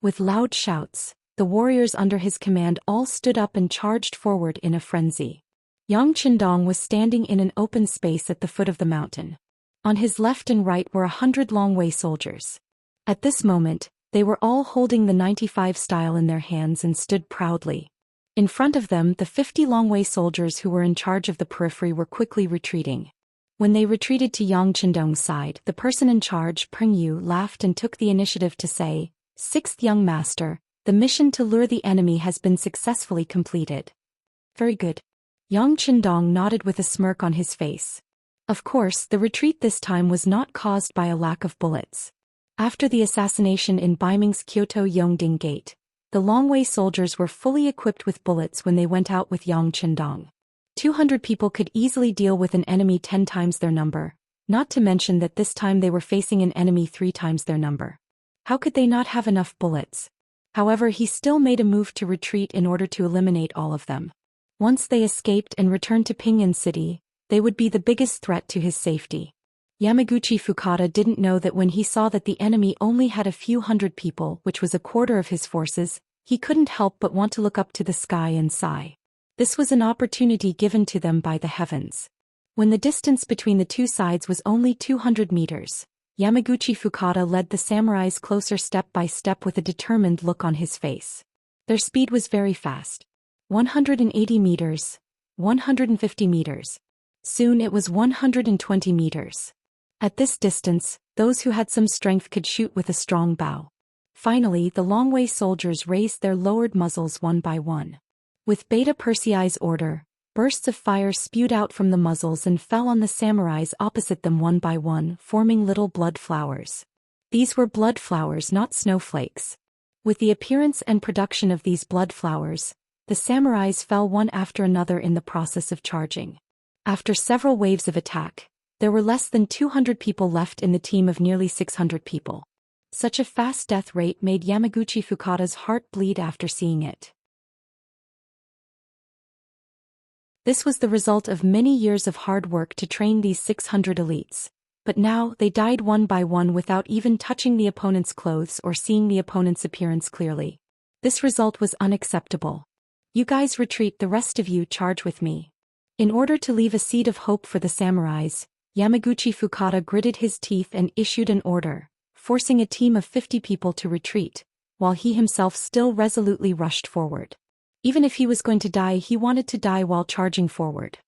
With loud shouts, the warriors under his command all stood up and charged forward in a frenzy. Yang Qindong was standing in an open space at the foot of the mountain. On his left and right were 100 Long Wei soldiers. At this moment, they were all holding the 95 style in their hands and stood proudly. In front of them, the 50 Long Wei soldiers who were in charge of the periphery were quickly retreating. When they retreated to Yang Qindong's side, the person in charge, Peng Yu, laughed and took the initiative to say, "Sixth young master, the mission to lure the enemy has been successfully completed." "Very good." Yang Qindong nodded with a smirk on his face. Of course, the retreat this time was not caused by a lack of bullets. After the assassination in Baiming's Kyoto Yongding Gate, the Long Wei soldiers were fully equipped with bullets when they went out with Yang Qindong. 200 people could easily deal with an enemy 10 times their number, Not to mention that this time they were facing an enemy 3 times their number. How could they not have enough bullets? However, he still made a move to retreat in order to eliminate all of them. Once they escaped and returned to Pingyang City, they would be the biggest threat to his safety. Yamaguchi Fukada didn't know that when he saw that the enemy only had a few hundred people, which was a quarter of his forces, he couldn't help but want to look up to the sky and sigh. This was an opportunity given to them by the heavens. When the distance between the two sides was only 200 meters, Yamaguchi Fukada led the samurais closer step by step with a determined look on his face. Their speed was very fast. 180 meters, 150 meters. Soon it was 120 meters. At this distance, those who had some strength could shoot with a strong bow. Finally, the Longwei soldiers raised their lowered muzzles one by one. With Beta Persei's order, bursts of fire spewed out from the muzzles and fell on the samurais opposite them one by one, forming little blood flowers. These were blood flowers, not snowflakes. With the appearance and production of these blood flowers, the samurais fell one after another in the process of charging. After several waves of attack, there were less than 200 people left in the team of nearly 600 people. Such a fast death rate made Yamaguchi Fukada's heart bleed after seeing it. This was the result of many years of hard work to train these 600 elites, but now they died one by one without even touching the opponent's clothes or seeing the opponent's appearance clearly. This result was unacceptable. You guys retreat, the rest of you charge with me. In order to leave a seed of hope for the samurais, Yamaguchi Fukada gritted his teeth and issued an order, forcing a team of 50 people to retreat, while he himself still resolutely rushed forward. Even if he was going to die, he wanted to die while charging forward.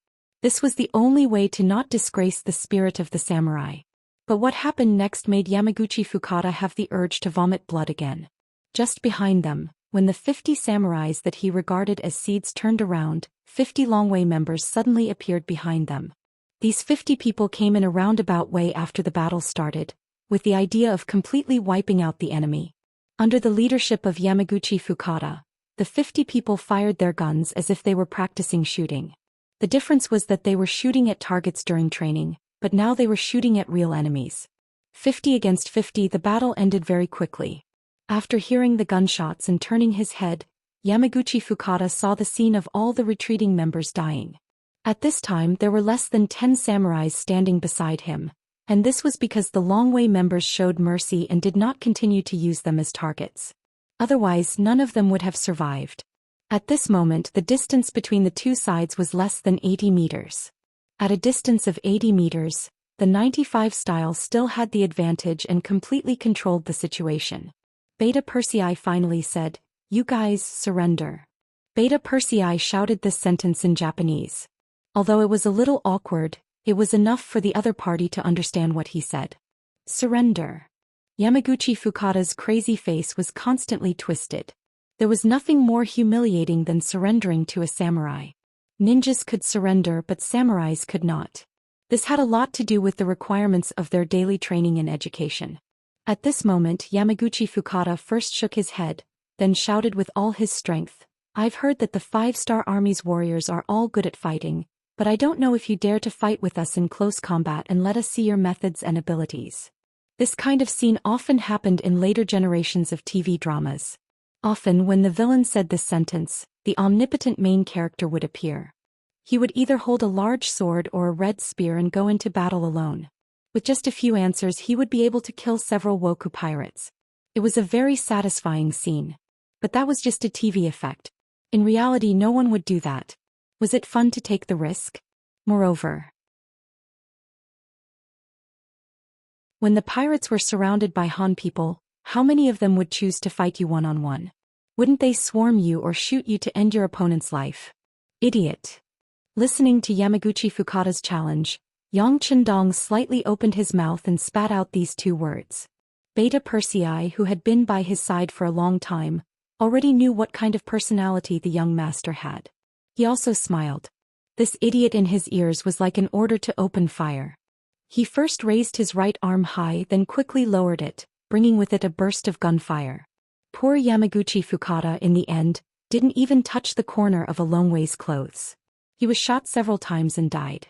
This was the only way to not disgrace the spirit of the samurai. But what happened next made Yamaguchi Fukada have the urge to vomit blood again. Just behind them, when the 50 samurais that he regarded as seeds turned around, 50 Longwei members suddenly appeared behind them. These 50 people came in a roundabout way after the battle started, with the idea of completely wiping out the enemy. Under the leadership of Yamaguchi Fukada, the 50 people fired their guns as if they were practicing shooting. The difference was that they were shooting at targets during training, but now they were shooting at real enemies. 50 against 50, the battle ended very quickly. After hearing the gunshots and turning his head, Yamaguchi Fukada saw the scene of all the retreating members dying. At this time there were less than 10 samurais standing beside him, and this was because the Longwei members showed mercy and did not continue to use them as targets. Otherwise, none of them would have survived. At this moment, the distance between the two sides was less than 80 meters. At a distance of 80 meters, the 95 style still had the advantage and completely controlled the situation. Beta Persei finally said, "You guys, surrender." Beta Persei shouted this sentence in Japanese. Although it was a little awkward, it was enough for the other party to understand what he said. Surrender. Yamaguchi Fukada's crazy face was constantly twisted. There was nothing more humiliating than surrendering to a samurai. Ninjas could surrender, but samurais could not. This had a lot to do with the requirements of their daily training and education. At this moment, Yamaguchi Fukada first shook his head, then shouted with all his strength, "I've heard that the 5-star Army's warriors are all good at fighting, but I don't know if you dare to fight with us in close combat and let us see your methods and abilities." This kind of scene often happened in later generations of TV dramas. Often when the villain said this sentence, the omnipotent main character would appear. He would either hold a large sword or a red spear and go into battle alone. With just a few answers he would be able to kill several Woku pirates. It was a very satisfying scene. But that was just a TV effect. In reality, no one would do that. Was it fun to take the risk? Moreover, when the pirates were surrounded by Han people, how many of them would choose to fight you one-on-one? Wouldn't they swarm you or shoot you to end your opponent's life? Idiot. Listening to Yamaguchi Fukada's challenge, Yang Chendong slightly opened his mouth and spat out these 2 words. Beta Persei, who had been by his side for a long time, already knew what kind of personality the young master had. He also smiled. This idiot in his ears was like an order to open fire. He first raised his right arm high, then quickly lowered it, bringing with it a burst of gunfire. Poor Yamaguchi Fukada, in the end, didn't even touch the corner of a Longwei's clothes. He was shot several times and died.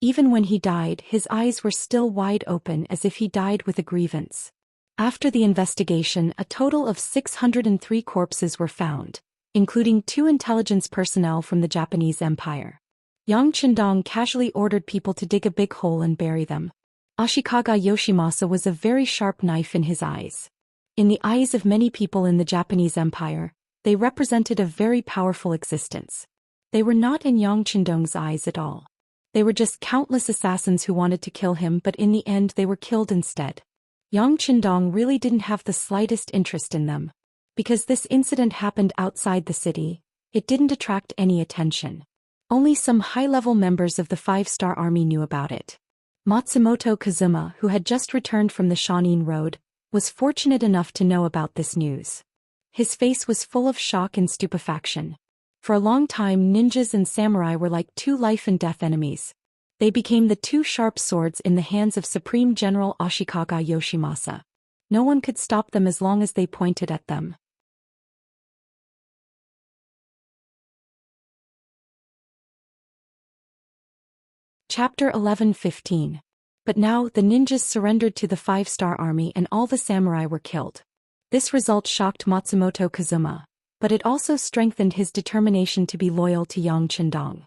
Even when he died, his eyes were still wide open as if he died with a grievance. After the investigation, a total of 603 corpses were found, including 2 intelligence personnel from the Japanese Empire. Yang Qindong casually ordered people to dig a big hole and bury them. Ashikaga Yoshimasa was a very sharp knife in his eyes. In the eyes of many people in the Japanese Empire, they represented a very powerful existence. They were not in Yang Qindong's eyes at all. They were just countless assassins who wanted to kill him, but in the end they were killed instead. Yang Qindong really didn't have the slightest interest in them. Because this incident happened outside the city, it didn't attract any attention. Only some high-level members of the 5-star army knew about it. Matsumoto Kazuma, who had just returned from the Shanin Road, was fortunate enough to know about this news. His face was full of shock and stupefaction. For a long time, ninjas and samurai were like 2 life-and-death enemies. They became the 2 sharp swords in the hands of Supreme General Ashikaga Yoshimasa. No one could stop them as long as they pointed at them. Chapter 11-15. But now, the ninjas surrendered to the 5-star army and all the samurai were killed. This result shocked Matsumoto Kazuma, but it also strengthened his determination to be loyal to Yang Qindong.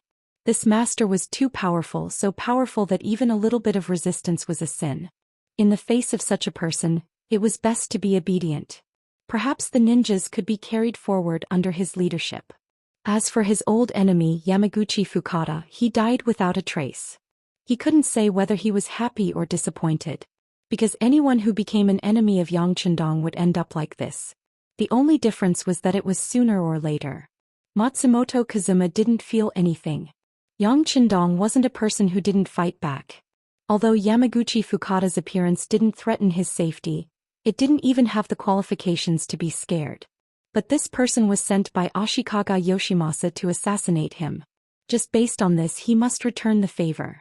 This master was too powerful, so powerful that even a little bit of resistance was a sin. In the face of such a person, it was best to be obedient. Perhaps the ninjas could be carried forward under his leadership. As for his old enemy Yamaguchi Fukada, he died without a trace. He couldn't say whether he was happy or disappointed. Because anyone who became an enemy of Yang Qindong would end up like this. The only difference was that it was sooner or later. Matsumoto Kazuma didn't feel anything. Yang Qindong wasn't a person who didn't fight back. Although Yamaguchi Fukada's appearance didn't threaten his safety, it didn't even have the qualifications to be scared. But this person was sent by Ashikaga Yoshimasa to assassinate him. Just based on this, he must return the favor.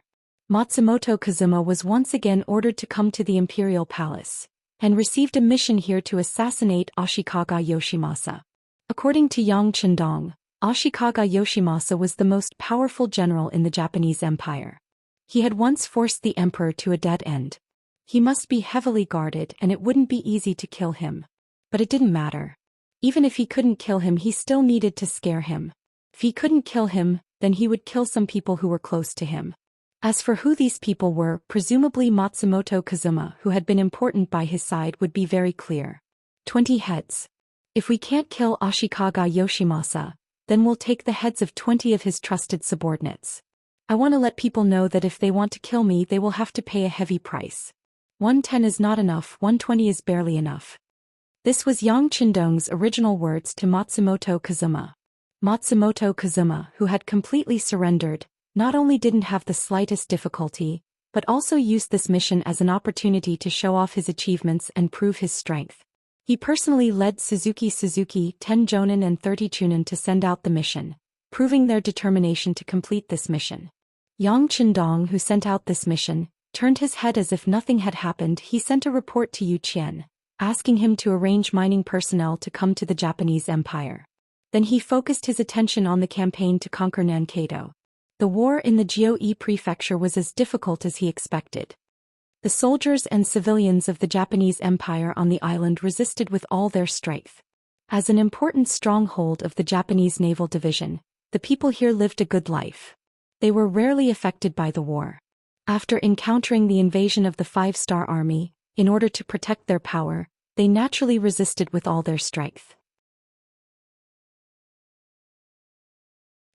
Matsumoto Kazuma was once again ordered to come to the Imperial Palace, and received a mission here to assassinate Ashikaga Yoshimasa. According to Yang Qindong, Ashikaga Yoshimasa was the most powerful general in the Japanese Empire. He had once forced the emperor to a dead end. He must be heavily guarded and it wouldn't be easy to kill him. But it didn't matter. Even if he couldn't kill him, he still needed to scare him. If he couldn't kill him, then he would kill some people who were close to him. As for who these people were, presumably Matsumoto Kazuma, who had been important by his side, would be very clear. 20 heads. If we can't kill Ashikaga Yoshimasa, then we'll take the heads of 20 of his trusted subordinates. I want to let people know that if they want to kill me, they will have to pay a heavy price. 110 is not enough, 120 is barely enough. This was Yang Qindong's original words to Matsumoto Kazuma. Matsumoto Kazuma, who had completely surrendered, not only didn't have the slightest difficulty, but also used this mission as an opportunity to show off his achievements and prove his strength. He personally led Suzuki, 10 jonin and 30 chunin to send out the mission, proving their determination to complete this mission. Yang Qindong, who sent out this mission, turned his head as if nothing had happened. He sent a report to Zhou Xian, asking him to arrange mining personnel to come to the Japanese Empire. Then he focused his attention on the campaign to conquer Nankado. The war in the Jiu prefecture was as difficult as he expected. The soldiers and civilians of the Japanese Empire on the island resisted with all their strength. As an important stronghold of the Japanese Naval Division, the people here lived a good life. They were rarely affected by the war. After encountering the invasion of the 5-star army, in order to protect their power, they naturally resisted with all their strength.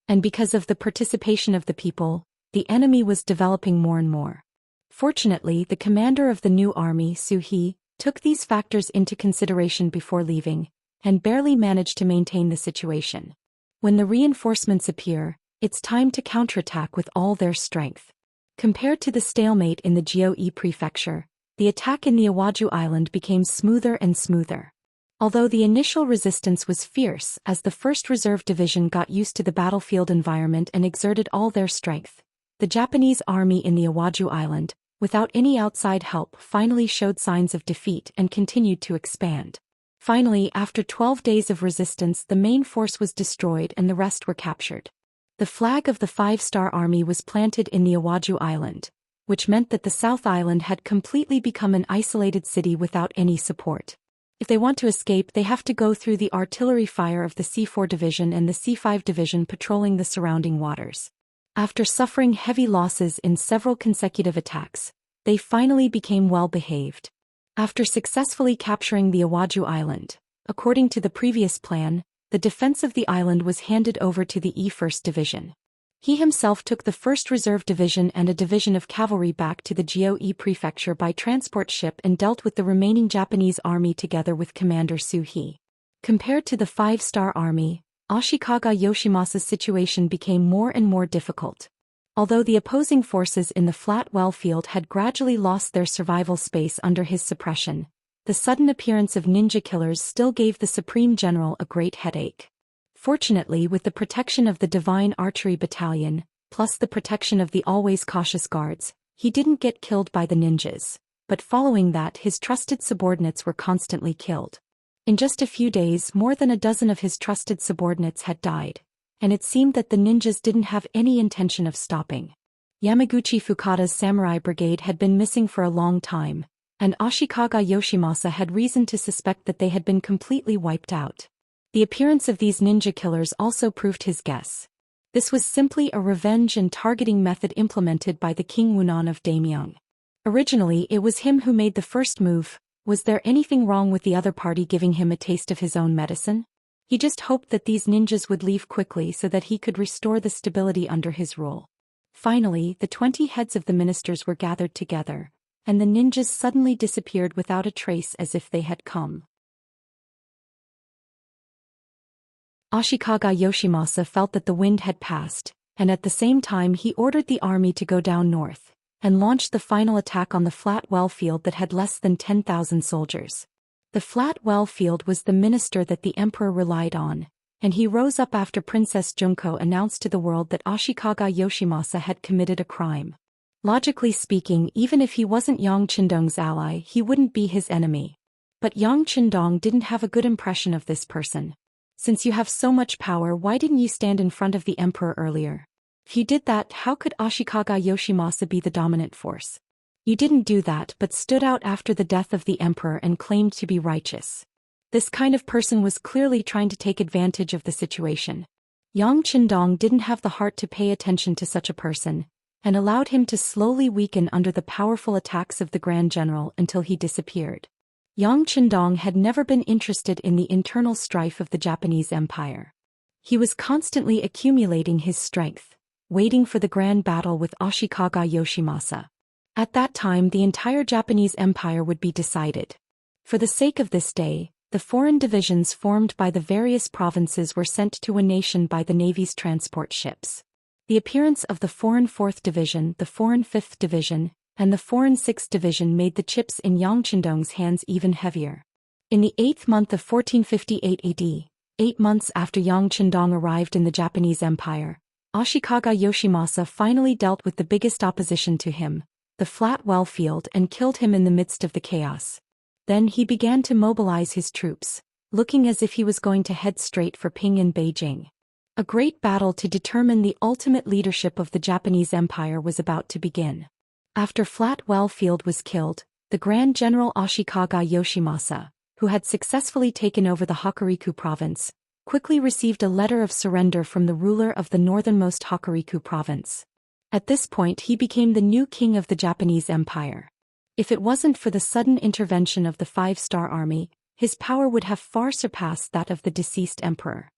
And because of the participation of the people, the enemy was developing more and more. Fortunately, the commander of the new army, Su He, took these factors into consideration before leaving, and barely managed to maintain the situation. When the reinforcements appear, it's time to counterattack with all their strength. Compared to the stalemate in the Jiu prefecture, the attack in the Iwaju Island became smoother and smoother. Although the initial resistance was fierce as the 1st Reserve Division got used to the battlefield environment and exerted all their strength, the Japanese army in the Iwaju Island, without any outside help, finally showed signs of defeat and continued to expand. Finally, after 12 days of resistance, the main force was destroyed and the rest were captured. The flag of the 5-star army was planted in the Awaju Island, which meant that the South Island had completely become an isolated city without any support. If they want to escape, they have to go through the artillery fire of the C4 Division and the C5 Division patrolling the surrounding waters. After suffering heavy losses in several consecutive attacks, they finally became well-behaved. After successfully capturing the Awaju Island, according to the previous plan, the defense of the island was handed over to the E-1st Division. He himself took the 1st Reserve Division and a division of cavalry back to the Jiao-e prefecture by transport ship and dealt with the remaining Japanese army together with Commander Su-hee. Compared to the 5-star army, Ashikaga Yoshimasa's situation became more and more difficult. Although the opposing forces in the flat well field had gradually lost their survival space under his suppression, the sudden appearance of ninja killers still gave the Supreme General a great headache. Fortunately, with the protection of the Divine Archery Battalion, plus the protection of the always cautious guards, he didn't get killed by the ninjas, but following that his trusted subordinates were constantly killed. In just a few days, more than a dozen of his trusted subordinates had died, and it seemed that the ninjas didn't have any intention of stopping. Yamaguchi Fukada's samurai brigade had been missing for a long time, and Ashikaga Yoshimasa had reason to suspect that they had been completely wiped out. The appearance of these ninja killers also proved his guess. This was simply a revenge and targeting method implemented by the King Wunan of Daimyeong. Originally, it was him who made the first move. Was there anything wrong with the other party giving him a taste of his own medicine? He just hoped that these ninjas would leave quickly so that he could restore the stability under his rule. Finally, the 20 heads of the ministers were gathered together, and the ninjas suddenly disappeared without a trace as if they had come. Ashikaga Yoshimasa felt that the wind had passed, and at the same time he ordered the army to go down north, and launched the final attack on the flat well field that had less than 10,000 soldiers. The flat well field was the minister that the emperor relied on, and he rose up after Princess Junko announced to the world that Ashikaga Yoshimasa had committed a crime. Logically speaking, even if he wasn't Yang Qindong's ally, he wouldn't be his enemy. But Yang Qindong didn't have a good impression of this person. Since you have so much power, why didn't you stand in front of the emperor earlier? If you did that, how could Ashikaga Yoshimasa be the dominant force? You didn't do that but stood out after the death of the emperor and claimed to be righteous. This kind of person was clearly trying to take advantage of the situation. Yang Qindong didn't have the heart to pay attention to such a person, and allowed him to slowly weaken under the powerful attacks of the Grand General until he disappeared. Yang Qindong had never been interested in the internal strife of the Japanese Empire. He was constantly accumulating his strength, waiting for the grand battle with Ashikaga Yoshimasa. At that time, the entire Japanese Empire would be decided. For the sake of this day, the foreign divisions formed by the various provinces were sent to a nation by the Navy's transport ships. The appearance of the foreign 4th Division, the foreign 5th Division, and the foreign 6th Division made the chips in Yang Qindong's hands even heavier. In the 8th month of 1458 AD, 8 months after Yang Qindong arrived in the Japanese Empire, Ashikaga Yoshimasa finally dealt with the biggest opposition to him, the flat well field, and killed him in the midst of the chaos. Then he began to mobilize his troops, looking as if he was going to head straight for Ping in Beijing. A great battle to determine the ultimate leadership of the Japanese Empire was about to begin. After Flat Well Field was killed, the Grand General Ashikaga Yoshimasa, who had successfully taken over the Hokuriku province, quickly received a letter of surrender from the ruler of the northernmost Hokuriku province. At this point he became the new king of the Japanese Empire. If it wasn't for the sudden intervention of the 5-star army, his power would have far surpassed that of the deceased emperor.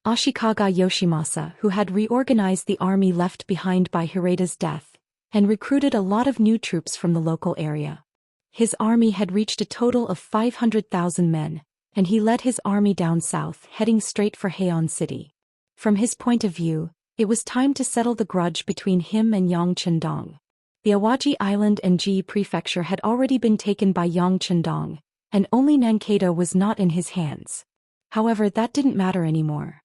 Ashikaga Yoshimasa, who had reorganized the army left behind by Hireda's death, and recruited a lot of new troops from the local area. His army had reached a total of 500,000 men, and he led his army down south, heading straight for Heian City. From his point of view, it was time to settle the grudge between him and Yang Qindong. The Awaji Island and Ji Prefecture had already been taken by Yang Qindong, and only Nankado was not in his hands. However, that didn't matter anymore.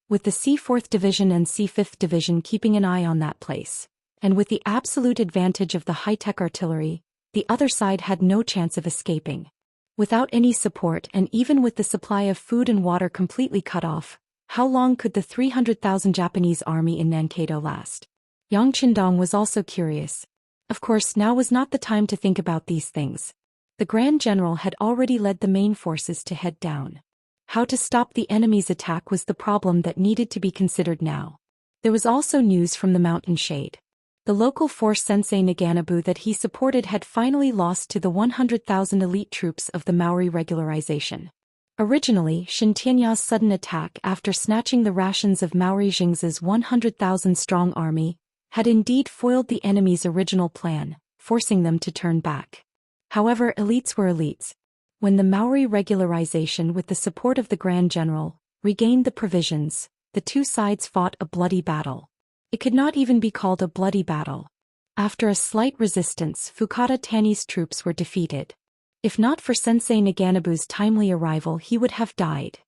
With the C4th Division and C5th Division keeping an eye on that place, and with the absolute advantage of the high-tech artillery, the other side had no chance of escaping. Without any support and even with the supply of food and water completely cut off, how long could the 300,000 Japanese army in Mankato last? Yang Qindong was also curious. Of course, now was not the time to think about these things. The Grand General had already led the main forces to head down. How to stop the enemy's attack was the problem that needed to be considered now. There was also news from the mountain shade. The local force Sensei Naganabu that he supported had finally lost to the 100,000 elite troops of the Maori regularization. Originally, Xianxia's sudden attack after snatching the rations of Maori Jing's 100,000-strong army had indeed foiled the enemy's original plan, forcing them to turn back. However, elites were elites. When the Maori regularization with the support of the Grand General regained the provisions, the two sides fought a bloody battle. It could not even be called a bloody battle. After a slight resistance, Fukada Tani's troops were defeated. If not for Sensei Naganabu's timely arrival, he would have died.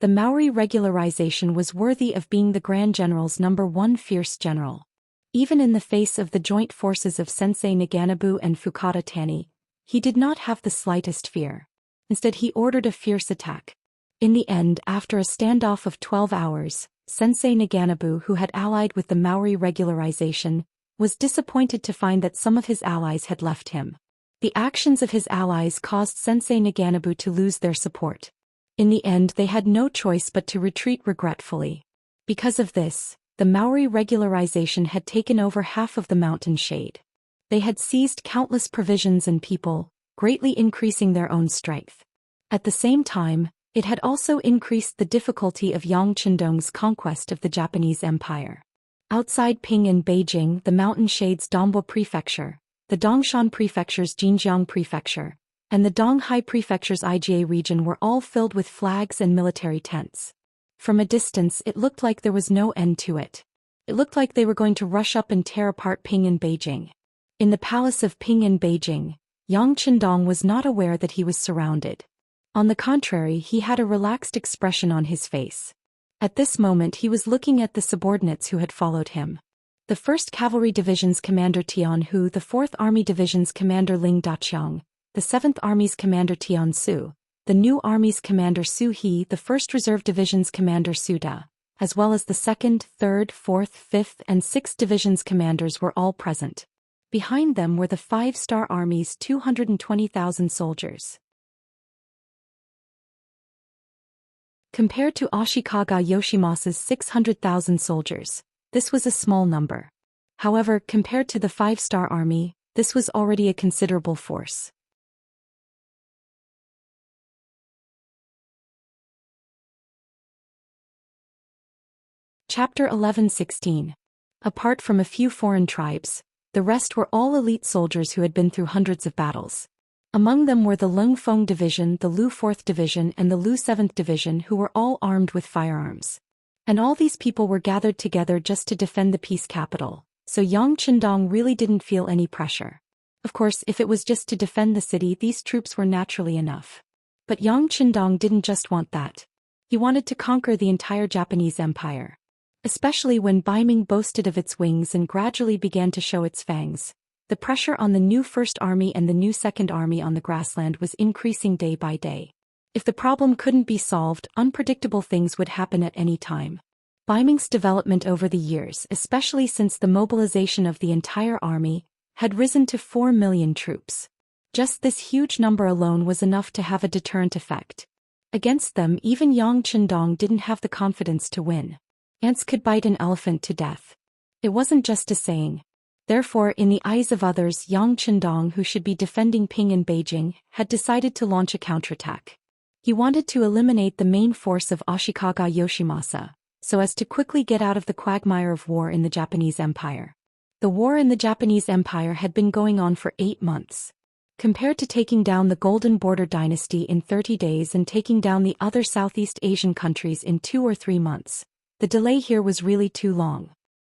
The Maori regularization was worthy of being the Grand General's #1 fierce general. Even in the face of the joint forces of Sensei Naganabu and Fukada Tani, he did not have the slightest fear. Instead, he ordered a fierce attack. In the end, after a standoff of 12 hours, Sensei Naganabu, who had allied with the Maori regularization, was disappointed to find that some of his allies had left him. The actions of his allies caused Sensei Naganabu to lose their support. In the end, they had no choice but to retreat regretfully. Because of this, the Maori regularization had taken over half of the mountain shade. They had seized countless provisions and people, greatly increasing their own strength. At the same time, it had also increased the difficulty of Yang Qindong's conquest of the Japanese Empire. Outside Ping and Beijing, the mountain shades Dongbua Prefecture, the Dongshan Prefecture's Jinjiang Prefecture, and the Donghai Prefecture's Iga region were all filled with flags and military tents. From a distance, it looked like there was no end to it. It looked like they were going to rush up and tear apart Ping and Beijing. In the palace of Ping and Beijing, Yang Qindong was not aware that he was surrounded. On the contrary, he had a relaxed expression on his face. At this moment he was looking at the subordinates who had followed him. The 1st Cavalry Division's commander Tian Hu, the 4th Army Division's commander Ling Daqiang, the 7th Army's commander Tian Su, the New Army's commander Su He, the 1st Reserve Division's commander Su Da, as well as the 2nd, 3rd, 4th, 5th, and 6th Division's commanders were all present. Behind them were the 5-Star Army's 220,000 soldiers. Compared to Ashikaga Yoshimasa's 600,000 soldiers, this was a small number. However, compared to the 5-Star Army, this was already a considerable force. Chapter 11:16. Apart from a few foreign tribes, the rest were all elite soldiers who had been through hundreds of battles. Among them were the Lung Feng Division, the Lu 4th Division, and the Lu 7th Division, who were all armed with firearms. And all these people were gathered together just to defend the peace capital, so Yang Qindong really didn't feel any pressure. Of course, if it was just to defend the city, these troops were naturally enough. But Yang Qindong didn't just want that. He wanted to conquer the entire Japanese Empire. Especially when Beiming boasted of its wings and gradually began to show its fangs. The pressure on the new 1st Army and the new 2nd Army on the grassland was increasing day by day. If the problem couldn't be solved, unpredictable things would happen at any time. Beiming's development over the years, especially since the mobilization of the entire army, had risen to 4 million troops. Just this huge number alone was enough to have a deterrent effect. Against them, even Yang Qindong didn't have the confidence to win. Ants could bite an elephant to death. It wasn't just a saying. Therefore, in the eyes of others, Yang Qindong, who should be defending Ping and Beijing, had decided to launch a counterattack. He wanted to eliminate the main force of Ashikaga Yoshimasa, so as to quickly get out of the quagmire of war in the Japanese Empire. The war in the Japanese Empire had been going on for 8 months. Compared to taking down the Golden Border Dynasty in 30 days and taking down the other Southeast Asian countries in 2 or 3 months, the delay here was really too long.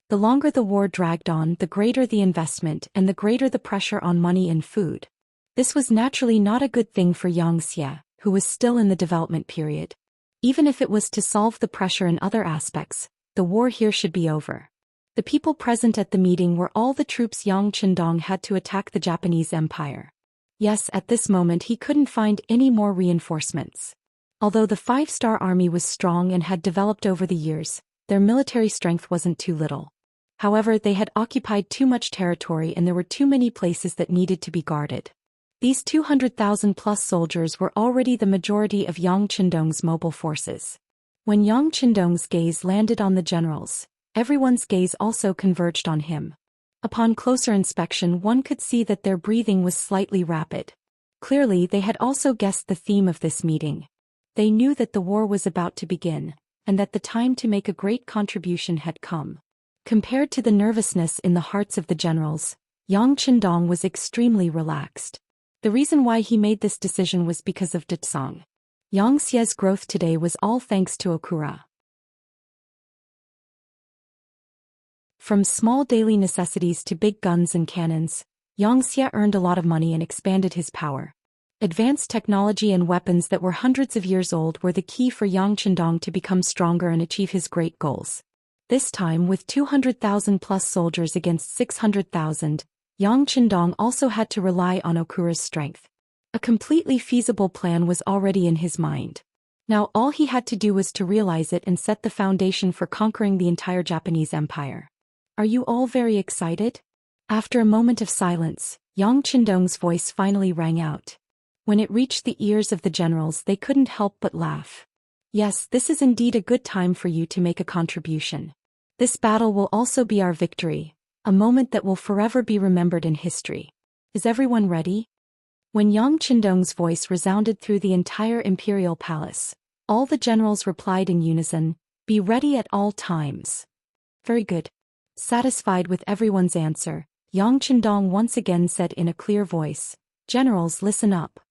The longer the war dragged on, the greater the investment and the greater the pressure on money and food. This was naturally not a good thing for Xianxia, who was still in the development period. Even if it was to solve the pressure in other aspects, the war here should be over. The people present at the meeting were all the troops Yang Qindong had to attack the Japanese Empire. Yes, at this moment he couldn't find any more reinforcements. Although the five-star army was strong and had developed over the years, their military strength wasn't too little. However, they had occupied too much territory and there were too many places that needed to be guarded. These 200,000-plus soldiers were already the majority of Yang Qindong's mobile forces. When Yang Qindong's gaze landed on the generals, everyone's gaze also converged on him. Upon closer inspection, one could see that their breathing was slightly rapid. Clearly, they had also guessed the theme of this meeting. They knew that the war was about to begin, and that the time to make a great contribution had come. Compared to the nervousness in the hearts of the generals, Yang Qindong was extremely relaxed. The reason why he made this decision was because of Ditsang. Xianxia's growth today was all thanks to Okura. From small daily necessities to big guns and cannons, Xianxia earned a lot of money and expanded his power. Advanced technology and weapons that were hundreds of years old were the key for Yang Qindong to become stronger and achieve his great goals. This time, with 200,000-plus soldiers against 600,000, Yang Qindong also had to rely on Okura's strength. A completely feasible plan was already in his mind. Now all he had to do was to realize it and set the foundation for conquering the entire Japanese empire. Are you all very excited? After a moment of silence, Yang Qindong's voice finally rang out. When it reached the ears of the generals, they couldn't help but laugh. Yes, this is indeed a good time for you to make a contribution. This battle will also be our victory, a moment that will forever be remembered in history. Is everyone ready? When Yang Qindong's voice resounded through the entire imperial palace, all the generals replied in unison, "Be ready at all times." Very good. Satisfied with everyone's answer, Yang Qindong once again said in a clear voice, "Generals, listen up."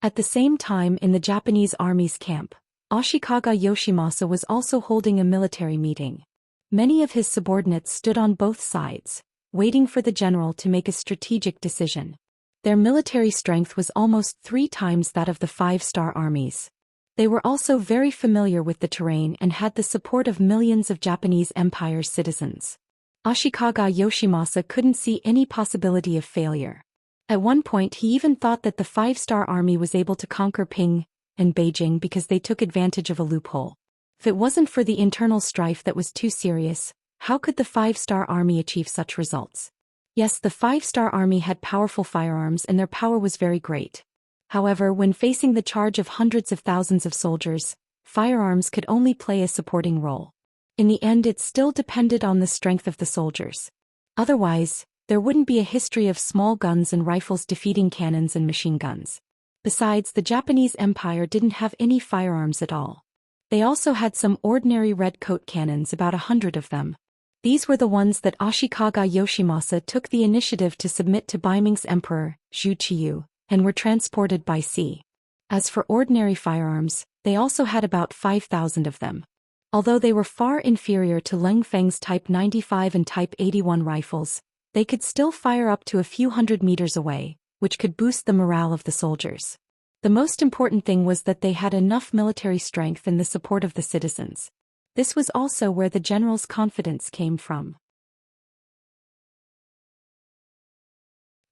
At the same time, in the Japanese army's camp, Ashikaga Yoshimasa was also holding a military meeting. Many of his subordinates stood on both sides, waiting for the general to make a strategic decision. Their military strength was almost 3 times that of the five-star armies. They were also very familiar with the terrain and had the support of millions of Japanese Empire's citizens. Ashikaga Yoshimasa couldn't see any possibility of failure. At one point he even thought that the five-star army was able to conquer Ping and Beijing because they took advantage of a loophole. If it wasn't for the internal strife that was too serious, how could the five-star army achieve such results? Yes, the five-star army had powerful firearms and their power was very great. However, when facing the charge of hundreds of thousands of soldiers, firearms could only play a supporting role. In the end, it still depended on the strength of the soldiers. Otherwise, there wouldn't be a history of small guns and rifles defeating cannons and machine guns. Besides, the Japanese Empire didn't have any firearms at all. They also had some ordinary red-coat cannons, about 100 of them. These were the ones that Ashikaga Yoshimasa took the initiative to submit to Beiming's emperor, Zhou Xian, and were transported by sea. As for ordinary firearms, they also had about 5,000 of them. Although they were far inferior to Leng Feng's Type 95 and Type 81 rifles, they could still fire up to a few hundred meters away, which could boost the morale of the soldiers. The most important thing was that they had enough military strength and the support of the citizens. This was also where the general's confidence came from.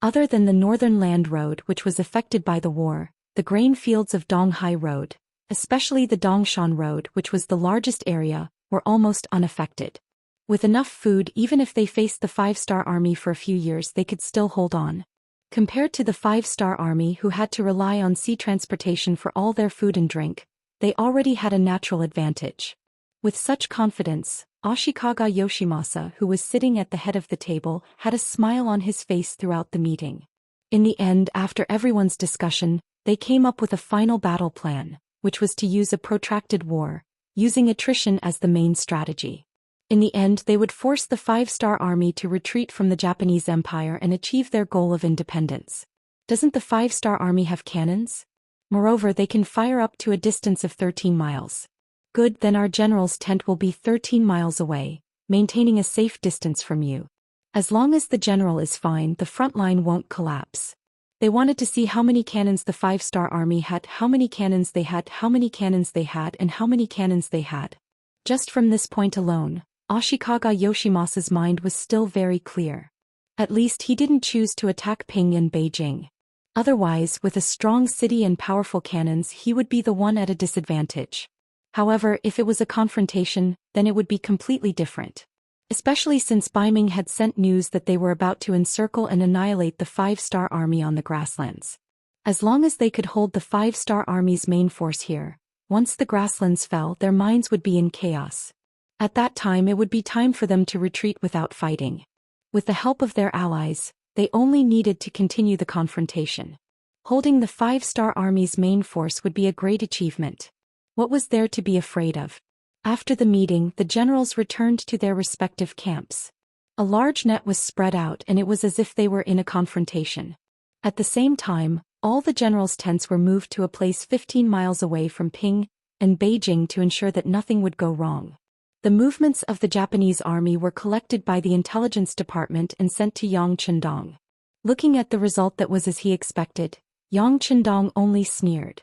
Other than the Northern Land Road, which was affected by the war, the grain fields of Donghai Road, especially the Dongshan Road, which was the largest area, were almost unaffected. With enough food, even if they faced the five-star army for a few years, they could still hold on. Compared to the five-star army who had to rely on sea transportation for all their food and drink, they already had a natural advantage. With such confidence, Ashikaga Yoshimasa, who was sitting at the head of the table, had a smile on his face throughout the meeting. In the end, after everyone's discussion, they came up with a final battle plan, which was to use a protracted war, using attrition as the main strategy. In the end, they would force the five-star army to retreat from the Japanese Empire and achieve their goal of independence. Doesn't the five-star army have cannons? Moreover, they can fire up to a distance of 13 miles. Good, then our general's tent will be 13 miles away, maintaining a safe distance from you. As long as the general is fine, the front line won't collapse. They wanted to see how many cannons the five-star army had, how many cannons they had, how many cannons they had, and how many cannons they had. Just from this point alone, Ashikaga Yoshimasa's mind was still very clear. At least he didn't choose to attack Ping and Beijing. Otherwise, with a strong city and powerful cannons, he would be the one at a disadvantage. However, if it was a confrontation, then it would be completely different. Especially since Baiming had sent news that they were about to encircle and annihilate the five-star army on the grasslands. As long as they could hold the five-star army's main force here, once the grasslands fell, their minds would be in chaos. At that time it would be time for them to retreat without fighting. With the help of their allies, they only needed to continue the confrontation. Holding the five-star army's main force would be a great achievement. What was there to be afraid of? After the meeting, the generals returned to their respective camps. A large net was spread out and it was as if they were in a confrontation. At the same time, all the generals' tents were moved to a place 15 miles away from Ping and Beijing to ensure that nothing would go wrong. The movements of the Japanese army were collected by the intelligence department and sent to Yang Chendong. Looking at the result that was as he expected, Yang Chendong only sneered.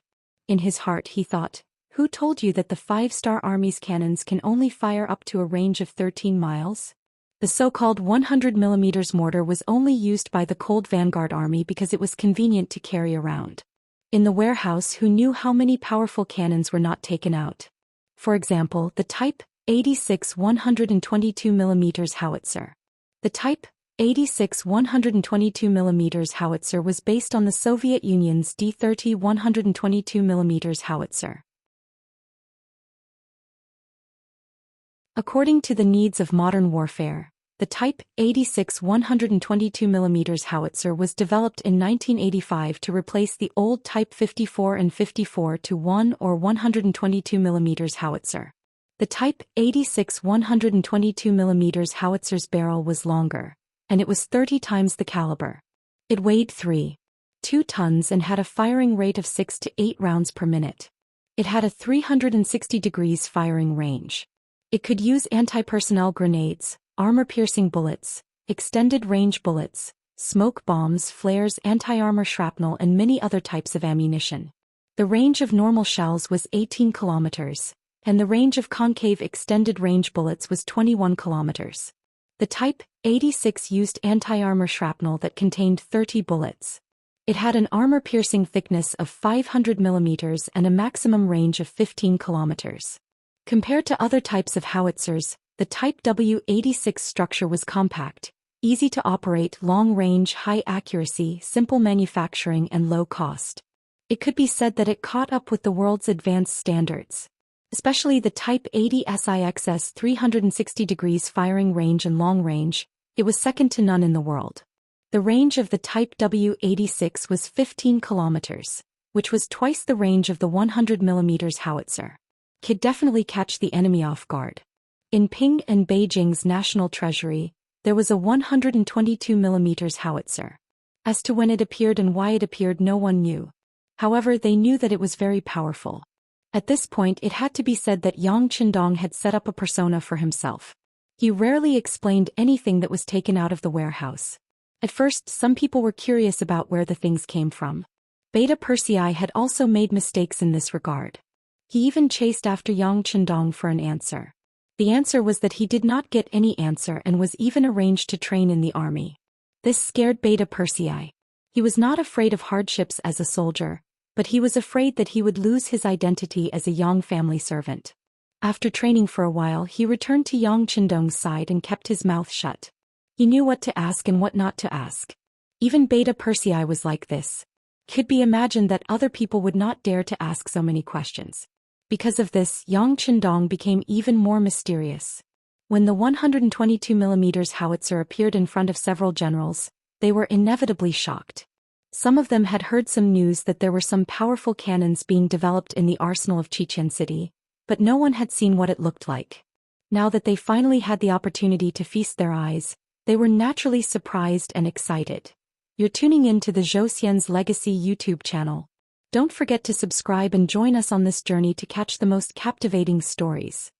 In his heart he thought, "Who told you that the five-star army's cannons can only fire up to a range of 13 miles? The so-called 100mm mortar was only used by the Cold Vanguard army because it was convenient to carry around. In the warehouse, who knew how many powerful cannons were not taken out? For example, the Type 86 122mm howitzer. The Type 86 122mm howitzer was based on the Soviet Union's D-30 122mm howitzer. According to the needs of modern warfare, the Type 86 122mm howitzer was developed in 1985 to replace the old Type 54 and 54-1 or 122mm howitzer. The Type 86 122mm howitzer's barrel was longer, and it was 30 times the caliber. It weighed 3.2 tons and had a firing rate of 6 to 8 rounds per minute. It had a 360 degrees firing range. It could use anti-personnel grenades, armor-piercing bullets, extended-range bullets, smoke bombs, flares, anti-armor shrapnel and many other types of ammunition. The range of normal shells was 18 kilometers, and the range of concave extended-range bullets was 21 kilometers. The Type 86 used anti-armor shrapnel that contained 30 bullets. It had an armor-piercing thickness of 500 millimeters and a maximum range of 15 kilometers. Compared to other types of howitzers, the Type W86 structure was compact, easy to operate, long-range, high accuracy, simple manufacturing and low cost. It could be said that it caught up with the world's advanced standards. Especially the Type 80 SIX's 360 degrees firing range and long range, it was second to none in the world. The range of the Type W86 was 15 kilometers, which was twice the range of the 100mm howitzer. Could definitely catch the enemy off guard. In Ping and Beijing's national treasury, there was a 122mm howitzer. As to when it appeared and why it appeared, no one knew. However, they knew that it was very powerful. At this point, it had to be said that Yang Chendong had set up a persona for himself. He rarely explained anything that was taken out of the warehouse. At first, some people were curious about where the things came from. Beta Persei had also made mistakes in this regard. He even chased after Yang Chendong for an answer. The answer was that he did not get any answer and was even arranged to train in the army. This scared Beta Persei. He was not afraid of hardships as a soldier, but he was afraid that he would lose his identity as a Yang family servant. After training for a while, he returned to Yang Chendong's side and kept his mouth shut. He knew what to ask and what not to ask. Even Beta Persei was like this. Could be imagined that other people would not dare to ask so many questions. Because of this, Yang Chendong became even more mysterious. When the 122mm howitzer appeared in front of several generals, they were inevitably shocked. Some of them had heard some news that there were some powerful cannons being developed in the arsenal of Xianxia City, but no one had seen what it looked like. Now that they finally had the opportunity to feast their eyes, they were naturally surprised and excited. You're tuning in to the Zhou Xian's Legacy YouTube channel. Don't forget to subscribe and join us on this journey to catch the most captivating stories.